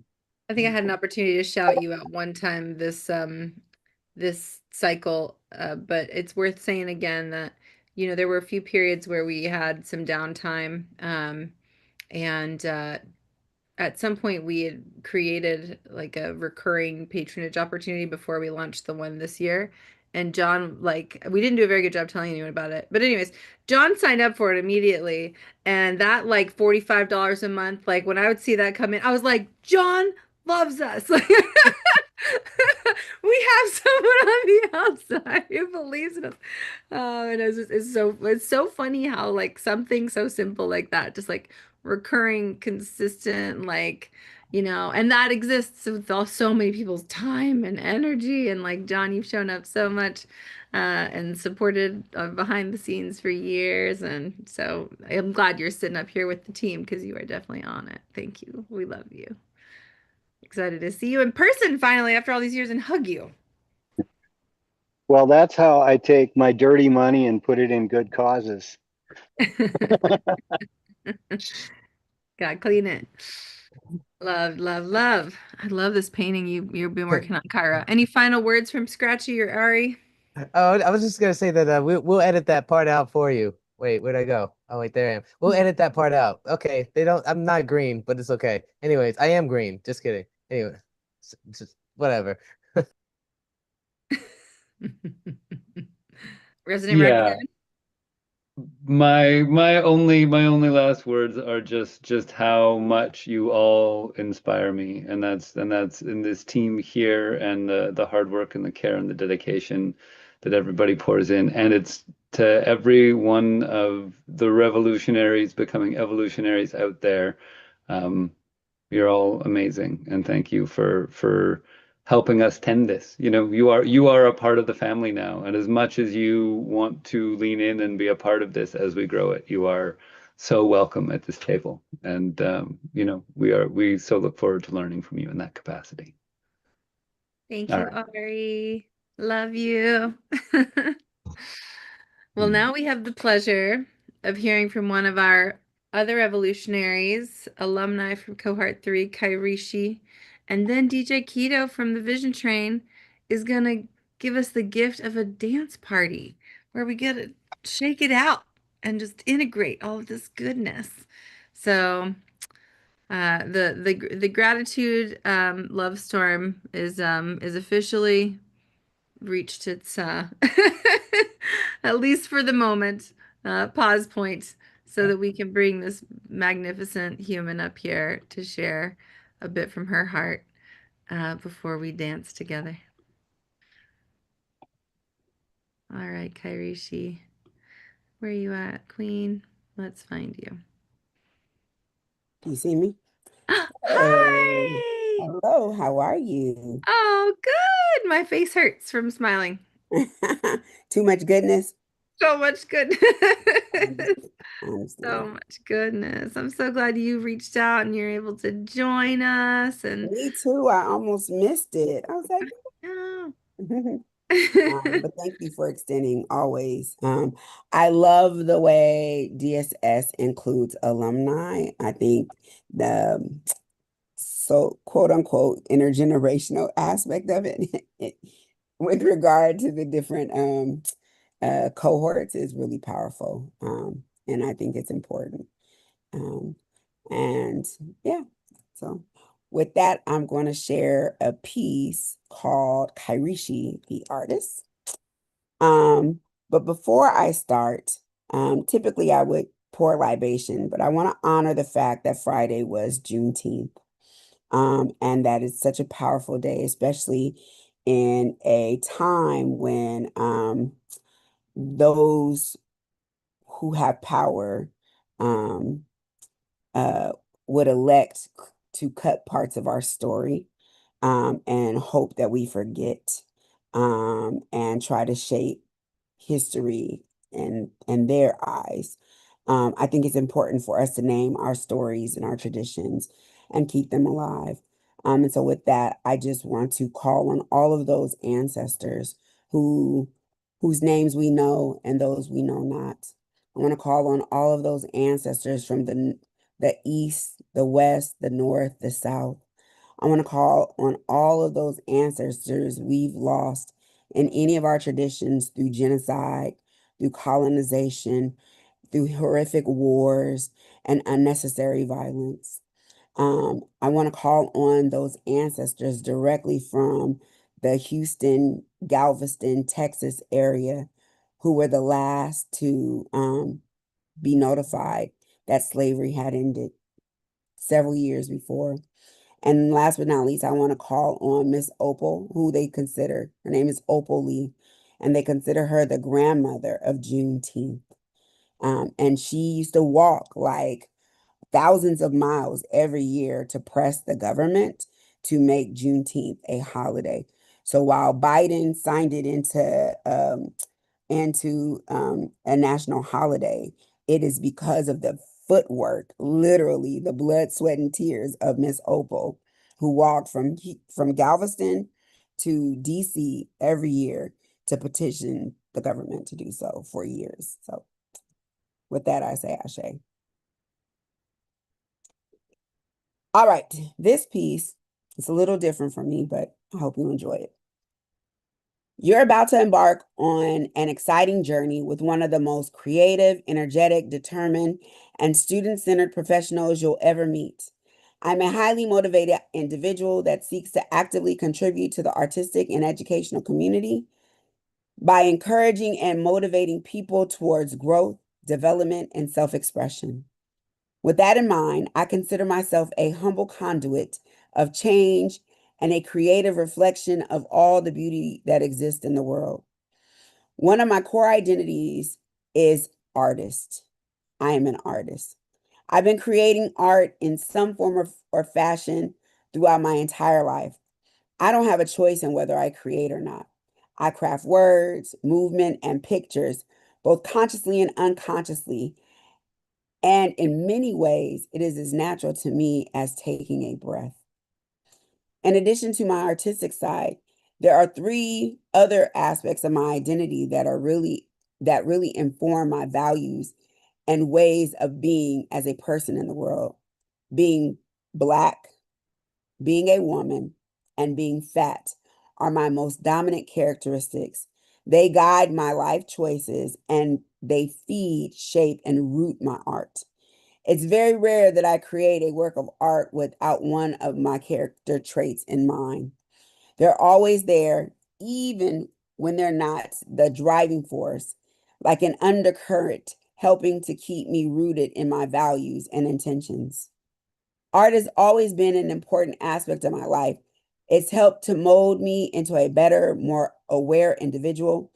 I think I had an opportunity to shout you out one time this cycle, but it's worth saying again that there were a few periods where we had some downtime, and at some point we had created like a recurring patronage opportunity before we launched the one this year. And John, like, we didn't do a very good job telling anyone about it. But anyways, John signed up for it immediately. And that like $45 a month, like when I would see that come in, I was like, John loves us. Like, we have someone on the outside who believes in us. And it's so funny how like something so simple like that, just like recurring, consistent, like, and that exists with so many people's time and energy. And like, John, you've shown up so much and supported behind the scenes for years. And so I'm glad you're sitting up here with the team because you are definitely on it. Thank you. We love you. Excited to see you in person finally after all these years and hug you. Well, that's how I take my dirty money and put it in good causes. Gotta clean it. Love, love, love. I love this painting you've been working on, Kyra. Any final words from Scratchy or Ari? Oh, I was just gonna say that we'll edit that part out for you. Wait, where'd I go? Oh, wait, there I am. We'll edit that part out. Okay, they don't. I'm not green, but it's okay. Anyways, I am green. Just kidding. Anyway, just whatever. Resident Yeah. Raccoon? My only last words are just how much you all inspire me, and that's in this team here, and the hard work and the care and the dedication that everybody pours in, and it's to every one of the revolutionaries becoming evolutionaries out there. You're all amazing, and thank you for helping us tend this. You are a part of the family now, and as much as you want to lean in and be a part of this as we grow it, you are so welcome at this table. And we so look forward to learning from you in that capacity. Thank All you, right. Ari. Love you. Well, Mm. now we have the pleasure of hearing from one of our other evolutionaries, alumni from Cohort 3, Kairishi, and then DJ Keto from the Vision Train is going to give us the gift of a dance party where we get to shake it out and just integrate all of this goodness. So, the gratitude love storm is officially reached its at least for the moment pause point so that we can bring this magnificent human up here to share a bit from her heart before we dance together. All right, Kairishi, where are you at, Queen? Let's find you. Do you see me? Hi! Hello, how are you? Oh, good. My face hurts from smiling. Too much goodness? So much goodness. I understand. So much goodness. I'm so glad you reached out and you're able to join us. And Me too. I almost missed it. I was like, yeah. but thank you for extending always. I love the way DSS includes alumni. I think the so quote unquote intergenerational aspect of it with regard to the different cohorts is really powerful. And I think it's important. And yeah, so with that, I'm going to share a piece called Kairishi, the artist. But before I start, typically I would pour libation, but I want to honor the fact that Friday was Juneteenth. And that is such a powerful day, especially in a time when those who have power uh, would elect to cut parts of our story and hope that we forget and try to shape history in their eyes. I think it's important for us to name our stories and our traditions and keep them alive. And so with that, I just want to call on all of those ancestors whose names we know and those we know not. I want to call on all of those ancestors from the east, the west, the north, the south. I want to call on all of those ancestors we've lost in any of our traditions through genocide, through colonization, through horrific wars and unnecessary violence. I want to call on those ancestors directly from the Houston, Galveston, Texas area who were the last to be notified that slavery had ended several years before. And last but not least, I want to call on Miss Opal, who they consider, her name is Opal Lee, and they consider her the grandmother of Juneteenth. And she used to walk like thousands of miles every year to press the government to make Juneteenth a holiday. So while Biden signed it into a national holiday, it is because of the footwork, literally the blood, sweat, and tears of Miss Opal, who walked from Galveston to DC every year to petition the government to do so for years. So with that, I say ashe. All right, this piece is a little different from me, but I hope you enjoy it. You're about to embark on an exciting journey with one of the most creative, energetic, determined, and student-centered professionals you'll ever meet. I'm a highly motivated individual that seeks to actively contribute to the artistic and educational community by encouraging and motivating people towards growth, development, and self-expression. With that in mind, I consider myself a humble conduit of change and a creative reflection of all the beauty that exists in the world. One of my core identities is artist. I am an artist. I've been creating art in some form or fashion throughout my entire life. I don't have a choice in whether I create or not. I craft words, movement, and pictures, both consciously and unconsciously. And in many ways, it is as natural to me as taking a breath. In addition to my artistic side, there are 3 other aspects of my identity that really inform my values and ways of being as a person in the world. Being Black, being a woman, and being fat are my most dominant characteristics. They guide my life choices and they feed, shape, and root my art. It's very rare that I create a work of art without one of my character traits in mind. They're always there, even when they're not the driving force, like an undercurrent helping to keep me rooted in my values and intentions. Art has always been an important aspect of my life. It's helped to mold me into a better, more aware individual,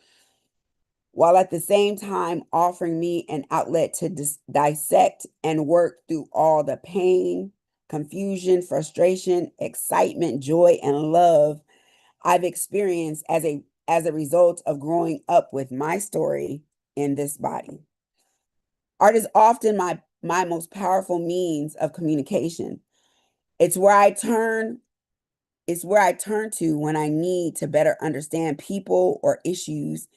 while at the same time offering me an outlet to dissect and work through all the pain, confusion, frustration, excitement, joy, and love I've experienced as a result of growing up with my story in this body. Art is often my most powerful means of communication. It's where I turn to when I need to better understand people or issues.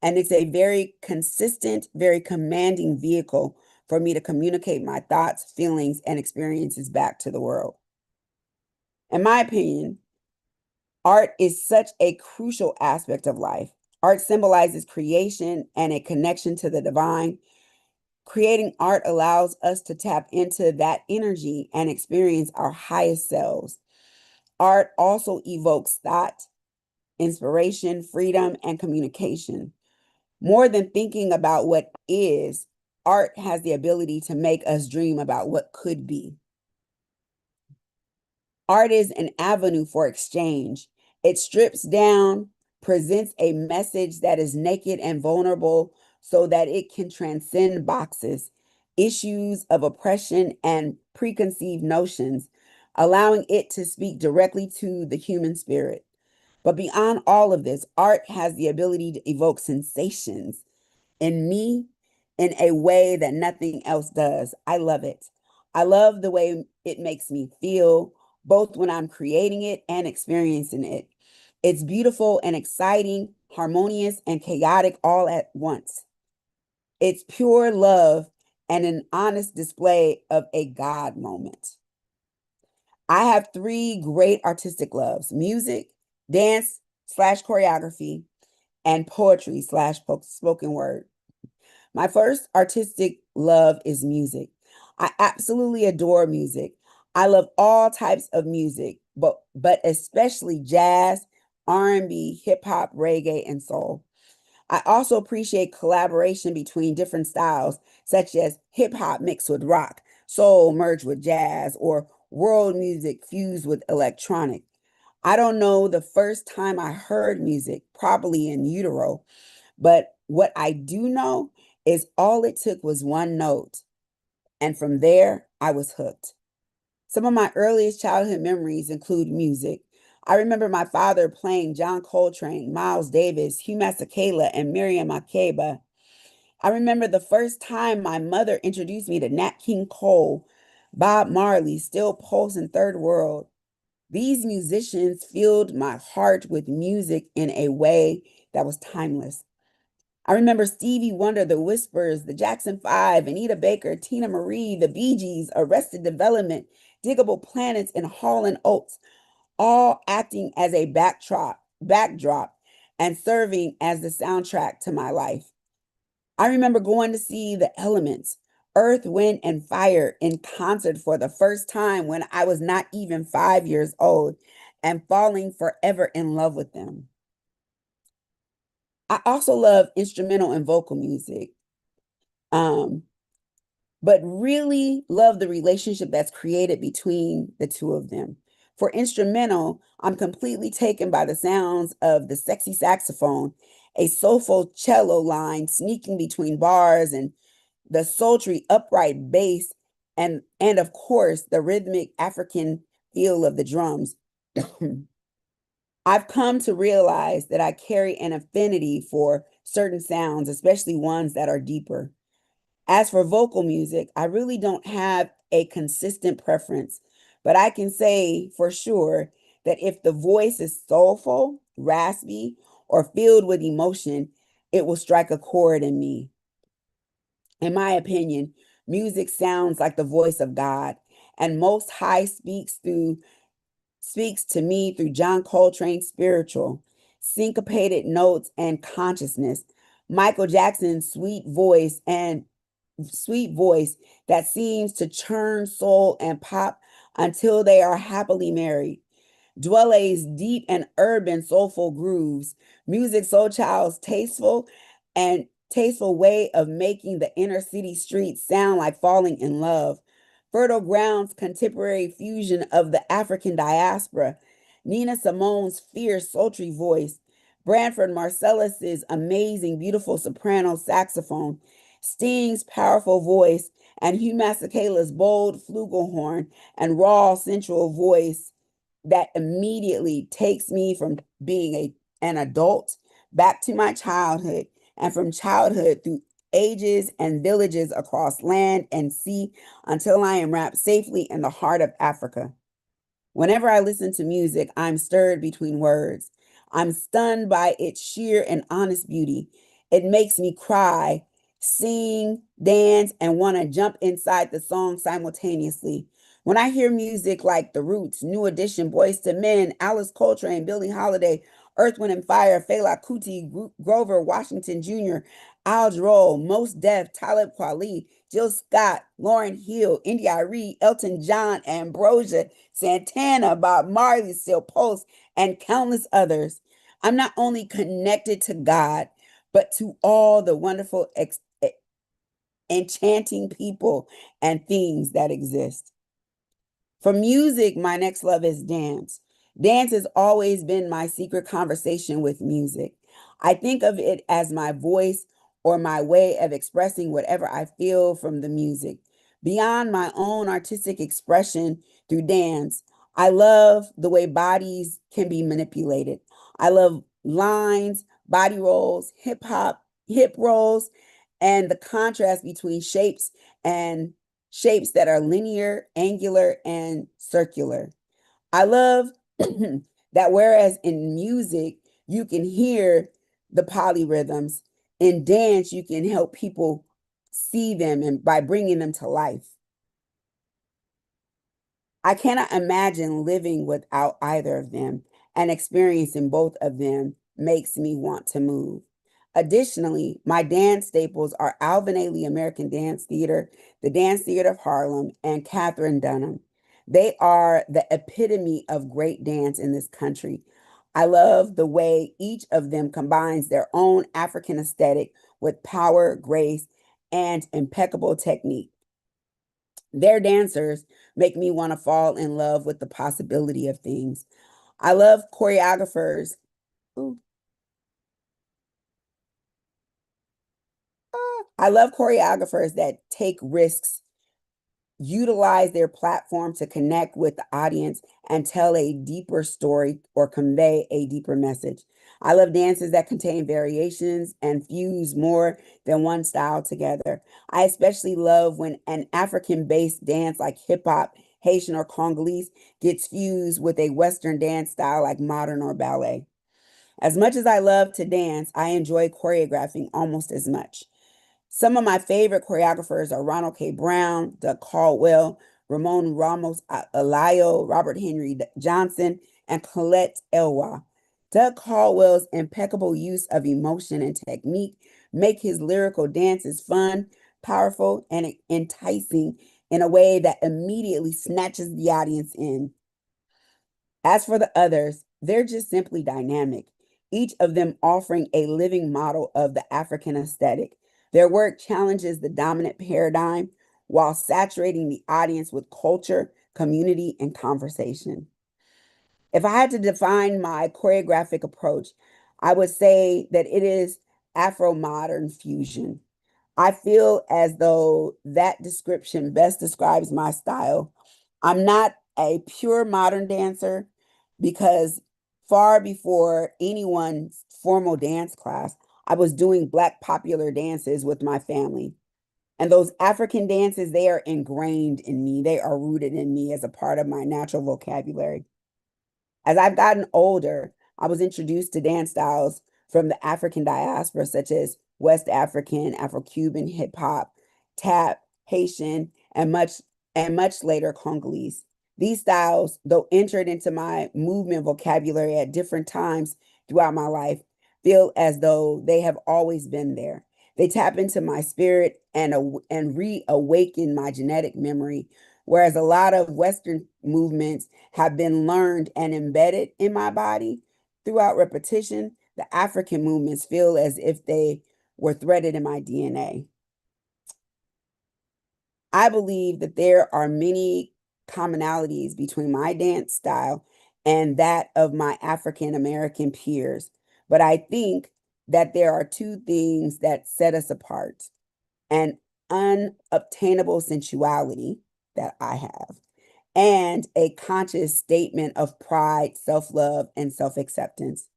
And it's a very consistent, very commanding vehicle for me to communicate my thoughts, feelings, and experiences back to the world. In my opinion, art is such a crucial aspect of life. Art symbolizes creation and a connection to the divine. Creating art allows us to tap into that energy and experience our highest selves. Art also evokes thought, inspiration, freedom, and communication. More than thinking about what is, art has the ability to make us dream about what could be. Art is an avenue for exchange. It strips down, presents a message that is naked and vulnerable so that it can transcend boxes, issues of oppression, and preconceived notions, allowing it to speak directly to the human spirit. But beyond all of this, art has the ability to evoke sensations in me in a way that nothing else does. I love it. I love the way it makes me feel, both when I'm creating it and experiencing it. It's beautiful and exciting, harmonious and chaotic all at once. It's pure love and an honest display of a God moment. I have 3 great artistic loves: music, dance / choreography, and poetry / spoken word. My first artistic love is music. I absolutely adore music. I love all types of music, but especially jazz, R&B, hip hop, reggae, and soul. I also appreciate collaboration between different styles, such as hip hop mixed with rock, soul merged with jazz, or world music fused with electronic. I don't know the first time I heard music, probably in utero, but what I do know is all it took was one note, and from there, I was hooked. Some of my earliest childhood memories include music. I remember my father playing John Coltrane, Miles Davis, Hugh Masekela, and Miriam Makeba. I remember the first time my mother introduced me to Nat King Cole, Bob Marley, Still Pulse, and Third World. These musicians filled my heart with music in a way that was timeless. I remember Stevie Wonder, The Whispers, the Jackson 5, Anita Baker, Tina Marie, the Bee Gees, Arrested Development, Diggable Planets, and Hall & Oates, all acting as a backdrop and serving as the soundtrack to my life. I remember going to see the Elements, Earth, Wind, and Fire in concert for the first time when I was not even 5 years old and falling forever in love with them. I also love instrumental and vocal music, but really love the relationship that's created between the two of them. For instrumental, I'm completely taken by the sounds of the sexy saxophone, a soulful cello line sneaking between bars, and the sultry upright bass, and of course the rhythmic African feel of the drums. I've come to realize that I carry an affinity for certain sounds, especially ones that are deeper. As for vocal music, I really don't have a consistent preference, but I can say for sure that if the voice is soulful, raspy, or filled with emotion, it will strike a chord in me. In my opinion, music sounds like the voice of God, and Most High speaks to me through John Coltrane's spiritual, syncopated notes and consciousness, Michael Jackson's sweet voice that seems to churn soul and pop until they are happily married. Dwelle's deep and urban soulful grooves, Music Soul Child's tasteful way of making the inner city streets sound like falling in love. Fertile Ground's contemporary fusion of the African diaspora, Nina Simone's fierce, sultry voice, Branford Marsalis' amazing, beautiful soprano saxophone, Sting's powerful voice, and Hugh Masekela's bold flugelhorn and raw, sensual voice that immediately takes me from being an adult back to my childhood, and from childhood through ages and villages across land and sea until I am wrapped safely in the heart of Africa. Whenever I listen to music, I'm stirred between words. I'm stunned by its sheer and honest beauty. It makes me cry, sing, dance, and want to jump inside the song simultaneously. When I hear music like The Roots, New Edition, Boyz II Men, Alice Coltrane, Billie Holiday, Earth, Wind and Fire, Fela Kuti, Grover Washington Jr., Al Jarreau, Mos Def, Talib Kweli, Jill Scott, Lauryn Hill, India.Arie, Elton John, Ambrosia, Santana, Bob Marley, Still Pulse, and countless others, I'm not only connected to God, but to all the wonderful, enchanting people and things that exist. For music, my next love is dance. Dance has always been my secret conversation with music. I think of it as my voice or my way of expressing whatever I feel from the music. Beyond my own artistic expression through dance, I love the way bodies can be manipulated. I love lines, body rolls, hip rolls, and the contrast between shapes that are linear, angular, and circular. I love that whereas in music, you can hear the polyrhythms, in dance, you can help people see them and by bringing them to life. I cannot imagine living without either of them, and experiencing both of them makes me want to move. Additionally, my dance staples are Alvin Ailey American Dance Theater, the Dance Theater of Harlem, and Katherine Dunham. They are the epitome of great dance in this country. I love the way each of them combines their own African aesthetic with power, grace, and impeccable technique. Their dancers make me want to fall in love with the possibility of things. I love choreographers. I love choreographers that take risks, utilize their platform to connect with the audience and tell a deeper story or convey a deeper message. I love dances that contain variations and fuse more than one style together. I especially love when an African-based dance like hip hop, Haitian, or Congolese gets fused with a Western dance style like modern or ballet. As much as I love to dance, I enjoy choreographing almost as much. Some of my favorite choreographers are Ronald K. Brown, Doug Caldwell, Ramon Ramos Alayo, Robert Henry Johnson, and Colette Elwa. Doug Caldwell's impeccable use of emotion and technique make his lyrical dances fun, powerful, and enticing in a way that immediately snatches the audience in. As for the others, they're just simply dynamic, each of them offering a living model of the African aesthetic. Their work challenges the dominant paradigm while saturating the audience with culture, community, and conversation. If I had to define my choreographic approach, I would say that it is Afro-modern fusion. I feel as though that description best describes my style. I'm not a pure modern dancer because far before anyone's formal dance class, I was doing Black popular dances with my family. And those African dances, they are ingrained in me. They are rooted in me as a part of my natural vocabulary. As I've gotten older, I was introduced to dance styles from the African diaspora, such as West African, Afro-Cuban hip hop, tap, Haitian, and much later Congolese. These styles, though entered into my movement vocabulary at different times throughout my life, feel as though they have always been there. They tap into my spirit and reawaken my genetic memory, whereas a lot of Western movements have been learned and embedded in my body throughout repetition. The African movements feel as if they were threaded in my DNA. I believe that there are many commonalities between my dance style and that of my African American peers, but I think that there are two things that set us apart: an unobtainable sensuality that I have, and a conscious statement of pride, self-love, and self-acceptance.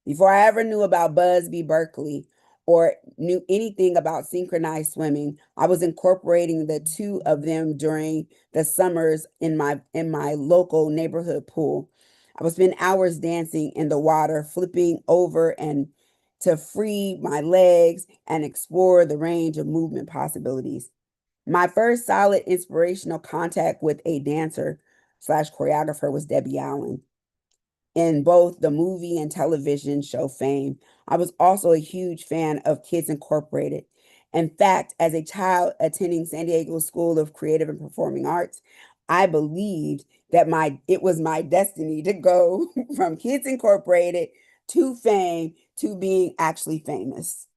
Before I ever knew about Busby Berkeley or knew anything about synchronized swimming, I was incorporating the two of them during the summers in my local neighborhood pool. I would spend hours dancing in the water, flipping over and to free my legs and explore the range of movement possibilities. My first solid inspirational contact with a dancer slash choreographer was Debbie Allen. In both the movie and television show Fame, I was also a huge fan of Kids Incorporated. In fact, as a child attending San Diego School of Creative and Performing Arts, I believed that it was my destiny to go from Kids Incorporated to Fame to being actually famous.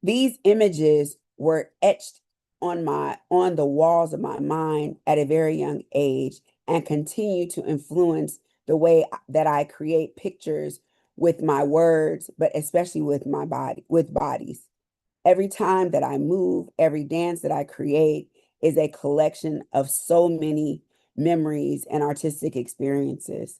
These images were etched on the walls of my mind at a very young age and continue to influence the way that I create pictures with my words, but especially with my bodies. Every time that I move, every dance that I create is a collection of so many memories and artistic experiences.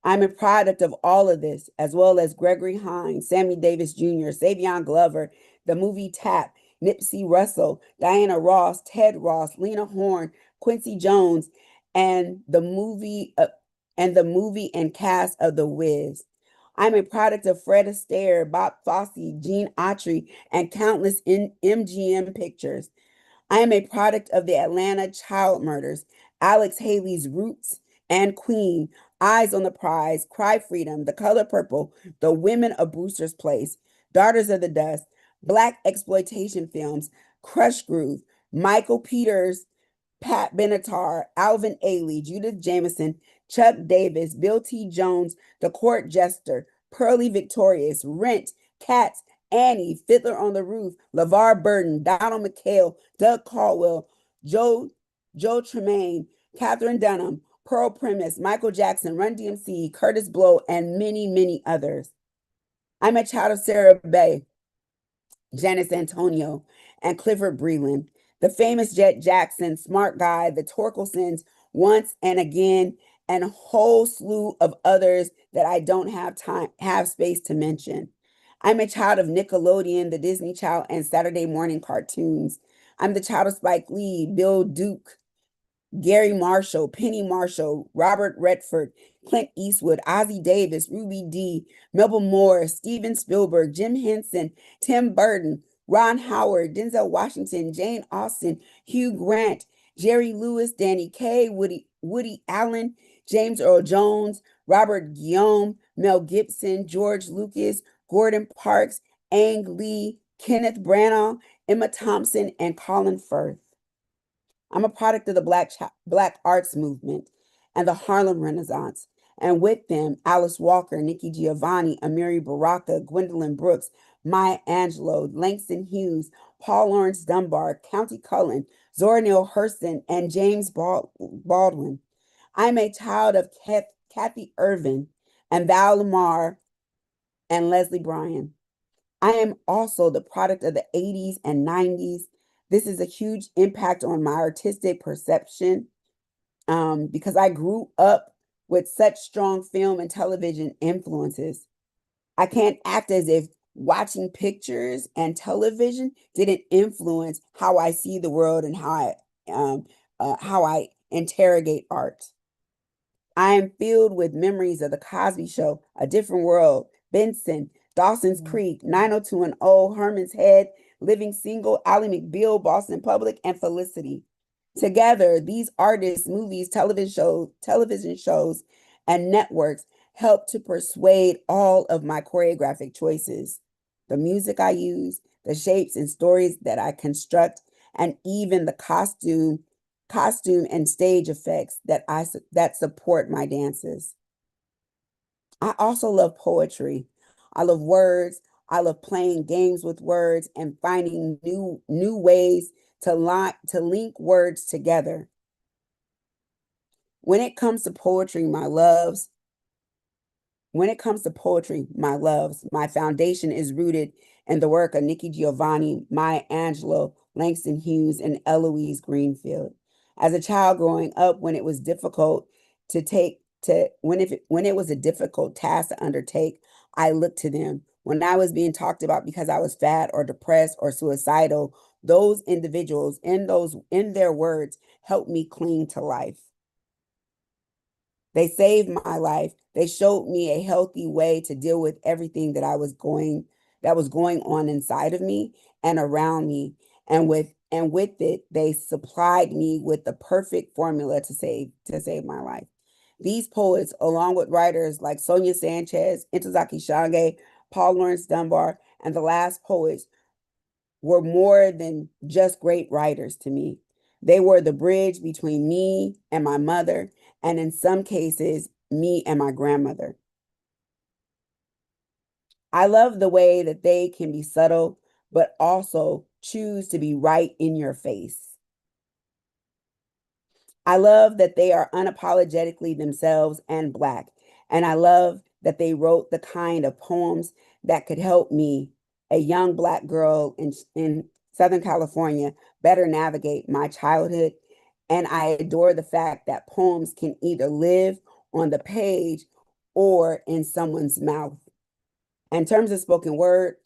I'm a product of all of this, as well as Gregory Hines, Sammy Davis Jr., Savion Glover, the movie Tap, Nipsey Russell, Diana Ross, Ted Ross, Lena Horne, Quincy Jones, and the movie and cast of The Wiz. I'm a product of Fred Astaire, Bob Fosse, Gene Autry, and countless MGM pictures. I am a product of the Atlanta child murders, Alex Haley's Roots and Queen, Eyes on the Prize, Cry Freedom, The Color Purple, The Women of Brewster's Place, Daughters of the Dust, Black exploitation films, Crush Groove, Michael Peters, Pat Benatar, Alvin Ailey, Judith Jameson, Chuck Davis, Bill T. Jones, The Court Jester, Pearly Victorious, Rent, Cats, Annie, Fiddler on the Roof, LeVar Burton, Donald McHale, Doug Caldwell, Joe Tremaine, Catherine Dunham, Pearl Primus, Michael Jackson, Run DMC, Curtis Blow, and many, many others. I'm a child of Sarah Bay, Janice Antonio, and Clifford Breland, the famous Jet Jackson, Smart Guy, the Torkelsons, Once and Again, and a whole slew of others that I don't have space to mention. I'm a child of Nickelodeon, the Disney Channel, and Saturday morning cartoons. I'm the child of Spike Lee, Bill Duke, Gary Marshall, Penny Marshall, Robert Redford, Clint Eastwood, Ozzie Davis, Ruby Dee, Melba Moore, Steven Spielberg, Jim Henson, Tim Burton, Ron Howard, Denzel Washington, Jane Austen, Hugh Grant, Jerry Lewis, Danny Kaye, Woody Allen, James Earl Jones, Robert Guillaume, Mel Gibson, George Lucas, Gordon Parks, Ang Lee, Kenneth Branagh, Emma Thompson, and Colin Firth. I'm a product of the Black arts movement and the Harlem Renaissance, and with them, Alice Walker, Nikki Giovanni, Amiri Baraka, Gwendolyn Brooks, Maya Angelou, Langston Hughes, Paul Laurence Dunbar, Countee Cullen, Zora Neale Hurston, and James Baldwin. I'm a child of Kathy Irvin and Val Lamar and Leslie Bryan. I am also the product of the 80s and 90s. This is a huge impact on my artistic perception because I grew up with such strong film and television influences. I can't act as if watching pictures and television didn't influence how I see the world and how I interrogate art. I am filled with memories of The Cosby Show, A Different World, Benson, Dawson's Creek, 90210, Herman's Head, Living Single, Ally McBeal, Boston Public, and Felicity. Together, these artists, movies, television shows, and networks help to persuade all of my choreographic choices, the music I use, the shapes and stories that I construct, and even the costume and stage effects that support my dances. I also love poetry. I love words. I love playing games with words and finding new ways to link words together. When it comes to poetry, my loves, my foundation is rooted in the work of Nikki Giovanni, Maya Angelou, Langston Hughes, and Eloise Greenfield. As a child growing up, when it was difficult when it was a difficult task to undertake, I looked to them. When I was being talked about because I was fat or depressed or suicidal, those individuals in their words helped me cling to life. They saved my life. They showed me a healthy way to deal with everything that was going on inside of me and around me. And with it, they supplied me with the perfect formula to save my life. These poets, along with writers like Sonia Sanchez, Ntozake Shange, Paul Laurence Dunbar, and the last poets, were more than just great writers to me. They were the bridge between me and my mother, and in some cases, me and my grandmother. I love the way that they can be subtle, but also choose to be right in your face. I love that they are unapologetically themselves and Black, and I love that they wrote the kind of poems that could help me, a young Black girl in Southern California, better navigate my childhood. And I adore the fact that poems can either live on the page or in someone's mouth. In terms of spoken word,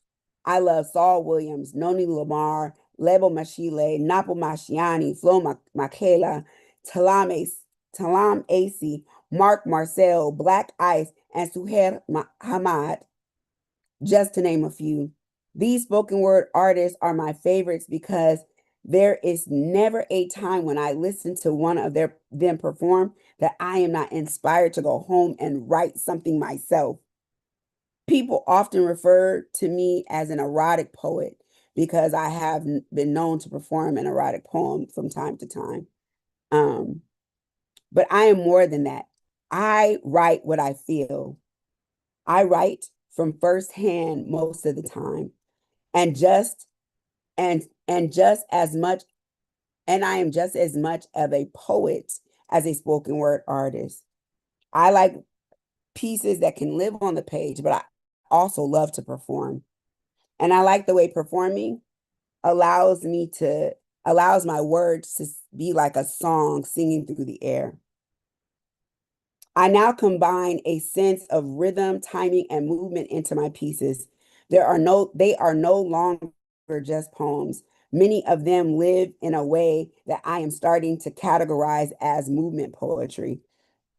I love Saul Williams, Noni Lamar, Lebo Mashile, Napo Mashiani, Flo Makela, Talam Asi, Mark Marcel, Black Ice, and Suhair Hamad, just to name a few. These spoken word artists are my favorites because there is never a time when I listen to one of them perform that I am not inspired to go home and write something myself. People often refer to me as an erotic poet because I have been known to perform an erotic poem from time to time. But I am more than that. I write what I feel. I write from firsthand most of the time. And I am just as much of a poet as a spoken word artist. I like pieces that can live on the page, but I also love to perform. And I like the way performing allows my words to be like a song singing through the air. I now combine a sense of rhythm, timing, and movement into my pieces. They are no longer just poems, Many of them live in a way that I am starting to categorize as movement poetry.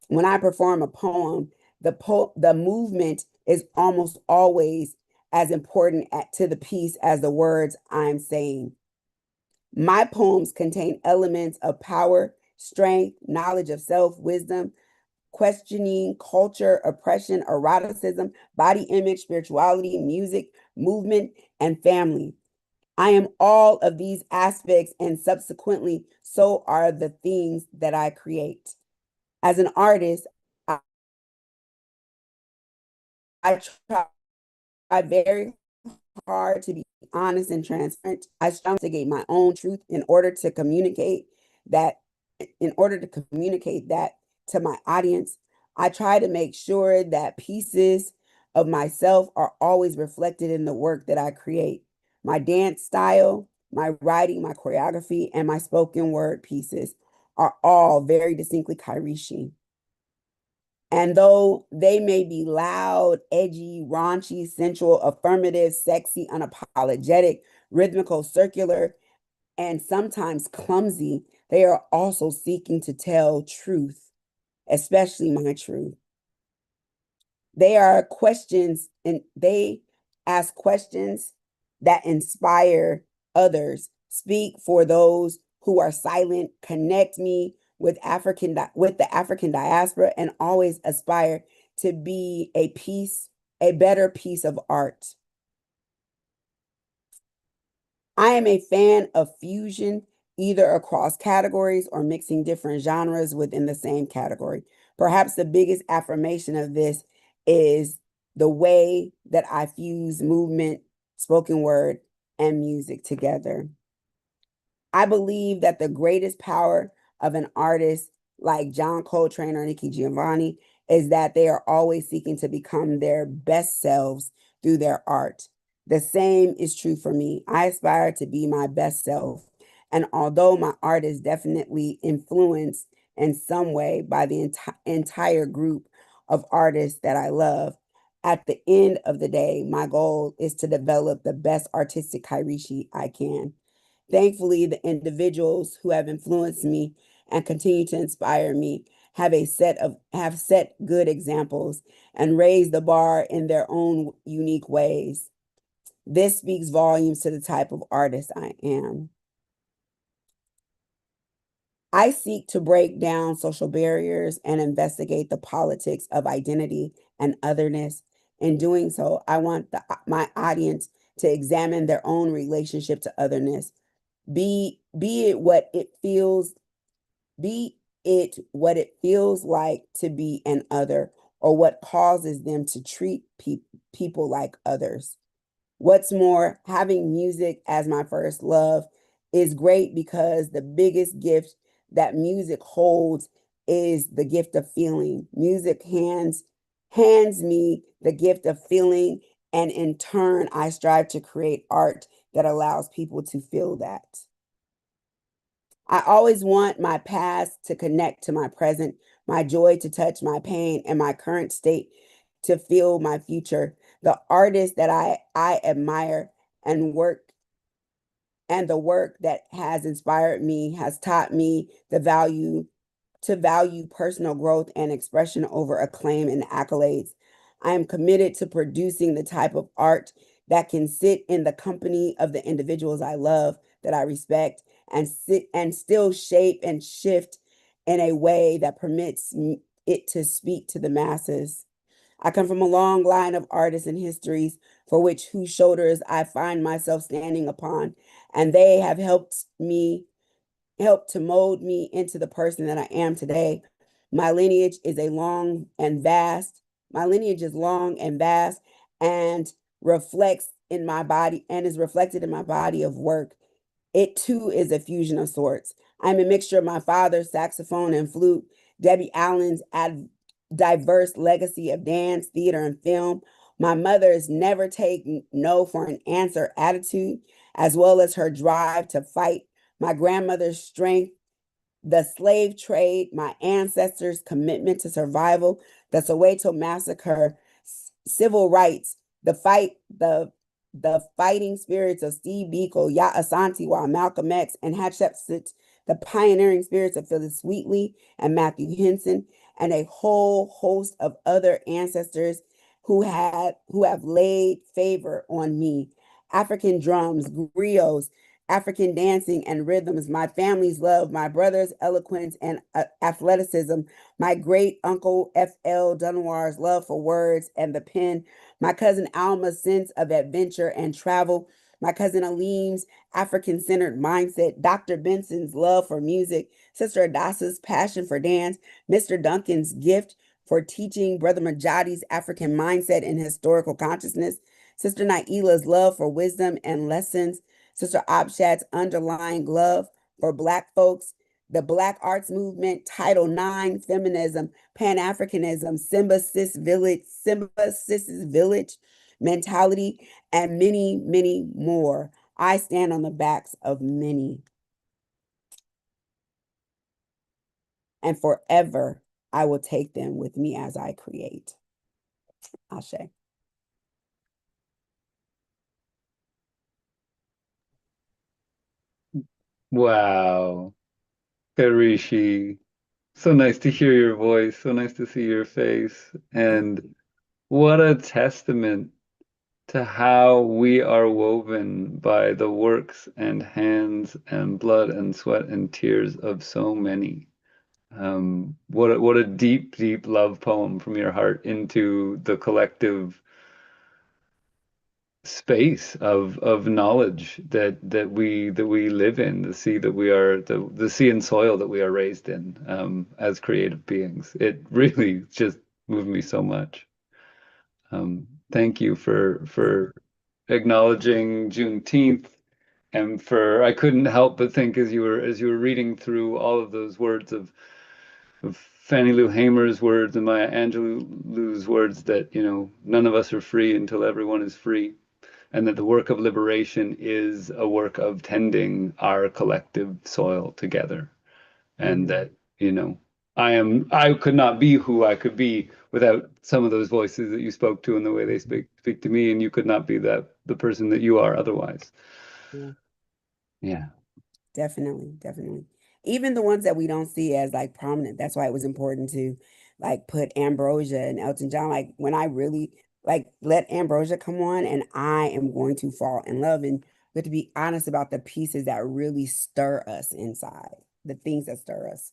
When I perform a poem, the movement is almost always as important to the piece as the words I'm saying. My poems contain elements of power, strength, knowledge of self, wisdom, questioning, culture, oppression, eroticism, body image, spirituality, music, movement, and family. I am all of these aspects, and subsequently, so are the things that I create. As an artist, I try very hard to be honest and transparent. I strive to get my own truth in order to communicate that to my audience. I try to make sure that pieces of myself are always reflected in the work that I create. My dance style, my writing, my choreography, and my spoken word pieces are all very distinctly Kairishi. And though they may be loud, edgy, raunchy, sensual, affirmative, sexy, unapologetic, rhythmical, circular, and sometimes clumsy, they are also seeking to tell truth, especially my truth. They are questions, and they ask questions that inspire others, speak for those who are silent, connect me with the African diaspora, and always aspire to be a better piece of art. I am a fan of fusion, either across categories or mixing different genres within the same category. Perhaps the biggest affirmation of this is the way that I fuse movement, spoken word, and music together. I believe that the greatest power of an artist like John Coltrane or Nikki Giovanni is that they are always seeking to become their best selves through their art. The same is true for me. I aspire to be my best self. And although my art is definitely influenced in some way by the entire group of artists that I love, at the end of the day, my goal is to develop the best artistic Kairishi I can. Thankfully, the individuals who have influenced me and continue to inspire me have set good examples and raised the bar in their own unique ways. This speaks volumes to the type of artist I am. I seek to break down social barriers and investigate the politics of identity and otherness. In doing so, I want my audience to examine their own relationship to otherness. Be it what it feels like to be an other, or what causes them to treat people like others. What's more, having music as my first love is great because the biggest gift that music holds is the gift of feeling. Music hands me the gift of feeling, and in turn, I strive to create art that allows people to feel that. I always want my past to connect to my present, my joy to touch my pain, and my current state to feel my future. The artist that I admire and the work that has inspired me has taught me to value personal growth and expression over acclaim and accolades. I am committed to producing the type of art that can sit in the company of the individuals I love, that I respect, and still shape and shift in a way that permits it to speak to the masses. I come from a long line of artists and histories whose shoulders I find myself standing upon, and they have helped to mold me into the person that I am today. My lineage is long and vast, and reflects in my body and is reflected in my body of work. It too is a fusion of sorts. I'm a mixture of my father's saxophone and flute, Debbie Allen's diverse legacy of dance, theater, and film, my mother's never take no for an answer attitude, as well as her drive to fight, my grandmother's strength, the slave trade, my ancestors' commitment to survival, the Soweto massacre, civil rights, the the fighting spirits of Steve Biko, Ya Asante, Malcolm X, and Hatshepsut, the pioneering spirits of Phyllis Wheatley and Matthew Henson, and a whole host of other ancestors who have laid favor on me. African drums, griots, African dancing and rhythms, my family's love, my brother's eloquence and athleticism, my great uncle F.L. Dunwar's love for words and the pen, my cousin Alma's sense of adventure and travel, my cousin Alim's African-centered mindset, Dr. Benson's love for music, Sister Adassa's passion for dance, Mr. Duncan's gift for teaching, Brother Majadi's African mindset and historical consciousness, Sister Naila's love for wisdom and lessons, Sister Abshad's underlying love for Black folks, the Black Arts Movement, Title IX, feminism, Pan-Africanism, Simba Sis Village mentality, and many, many more. I stand on the backs of many. And forever, I will take them with me as I create. Ashe. Wow. Karishi. So nice to hear your voice. So nice to see your face. And what a testament to how we are woven by the works and hands and blood and sweat and tears of so many. What a deep, deep love poem from your heart into the collective space of knowledge that we live in, the sea that we are, the sea and soil that we are raised in, as creative beings. It really just moved me so much. Thank you for acknowledging Juneteenth, and I couldn't help but think as you were reading through all of those words of Fannie Lou Hamer's words and Maya Angelou's words that, none of us are free until everyone is free, and that the work of liberation is a work of tending our collective soil together, and that, I could not be who I could be without some of those voices that you spoke to and the way they speak to me, and you could not be the person that you are otherwise. Yeah. Definitely. Even the ones that we don't see as like prominent. That's why it was important to like put Ambrosia and Elton John. Like when I really let Ambrosia come on, and I am going to fall in love. And we have to be honest about the pieces that really stir us inside, the things that stir us.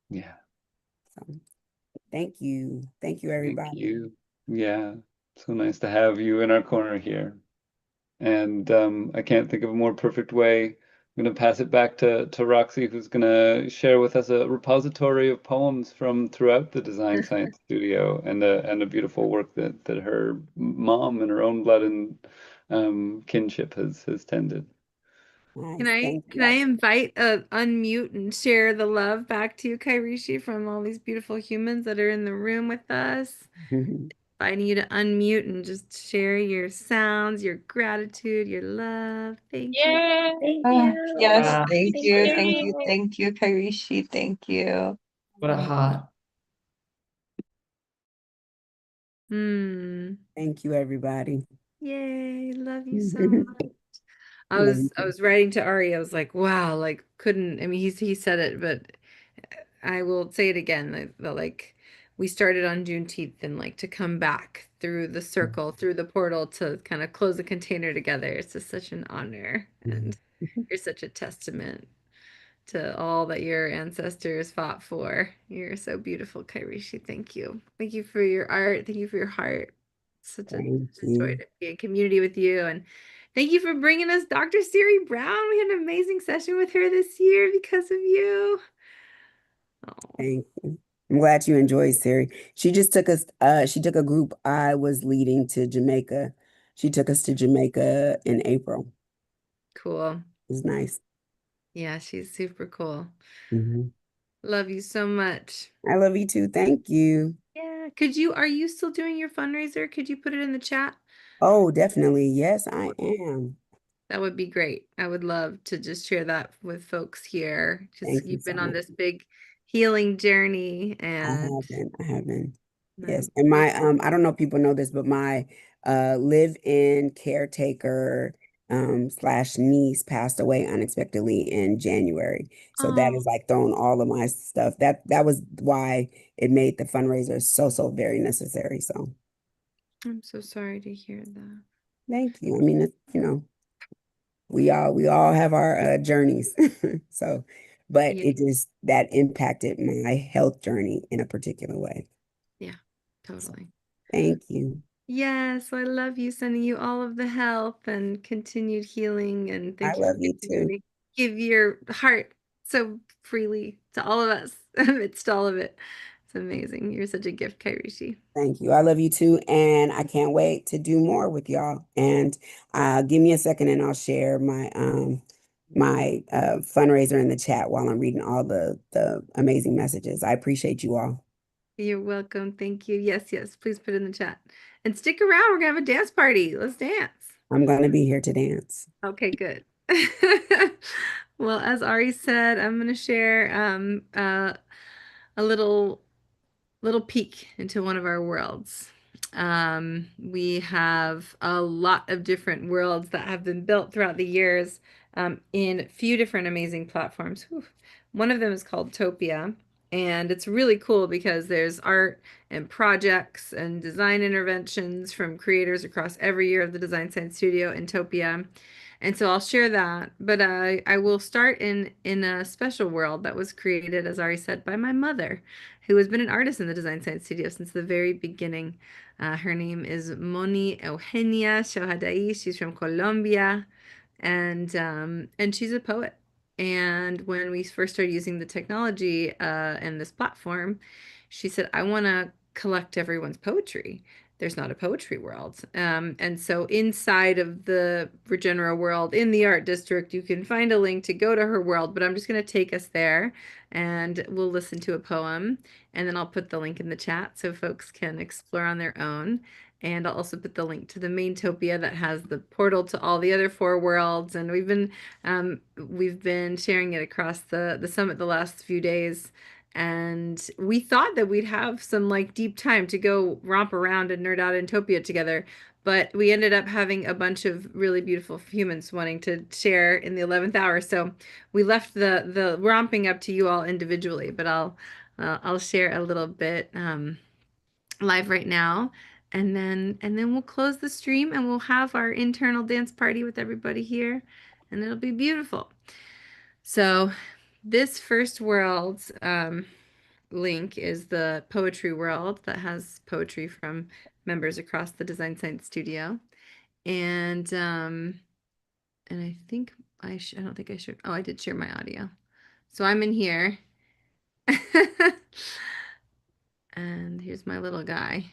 Yeah. So, thank you, everybody. Thank you. Yeah, so nice to have you in our corner here. And I can't think of a more perfect way. I'm going to pass it back to Roxy, who's going to share with us a repository of poems from throughout the Design Science Studio, and a beautiful work that her mom and her own blood and kinship has tended. Nice. Can I invite unmute and share the love back to you, Kairishi, from all these beautiful humans that are in the room with us? Inviting you to unmute and just share your sounds, your gratitude, your love. Thank you. Thank you. Yes, thank you, Kairishi. Thank you. What a heart. Thank you, everybody. Yay, love you so much. I was writing to Ari. I was like, wow, like couldn't, I mean, he said it, but I will say it again. Like we started on Juneteenth, and like to come back through the circle, through the portal to kind of close the container together. It's just such an honor, and you're such a testament to all that your ancestors fought for. You're so beautiful, Kairishi. Thank you. Thank you for your art. Thank you for your heart. Such a joy to be in community with you. And thank you for bringing us Dr. Siri Brown. We had an amazing session with her this year because of you. Thank you. I'm glad you enjoyed, Siri. She just took us, she took a group I was leading to Jamaica. She took us to Jamaica in April. Cool. It was nice. Yeah, she's super cool. Mm-hmm. Love you so much. I love you too. Thank you. Yeah. Are you still doing your fundraiser? Could you put it in the chat? Oh, definitely. Yes, I am. That would be great. I would love to just share that with folks here. Just you've been on this big healing journey, and I have been. Yes. And my I don't know if people know this, but my live-in caretaker slash niece passed away unexpectedly in January. So that is like throwing all of my stuff. That was why it made the fundraiser so very necessary. So I'm so sorry to hear that. thank you. I mean, you know, we all have our journeys. So, but Yeah. it just that impacted my health journey in a particular way. Yeah, totally. Thank you. Yes, I love you. Sending you all of the help and continued healing. And I thank you love for you continuing too. to give your heart so freely to all of us amidst all of it. It's amazing. You're such a gift, Kairishi. Thank you. I love you too. And I can't wait to do more with y'all. And give me a second and I'll share my fundraiser in the chat while I'm reading all the amazing messages. I appreciate you all. You're welcome. Thank you. Yes, yes. Please put it in the chat. And stick around. We're gonna have a dance party. Let's dance. I'm going to be here to dance. Okay, good. Well, as Ari said, I'm gonna share a little peek into one of our worlds. We have a lot of different worlds that have been built throughout the years in a few different amazing platforms. Whew. One of them is called Topia, and it's really cool because there's art and projects and design interventions from creators across every year of the Design Science Studio in Topia. And so I'll share that, but I will start in a special world that was created, as Ari said, by my mother, who has been an artist in the Design Science Studio since the very beginning. Her name is Moni Eugenia Shohadai. She's from Colombia, and she's a poet. And when we first started using the technology and this platform, she said, "I want to collect everyone's poetry. There's not a poetry world." And so inside of the Regenera world in the art district, you can find a link to go to her world, but I'm just going to take us there and we'll listen to a poem, and then I'll put the link in the chat so folks can explore on their own. And I'll also put the link to the main Topia that has the portal to all the other 4 worlds. And we've been sharing it across the summit the last few days. And we thought that we'd have some like deep time to go romp around and nerd out in Topia together, but we ended up having a bunch of really beautiful humans wanting to share in the 11th hour. So we left the romping up to you all individually, but I'll share a little bit live right now, and then we'll close the stream and we'll have our internal dance party with everybody here, and it'll be beautiful. So this first world link is the poetry world that has poetry from members across the Design Science Studio. And I think I don't think I should. Oh, I did share my audio. So I'm in here. And here's my little guy.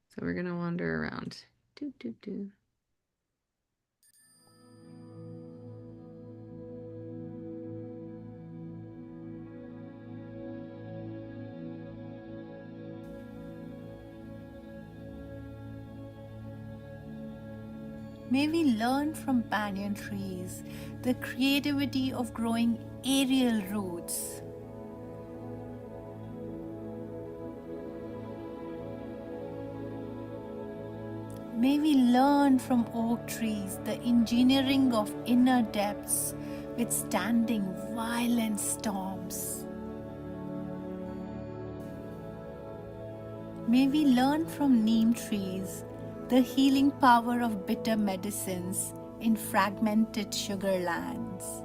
So we're gonna wander around. Doo, doo, doo. May we learn from banyan trees the creativity of growing aerial roots. May we learn from oak trees the engineering of inner depths withstanding violent storms. May we learn from neem trees the healing power of bitter medicines in fragmented sugar lands.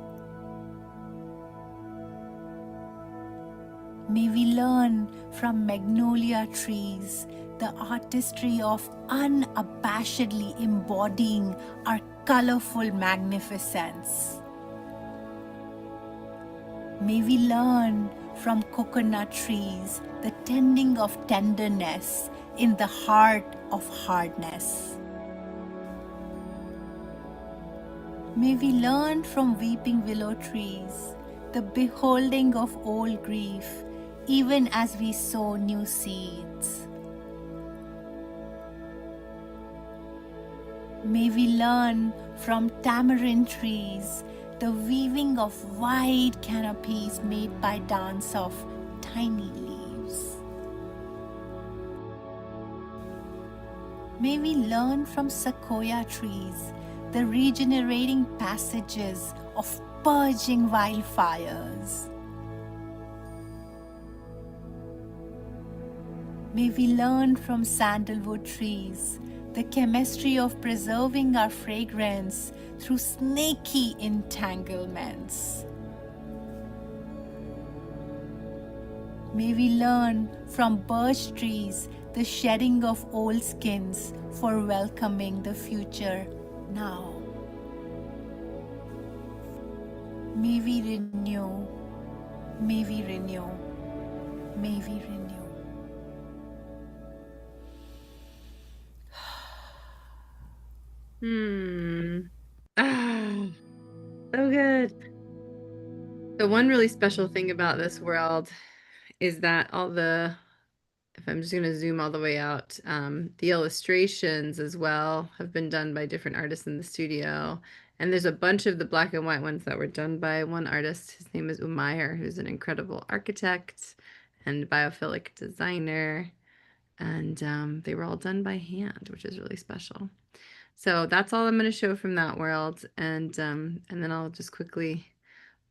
May we learn from magnolia trees the artistry of unabashedly embodying our colorful magnificence. May we learn from coconut trees the tending of tenderness in the heart of hardness. May we learn from weeping willow trees the beholding of old grief, even as we sow new seeds. May we learn from tamarind trees the weaving of wide canopies made by dance of tiny leaves. May we learn from sequoia trees the regenerating passages of purging wildfires. May we learn from sandalwood trees the chemistry of preserving our fragrance through snaky entanglements. May we learn from birch trees the shedding of old skins for welcoming the future now. May we renew, may we renew, may we renew. Ah, so good. The one really special thing about this world is that if I'm just going to zoom all the way out, the illustrations as well have been done by different artists in the studio. And there's a bunch of the black and white ones that were done by one artist. His name is Umayer, who's an incredible architect and biophilic designer. And they were all done by hand, which is really special. So that's all I'm going to show from that world. And then I'll just quickly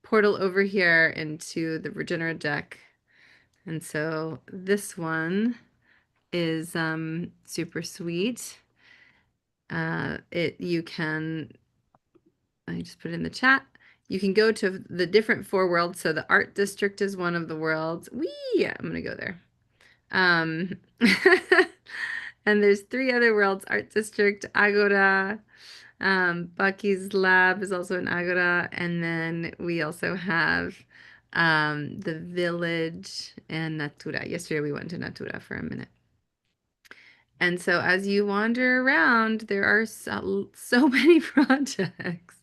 portal over here into the regenerative deck. And so this one is super sweet. You can, I just put it in the chat. You can go to the different 4 worlds. So the art district is one of the worlds. Yeah, I'm gonna go there. And there's 3 other worlds: art district, agora. Bucky's lab is also an agora, and then we also have the village and Natura. Yesterday we went to Natura for a minute. And so as you wander around, there are so many projects.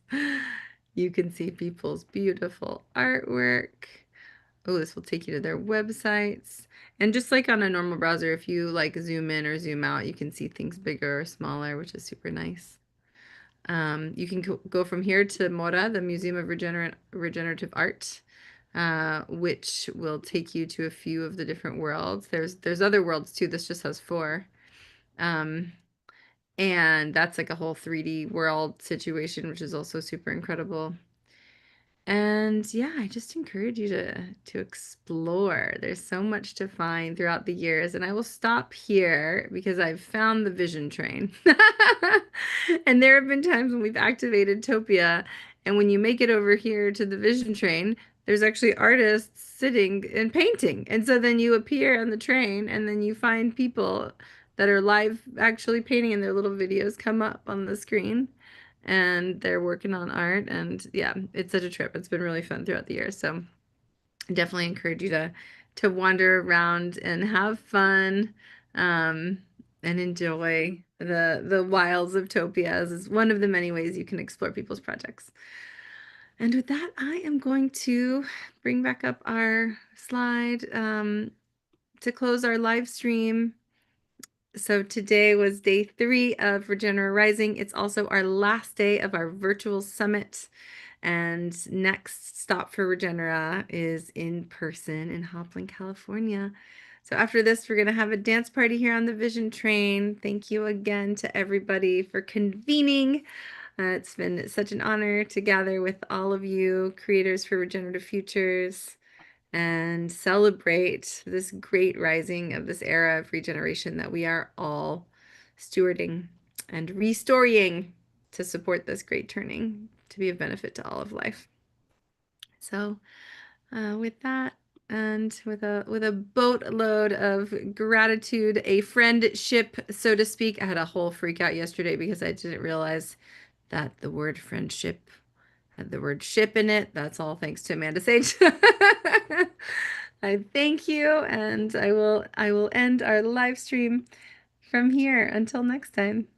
You can see people's beautiful artwork. Oh, this will take you to their websites. And just like on a normal browser, if you like zoom in or zoom out, you can see things bigger or smaller, which is super nice. You can go from here to Mora, the Museum of Regenerative Art, which will take you to a few of the different worlds. There's other worlds too. This just has 4. And that's like a whole 3D world situation, which is also super incredible. And yeah, I just encourage you to explore. There's so much to find throughout the years, and I will stop here because I've found the vision train. And there have been times when we've activated Topia, and when you make it over here to the vision train, there's actually artists sitting and painting. And so then you appear on the train, and then you find people that are live actually painting, and their little videos come up on the screen. And they're working on art, and yeah, it's such a trip. It's been really fun throughout the year. So I definitely encourage you to wander around and have fun, and enjoy the wilds of Topia, as is one of the many ways you can explore people's projects. And with that, I am going to bring back up our slide to close our live stream. So today was day 3 of Regenera Rising. It's also our last day of our virtual summit. And next stop for Regenera is in person in Hopland, California. So after this, we're going to have a dance party here on the Vision Train. Thank you again to everybody for convening. It's been such an honor to gather with all of you, creators for Regenerative Futures, and celebrate this great rising of this era of regeneration that we are all stewarding and restoring to support this great turning to be of benefit to all of life. So with that, and with a boatload of gratitude, a friendship, so to speak. I had a whole freak out yesterday because I didn't realize that the word friendship had the word ship in it. That's all thanks to Amanda Sage. I thank you, and I will end our live stream from here. Until next time.